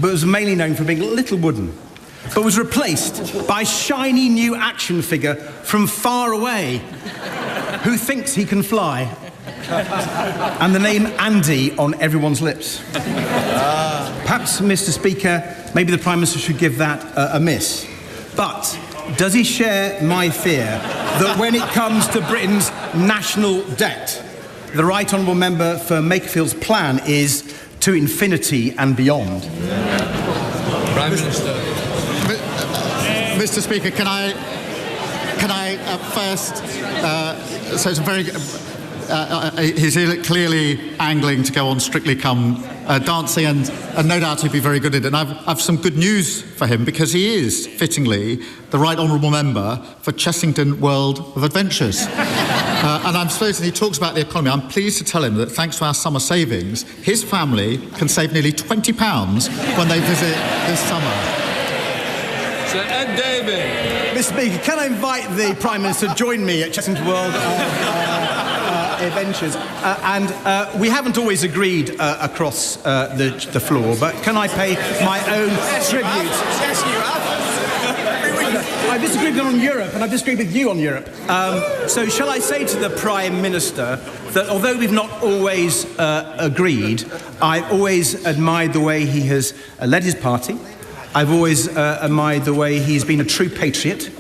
but was mainly known for being a little wooden, but was replaced by a shiny new action figure from far away who thinks he can fly. And the name Andy on everyone's lips. Perhaps, Mr. Speaker, maybe the Prime Minister should give that a miss. But does he share my fear that when it comes to Britain's national debt, the Right Honourable Member for Makerfield's plan is to infinity and beyond? Prime Minister. Mr. Speaker, can I first so it's a very he's clearly angling to go on Strictly Come Dancing, and no doubt he'd be very good at it. And I've some good news for him, because he is, fittingly, the Right Honourable Member for Chessington World of Adventures. And I'm supposing he talks about the economy. I'm pleased to tell him that thanks to our summer savings, his family can save nearly £20 when they visit this summer. Sir Ed David. Mr. Speaker, can I invite the Prime Minister to join me at Chessington World Adventures? And we haven't always agreed across the floor, but can I pay my own tribute? Yes, you have. I've disagreed on Europe, and I've disagreed with you on Europe. So shall I say to the Prime Minister that although we've not always agreed, I've always admired the way he has led his party. I've always admired the way he's been a true patriot,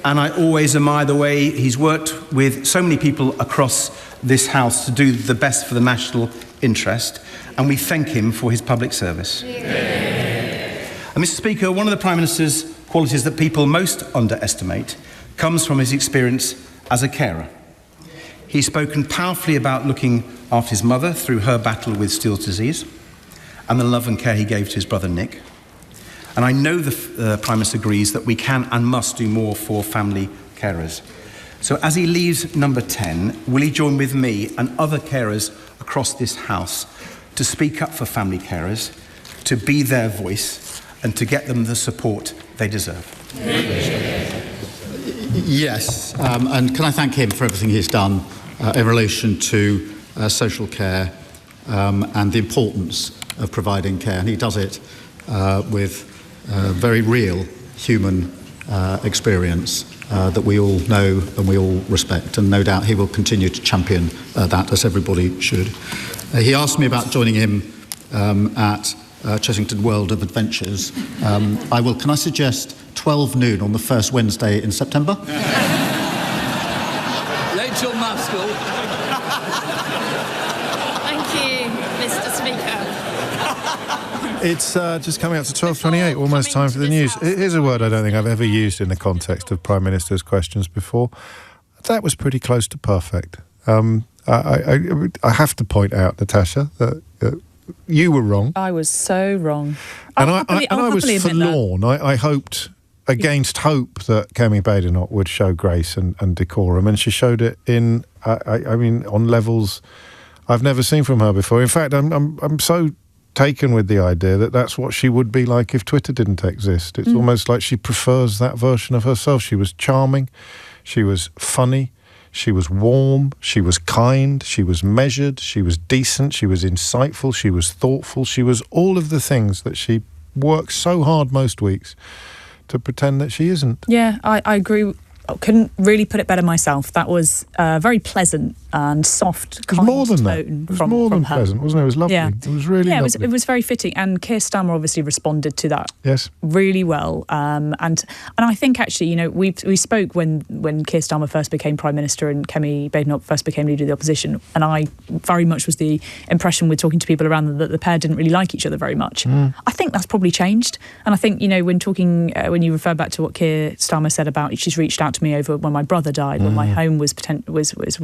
and I always admire the way he's worked with so many people across this House to do the best for the national interest, and we thank him for his public service. And Mr. Speaker, one of the Prime Minister's qualities that people most underestimate comes from his experience as a carer. He's spoken powerfully about looking after his mother through her battle with Still's disease, and the love and care he gave to his brother Nick. And I know the Prime Minister agrees that we can and must do more for family carers. So as he leaves number 10, will he join with me and other carers across this House to speak up for family carers, to be their voice, and to get them the support they deserve? Yes, and can I thank him for everything he's done in relation to social care and the importance of providing care. And he does it with very real human experience that we all know and we all respect, and no doubt he will continue to champion that, as everybody should. He asked me about joining him at Chessington World of Adventures. I will. Can I suggest 12 noon on the first Wednesday in September? Rachel Maskell. Thank you, Mr. Speaker. It's just coming up to 12:28, almost time for the news. Here's a word I don't think I've ever used in the context of Prime Minister's questions before. That was pretty close to perfect. I have to point out, Natasha, that you were wrong. I was so wrong. And I was forlorn. I hoped, against hope, that Kemi Badenoch would show grace and decorum, and she showed it in, I mean, on levels I've never seen from her before. In fact, I'm so taken with the idea that that's what she would be like if Twitter didn't exist. It's almost like she prefers that version of herself. She was charming, she was funny, she was warm, she was kind, she was measured, she was decent, she was insightful, she was thoughtful, she was all of the things that she works so hard most weeks to pretend that she isn't. Yeah, I agree. I couldn't really put it better myself. That was very pleasant and soft, kind more than tone that. It was from more than her. pleasant, wasn't it? It was lovely. Yeah. It was really lovely. It was very fitting. And Keir Starmer obviously responded to that really well. And I think actually, you know, we spoke when Keir Starmer first became Prime Minister and Kemi Badenoch first became Leader of the Opposition. And I very much was the impression with talking to people around them that the pair didn't really like each other very much. I think that's probably changed. And I think, you know, when you refer back to what Keir Starmer said about she's reached out to me over when my brother died, when my home was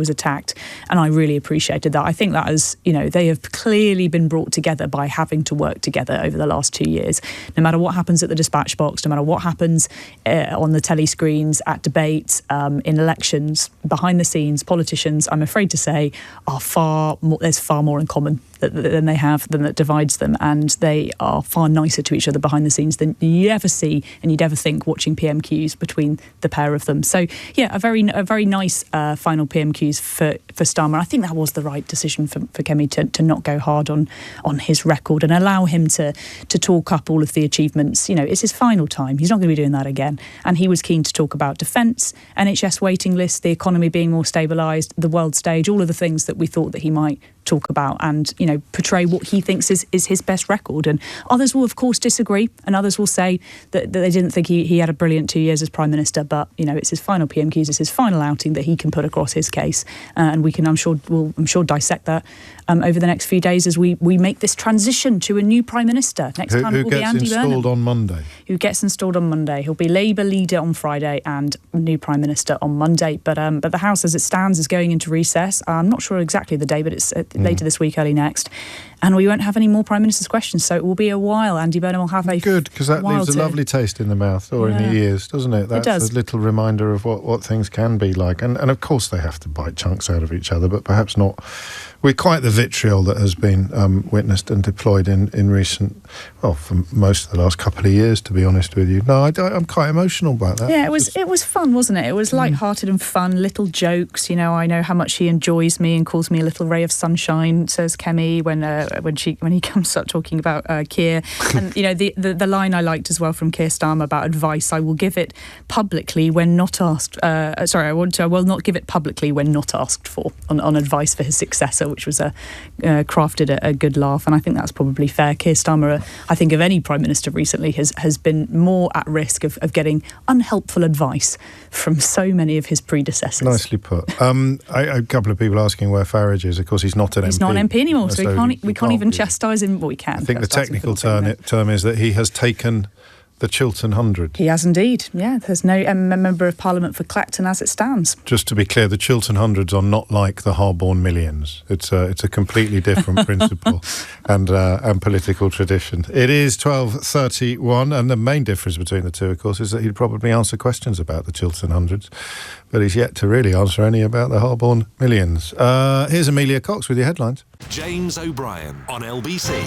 attacked, and I really appreciated that. I think that is, you know, they have clearly been brought together by having to work together over the last 2 years. No matter what happens at the dispatch box, no matter what happens on the telly screens, at debates, in elections, behind the scenes, politicians, I'm afraid to say, there's far more in common than they have, than that divides them, and they are far nicer to each other behind the scenes than you ever see and you'd ever think watching PMQs between the pair of them. So yeah, a very nice final PMQs for Starmer. I think that was the right decision for Kemi to not go hard on his record and allow him to talk up all of the achievements. It's his final time. He's not going to be doing that again. And he was keen to talk about defence, NHS waiting lists, the economy being more stabilised, the world stage, all of the things that we thought that he might talk about and, portray what he thinks is his best record. And others will, of course, disagree, and others will say that they didn't think he had a brilliant 2 years as Prime Minister, but, it's his final PMQs, it's his final outing that he can put across his case. And we can, I'm sure, dissect that over the next few days as we make this transition to a new Prime Minister. Next time it will be Andy Burnham. Who gets installed on Monday? Who gets installed on Monday. He'll be Labour leader on Friday and new Prime Minister on Monday. But the House, as it stands, is going into recess. I'm not sure exactly the day, but it's later this week, early next. And we won't have any more Prime Minister's questions, so it will be a while. Andy Burnham will have a good, because that leaves a lovely taste in the mouth or in the ears, doesn't it? That's a little reminder of what things can be like. And of course they have to bite chunks out of each other, but perhaps not with quite the vitriol that has been witnessed and deployed in recent, for most of the last couple of years, to be honest with you. No, I'm quite emotional about that. Yeah, it was fun, wasn't it? It was light-hearted and fun, little jokes. I know how much he enjoys me and calls me a little ray of sunshine, says Kemi when he comes up talking about Keir. And the line I liked as well from Keir Starmer about advice: I will give it publicly when not asked. I will not give it publicly when not asked for on advice for his successor, which was crafted a good laugh, and I think that's probably fair. Keir Starmer, I think of any Prime Minister recently, has been more at risk of getting unhelpful advice from so many of his predecessors. Nicely put. A couple of people asking where Farage is. Of course, he's not an MP. He's not an MP anymore, so we can't even chastise him. Well, we can. I think the technical term is that he has taken the Chiltern 100. He has indeed, yeah. There's no Member of Parliament for Clacton as it stands. Just to be clear, the Chiltern 100s are not like the Harborne Millions. It's a completely different principle and political tradition. It is 12:31, and the main difference between the two, of course, is that he'd probably answer questions about the Chiltern 100s, but he's yet to really answer any about the Harborne Millions. Here's Amelia Cox with your headlines. James O'Brien on LBC.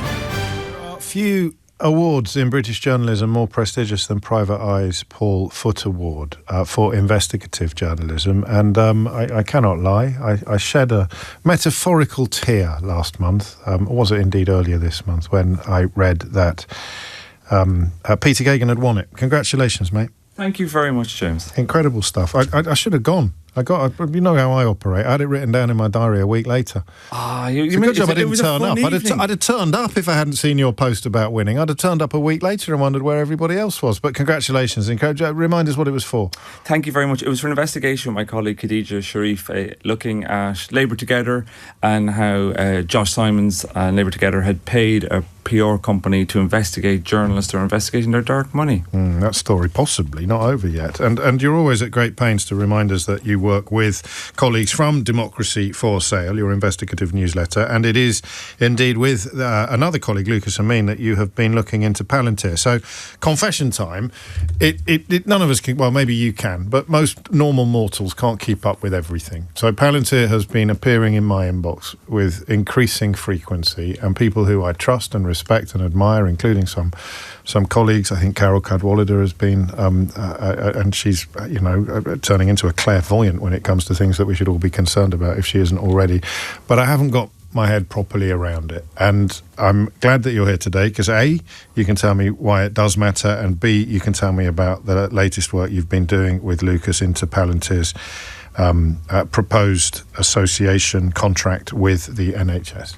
Few awards in British journalism more prestigious than Private Eye's Paul Foot Award for investigative journalism, and I cannot lie, I shed a metaphorical tear last month, or was it indeed earlier this month, when I read that Peter Gagan had won it. Congratulations, mate. Thank you very much, James. Incredible stuff. I should have gone. You know how I operate. I had it written down in my diary a week later. You good job I didn't turn up. I'd have turned up if I hadn't seen your post about winning. I'd have turned up a week later and wondered where everybody else was. But congratulations. Remind us what it was for. Thank you very much. It was for an investigation with my colleague Khadija Sharif, looking at Labour Together and how Josh Simons and Labour Together had paid a PR company to investigate journalists who are investigating their dark money. That story possibly not over yet. And you're always at great pains to remind us that you work with colleagues from Democracy for Sale, your investigative newsletter, and it is indeed with another colleague, Lucas Amin, that you have been looking into Palantir. So, confession time, none of us can, well, maybe you can, but most normal mortals can't keep up with everything. So Palantir has been appearing in my inbox with increasing frequency, and people who I trust and respect and admire, including some colleagues. I think Carol Cadwallader has been, and she's, turning into a clairvoyant when it comes to things that we should all be concerned about if she isn't already. But I haven't got my head properly around it. And I'm glad that you're here today because A, you can tell me why it does matter, and B, you can tell me about the latest work you've been doing with Lucas into Palantir's proposed association contract with the NHS.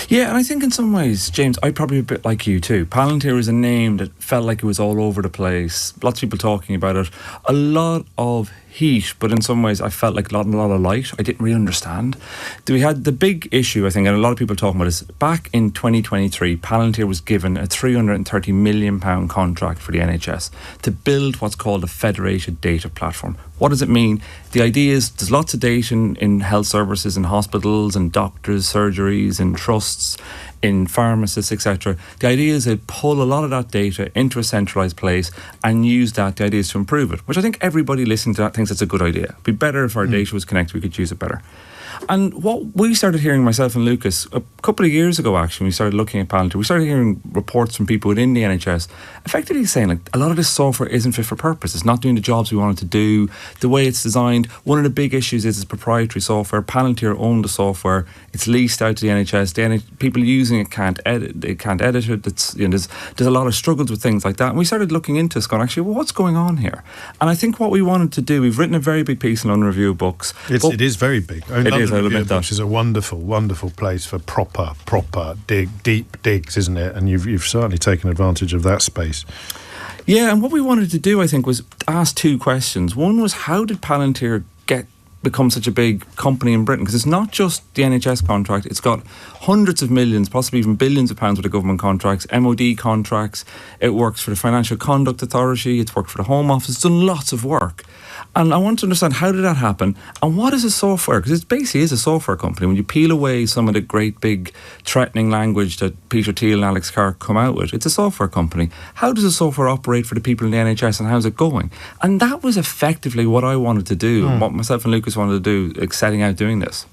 Yeah, and I think in some ways, James, I'm probably a bit like you too. Palantir is a name that felt like it was all over the place. Lots of people talking about it. A lot of heat, but in some ways I felt like a lot of light. I didn't really understand. We had the big issue, I think, and a lot of people talking about this. Back in 2023, Palantir was given a £330 million contract for the NHS to build what's called a federated data platform. What does it mean? The idea is there's lots of data in health services, in hospitals, and doctors, surgeries, and trusts, in pharmacists, etc. The idea is to pull a lot of that data into a centralised place and use that. The idea is to improve it, which I think everybody listening to that thinks it's a good idea. It'd be better if our data was connected, we could use it better. And what we started hearing, myself and Lucas, a couple of years ago actually, we started looking at Palantir, we started hearing reports from people within the NHS effectively saying like a lot of this software isn't fit for purpose. It's not doing the jobs we want it to do. The way it's designed, one of the big issues is it's proprietary software. Palantir own the software. It's leased out to the NHS. People using it can't edit it. It's, you know, there's a lot of struggles with things like that. And we started looking into this, going, actually, well, what's going on here? And I think what we wanted to do, we've written a very big piece in London Review of Books. It is very big. I mean, it is, I'll admit that. Which is a wonderful, wonderful place for proper deep digs, isn't it? And you've certainly taken advantage of that space. Yeah, and what we wanted to do, I think, was ask two questions. One was, how did Palantir become such a big company in Britain? Because it's not just the NHS contract, it's got hundreds of millions, possibly even billions of pounds worth of government contracts, MOD contracts, it works for the Financial Conduct Authority, it's worked for the Home Office, it's done lots of work. And I want to understand, how did that happen? And what is a software? Because it basically is a software company. When you peel away some of the great big threatening language that Peter Thiel and Alex Carr come out with, it's a software company. How does the software operate for the people in the NHS and how's it going? And that was effectively what I wanted to do, what myself and Lucas wanted to do, setting out doing this.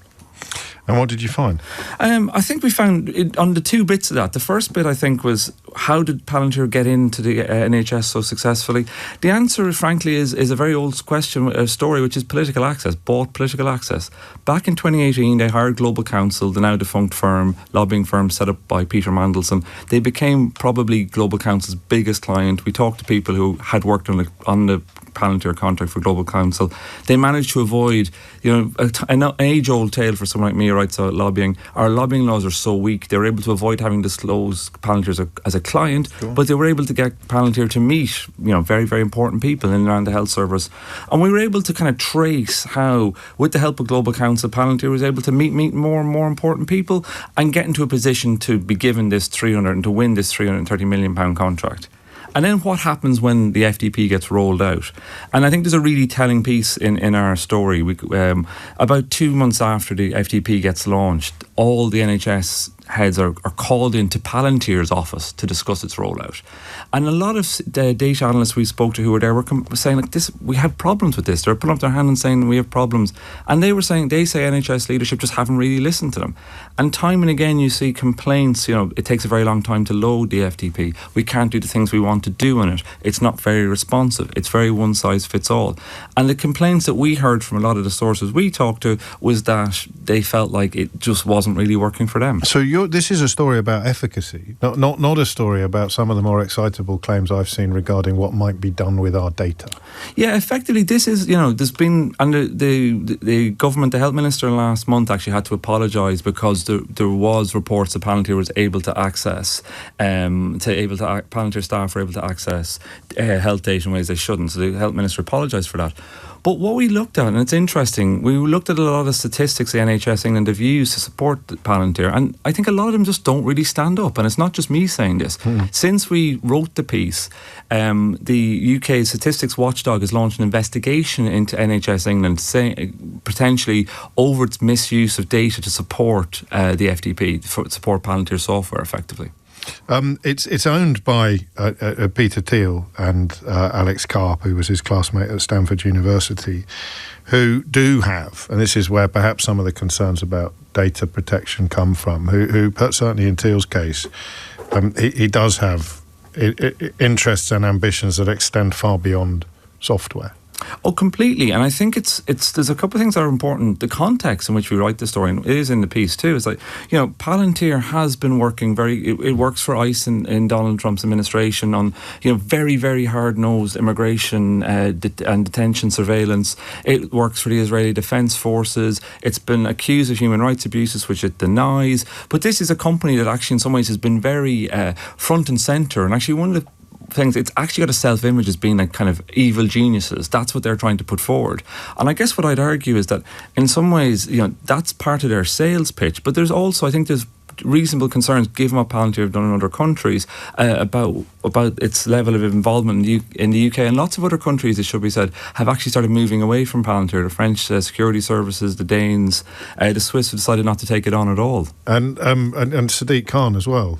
And what did you find? I think we found on the two bits of that. The first bit, I think, was how did Palantir get into the NHS so successfully? The answer, frankly, is a very old question, a story, which is political access, bought political access. Back in 2018, they hired Global Counsel, the now defunct firm, lobbying firm set up by Peter Mandelson. They became probably Global Counsel's biggest client. We talked to people who had worked on the Palantir contract for Global Counsel. They managed to avoid, an age-old tale for someone like me who writes about lobbying. Our lobbying laws are so weak, they were able to avoid having disclosed Palantir as a client, but they were able to get Palantir to meet, very, very important people in and around the health service. And we were able to kind of trace how, with the help of Global Counsel, Palantir was able to meet more and more important people and get into a position to be given this and to win this £330 million contract. And then what happens when the FDP gets rolled out? And I think there's a really telling piece in our story. About 2 months after the FDP gets launched, all the NHS heads are called into Palantir's office to discuss its rollout. And a lot of data analysts we spoke to who were there were saying, like, this, we had problems with this. They're putting up their hand and saying we have problems. And they say NHS leadership just haven't really listened to them. And time and again you see complaints, it takes a very long time to load the FTP. We can't do the things we want to do in it. It's not very responsive. It's very one size fits all. And the complaints that we heard from a lot of the sources we talked to was that they felt like it just wasn't really working for them. So this is a story about efficacy, not a story about some of the more excitable claims I've seen regarding what might be done with our data. Yeah, effectively, this is, there's been, and the government, the health minister last month actually had to apologise because there was reports that Palantir was able to access, Palantir staff were able to access health data in ways they shouldn't. So the health minister apologised for that. But what we looked at, and it's interesting, we looked at a lot of statistics the NHS England have used to support Palantir, and I think a lot of them just don't really stand up. And it's not just me saying this. Since we wrote the piece, the UK Statistics Watchdog has launched an investigation into NHS England, potentially over its misuse of data to support the FDP, support Palantir software effectively. It's owned by Peter Thiel and Alex Carr, who was his classmate at Stanford University, who do have, and this is where perhaps some of the concerns about data protection come from, who certainly in Thiel's case, he does have interests and ambitions that extend far beyond software. Oh, completely. And I think there's a couple of things that are important. The context in which we write the story, and it is in the piece too, is like, Palantir has been working it works for ICE in Donald Trump's administration on, very, very hard-nosed immigration and detention surveillance. It works for the Israeli Defense Forces. It's been accused of human rights abuses, which it denies. But this is a company that actually in some ways has been very front and centre. And actually one of the things, it's actually got a self-image as being like kind of evil geniuses. That's what they're trying to put forward. And I guess what I'd argue is that in some ways, that's part of their sales pitch. But there's also, I think there's reasonable concerns, given what Palantir have done in other countries, about about its level of involvement in the UK, and lots of other countries, it should be said, have actually started moving away from Palantir. The French security services, the Danes, the Swiss have decided not to take it on at all. And Sadiq Khan as well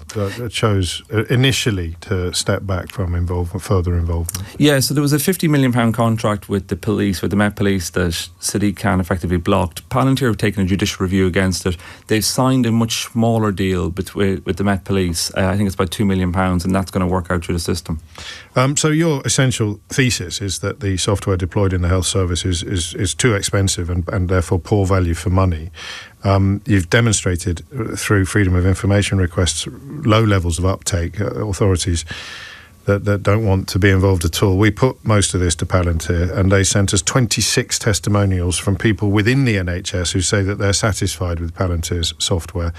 chose initially to step back from further involvement. Yeah, so there was a £50 million contract with the police, with the Met Police, that Sadiq Khan effectively blocked. Palantir have taken a judicial review against it. They've signed a much smaller deal with the Met Police. I think it's about £2 million, and that's going to work out through the system. So your essential thesis is that the software deployed in the health service is too expensive and therefore poor value for money. You've demonstrated through freedom of information requests low levels of uptake, authorities that don't want to be involved at all. We put most of this to Palantir, and they sent us 26 testimonials from people within the NHS who say that they're satisfied with Palantir's software.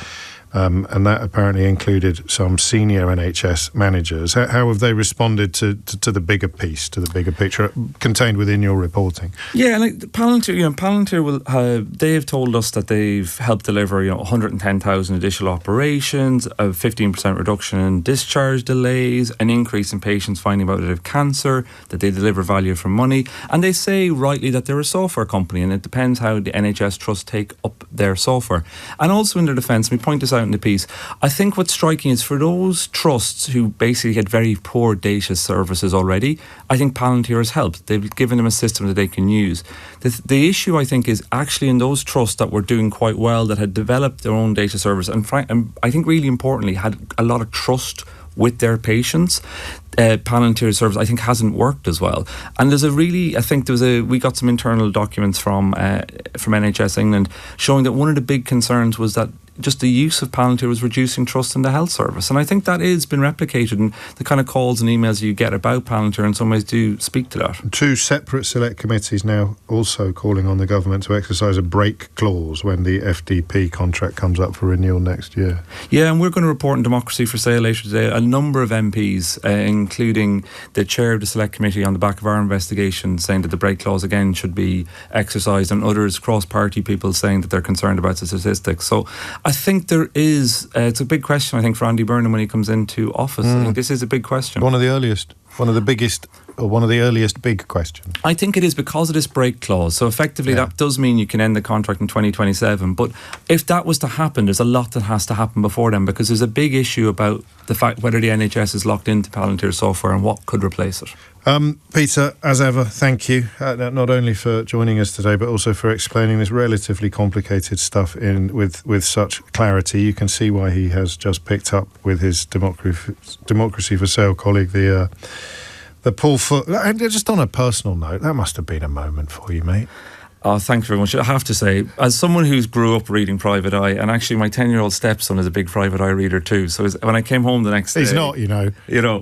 And that apparently included some senior NHS managers. How have they responded to the bigger piece, to the bigger picture contained within your reporting? Yeah, like Palantir will. They have told us that they've helped deliver 110,000 additional operations, a 15% reduction in discharge delays, an increase in patients finding out that they have cancer, that they deliver value for money, and they say rightly that they're a software company, and it depends how the NHS trusts take up their software. And also in their defence, we point this out in the piece, I think what's striking is for those trusts who basically get very poor data services already, I think Palantir has helped. They've given them a system that they can use. The issue, I think, is actually in those trusts that were doing quite well, that had developed their own data service, and I think really importantly had a lot of trust with their patients. Palantir service, I think, hasn't worked as well. And we got some internal documents from NHS England showing that one of the big concerns was that just the use of Palantir was reducing trust in the health service. And I think that has been replicated, and the kind of calls and emails you get about Palantir in some ways do speak to that. 2 separate select committees now also calling on the government to exercise a break clause when the FDP contract comes up for renewal next year. Yeah, and we're going to report in Democracy for Sale later today a number of MPs, including the chair of the select committee on the back of our investigation, saying that the break clause again should be exercised, and others, cross-party people, saying that they're concerned about the statistics. So I think there is, it's a big question, I think, for Andy Burnham when he comes into office. I think this is a big question. One of the earliest big questions. I think it is because of this break clause. So effectively that does mean you can end the contract in 2027. But if that was to happen, there's a lot that has to happen before then, because there's a big issue about the fact whether the NHS is locked into Palantir software and what could replace it. Peter, as ever, thank you, not only for joining us today, but also for explaining this relatively complicated stuff with such clarity. You can see why he has just picked up with his Democracy for Sale colleague the Paul Foot. Just on a personal note, that must have been a moment for you, mate. Oh, thank you very much. I have to say, as someone who's grew up reading Private Eye, and actually my 10-year-old stepson is a big Private Eye reader too, so when I came home the next day... He's not, you know.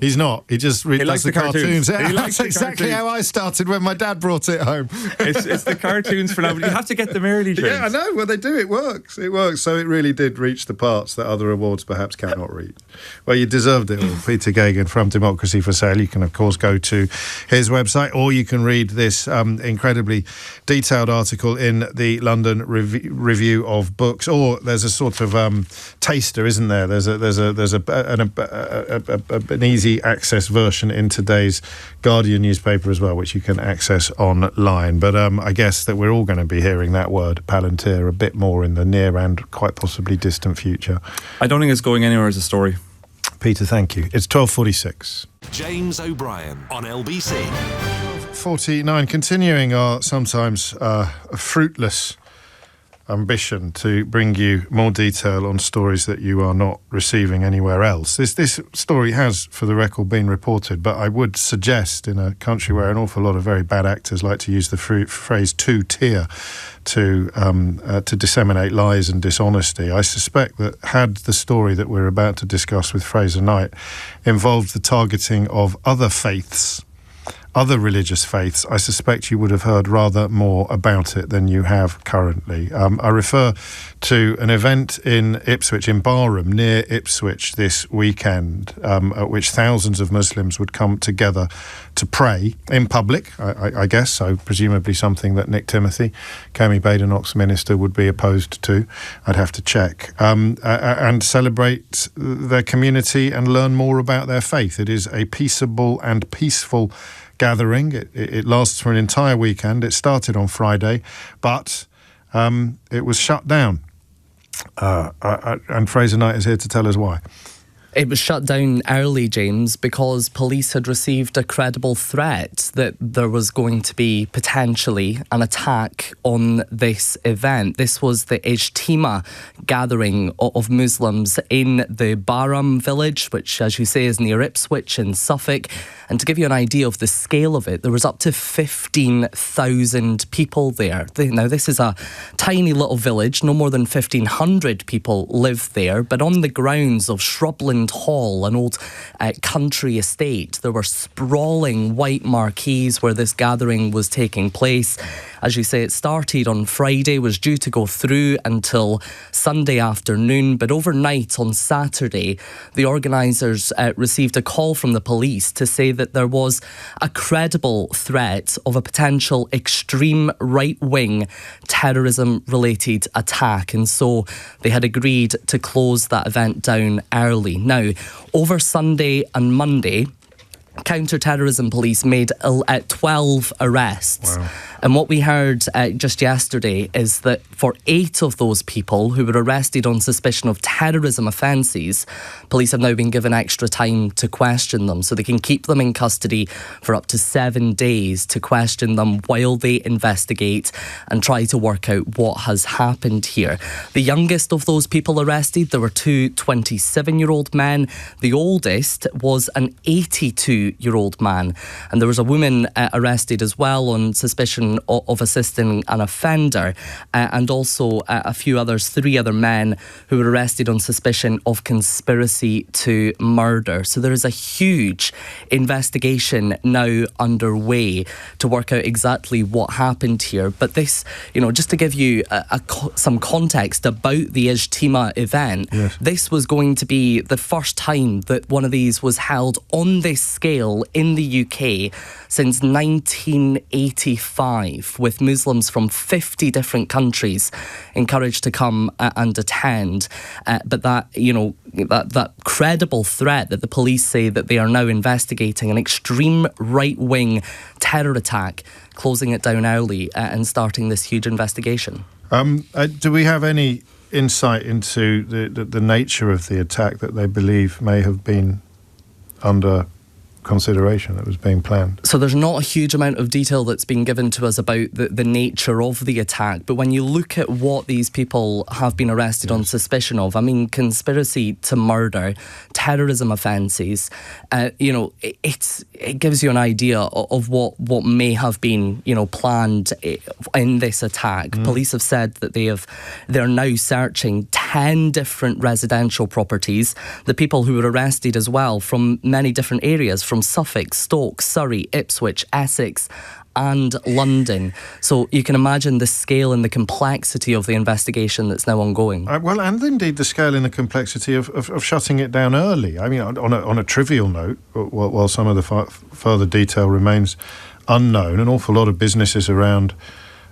He's not. He just likes the cartoons. That's exactly how I started when my dad brought it home. It's the cartoons for now, but you have to get them early, James. Yeah, I know. Well, they do. It works. So it really did reach the parts that other awards perhaps cannot reach. Well, you deserved it all. Peter Gagan from Democracy for Sale. You can, of course, go to his website, or you can read this incredibly detailed article in the London Review of Books, or there's a sort of taster, isn't there? There's an easy access version in today's Guardian newspaper as well, which you can access online. But I guess that we're all going to be hearing that word Palantir a bit more in the near and quite possibly distant future. I don't think it's going anywhere as a story. Peter, thank you. It's 12:46. James O'Brien on LBC. 49, continuing our sometimes fruitless ambition to bring you more detail on stories that you are not receiving anywhere else. This story has, for the record, been reported, but I would suggest in a country where an awful lot of very bad actors like to use the phrase two-tier to disseminate lies and dishonesty, I suspect that had the story that we're about to discuss with Fraser Knight involved the targeting of other faiths other religious faiths, I suspect you would have heard rather more about it than you have currently. I refer to an event in Ipswich, in Barham, near Ipswich this weekend, at which thousands of Muslims would come together to pray in public, I guess, so presumably something that Nick Timothy, Kemi Badenoch's minister, would be opposed to. I'd have to check. And celebrate their community and learn more about their faith. It is a peaceable and peaceful gathering. It lasts for an entire weekend. It started on Friday, but it was shut down. And Fraser Knight is here to tell us why. It was shut down early, James, because police had received a credible threat that there was going to be potentially an attack on this event. This was the Ijtima gathering of Muslims in the Barham village, which, as you say, is near Ipswich in Suffolk. And to give you an idea of the scale of it, there was up to 15,000 people there. Now, this is a tiny little village. No more than 1,500 people live there. But on the grounds of Shrubland Hall, an old country estate, there were sprawling white marquees where this gathering was taking place. As you say, it started on Friday, was due to go through until Sunday afternoon, but overnight on Saturday, the organisers received a call from the police to say that there was a credible threat of a potential extreme right-wing terrorism-related attack, and so they had agreed to close that event down early. Now, over Sunday and Monday, counter-terrorism police made 12 arrests. Wow. And what we heard just yesterday is that for 8 of those people who were arrested on suspicion of terrorism offences, police have now been given extra time to question them, so they can keep them in custody for up to 7 days to question them while they investigate and try to work out what has happened here. The youngest of those people arrested, there were 2 27-year-old men. The oldest was an 82-year-old man. And there was a woman arrested as well on suspicion of assisting an offender, and also a few others, 3 other men who were arrested on suspicion of conspiracy to murder. So there is a huge investigation now underway to work out exactly what happened here. But this, just to give you some context about the Ijtima event, yes. This was going to be the first time that one of these was held on this scale in the UK since 1985. With Muslims from 50 different countries encouraged to come and attend. But that credible threat that the police say that they are now investigating, an extreme right-wing terror attack, closing it down early and starting this huge investigation. Do we have any insight into the nature of the attack that they believe may have been under consideration that was being planned? So there's not a huge amount of detail that's been given to us about the nature of the attack, but when you look at what these people have been arrested on suspicion of, I mean, conspiracy to murder, terrorism offences, it gives you an idea of what may have been, planned in this attack. Police have said that they're now searching 10 different residential properties. The people who were arrested as well from many different areas, from Suffolk, Stoke, Surrey, Ipswich, Essex and London. So you can imagine the scale and the complexity of the investigation that's now ongoing. Well, and indeed the scale and the complexity of shutting it down early. I mean, on a trivial note, while some of the further detail remains unknown, an awful lot of businesses around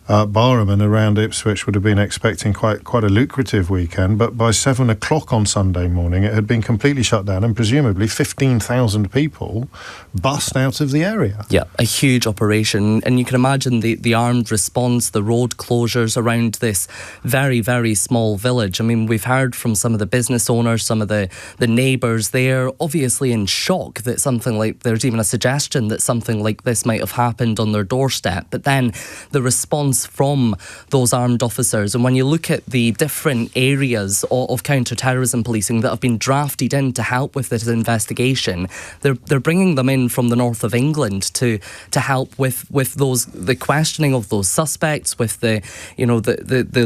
Barham and around Ipswich would have been expecting quite a lucrative weekend, but by 7 o'clock on Sunday morning it had been completely shut down, and presumably 15,000 people bussed out of the area. Yeah, a huge operation, and you can imagine the armed response, the road closures around this very, very small village. I mean, we've heard from some of the business owners, some of the neighbours there, obviously in shock that there's even a suggestion that something like this might have happened on their doorstep, but then the response comes from those armed officers. And when you look at the different areas of counter-terrorism policing that have been drafted in to help with this investigation, they're bringing them in from the north of England to help with the questioning of those suspects, with the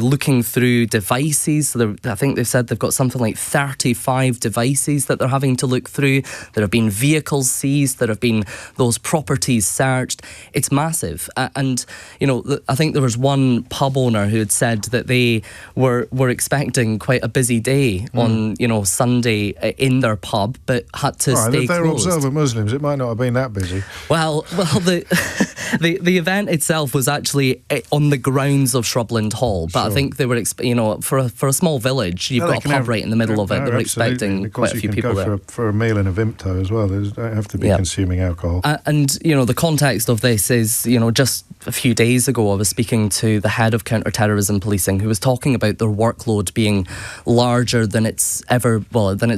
looking through devices. I think they've said they've got something like 35 devices that they're having to look through. There have been vehicles seized. There have been those properties searched. It's massive. And, I think there was one pub owner who had said that they were expecting quite a busy day on, Sunday in their pub, but had to stay if they're closed. observant Muslims, it might not have been that busy. Well, the event itself was actually on the grounds of Shrubland Hall, but I think they were, for a small village, you've got a pub right in the middle of it. They were expecting quite a few people there. For a meal in a Vimto as well. They don't have to be consuming alcohol. And the context of this is, just a few days ago, I was speaking to the head of counter-terrorism policing, who was talking about their workload being larger than it's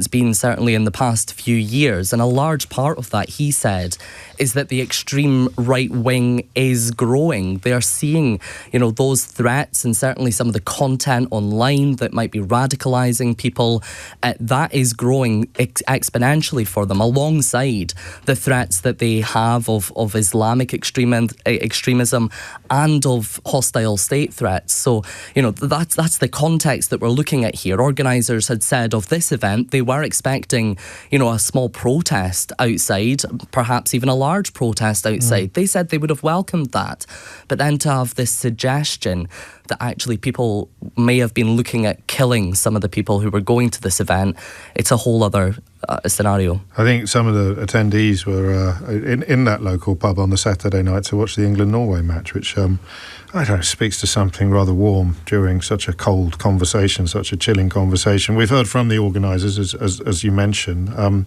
been certainly in the past few years. And a large part of that, he said, is that the extreme right wing is growing. They are seeing, those threats and certainly some of the content online that might be radicalising people. That is growing exponentially for them, alongside the threats that they have of Islamic extremism and of hostile state threats. So, that's the context that we're looking at here. Organisers had said of this event they were expecting, a small protest outside, perhaps even a large protest outside. They said they would have welcomed that. But then to have this suggestion that actually people may have been looking at killing some of the people who were going to this event, it's a whole other scenario. I think some of the attendees were in that local pub on the Saturday night to watch the England-Norway match, which speaks to something rather warm during such a cold conversation, such a chilling conversation. We've heard from the organisers, as you mentioned.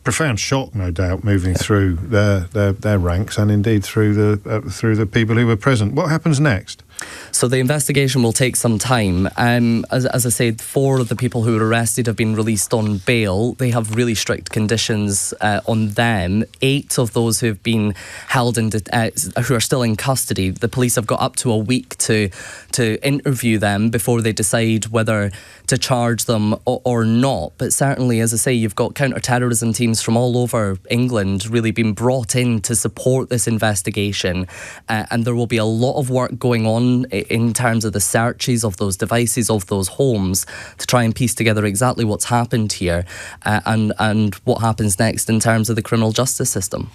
Profound shock, no doubt, moving through their ranks and indeed through the people who were present. What happens next? So the investigation will take some time. As I said, 4 of the people who were arrested have been released on bail. They have really strict conditions on them. 8 of those who have been held who are still in custody, the police have got up to a week to interview them before they decide whether to charge them or not. But certainly, as I say, you've got counter-terrorism teams from all over England really being brought in to support this investigation. And there will be a lot of work going on in terms of the searches of those devices, of those homes, to try and piece together exactly what's happened here and what happens next in terms of the criminal justice system.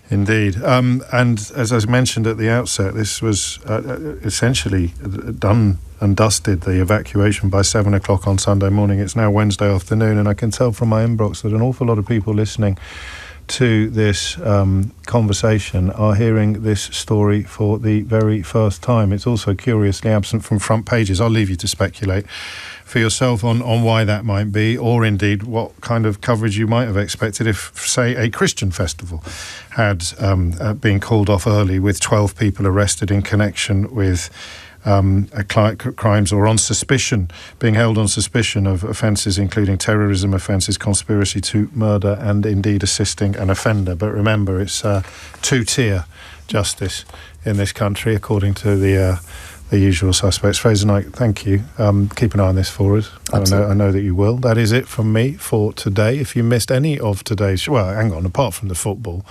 Indeed. And as I mentioned at the outset, this was essentially done and dusted, the evacuation, by 7 o'clock on Sunday morning. It's now Wednesday afternoon, and I can tell from my inbox that an awful lot of people listening to this conversation are hearing this story for the very first time. It's also curiously absent from front pages. I'll leave you to speculate for yourself on why that might be, or indeed what kind of coverage you might have expected if, say, a Christian festival had been called off early with 12 people arrested in connection with crimes or on suspicion, being held on suspicion of offences including terrorism offences, conspiracy to murder and indeed assisting an offender. But remember, it's two-tier justice in this country according to the usual suspects. Fraser Knight, thank you. Keep an eye on this for us. I know that you will. That is it from me for today. If you missed any of today's... Well, hang on, apart from the football...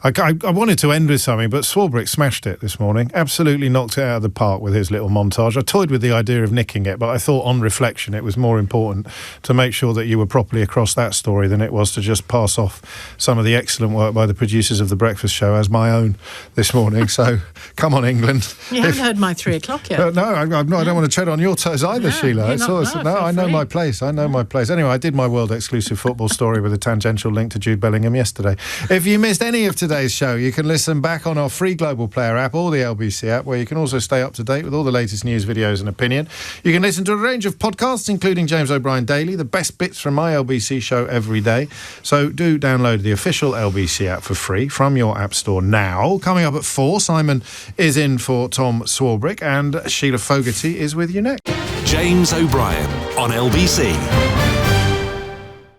I wanted to end with something, but Swarbrick smashed it this morning. Absolutely knocked it out of the park with his little montage. I toyed with the idea of nicking it, but I thought on reflection it was more important to make sure that you were properly across that story than it was to just pass off some of the excellent work by the producers of The Breakfast Show as my own this morning. So, come on, England. You haven't heard my 3 o'clock yet. No, I'm not, I don't want to tread on your toes either, Sheila. I know my place. My place. Anyway, I did my world-exclusive football story with a tangential link to Jude Bellingham yesterday. If you missed any of today's show, you can listen back on our free Global Player app or the LBC app, where you can also stay up to date with all the latest news, videos and opinion. You can listen to a range of podcasts, including James O'Brien Daily, the best bits from my LBC show every day. So do download the official LBC app for free from your app store now. Coming up at 4, Simon is in for Tom Swarbrick and Sheila Fogarty is with you next. James O'Brien on LBC.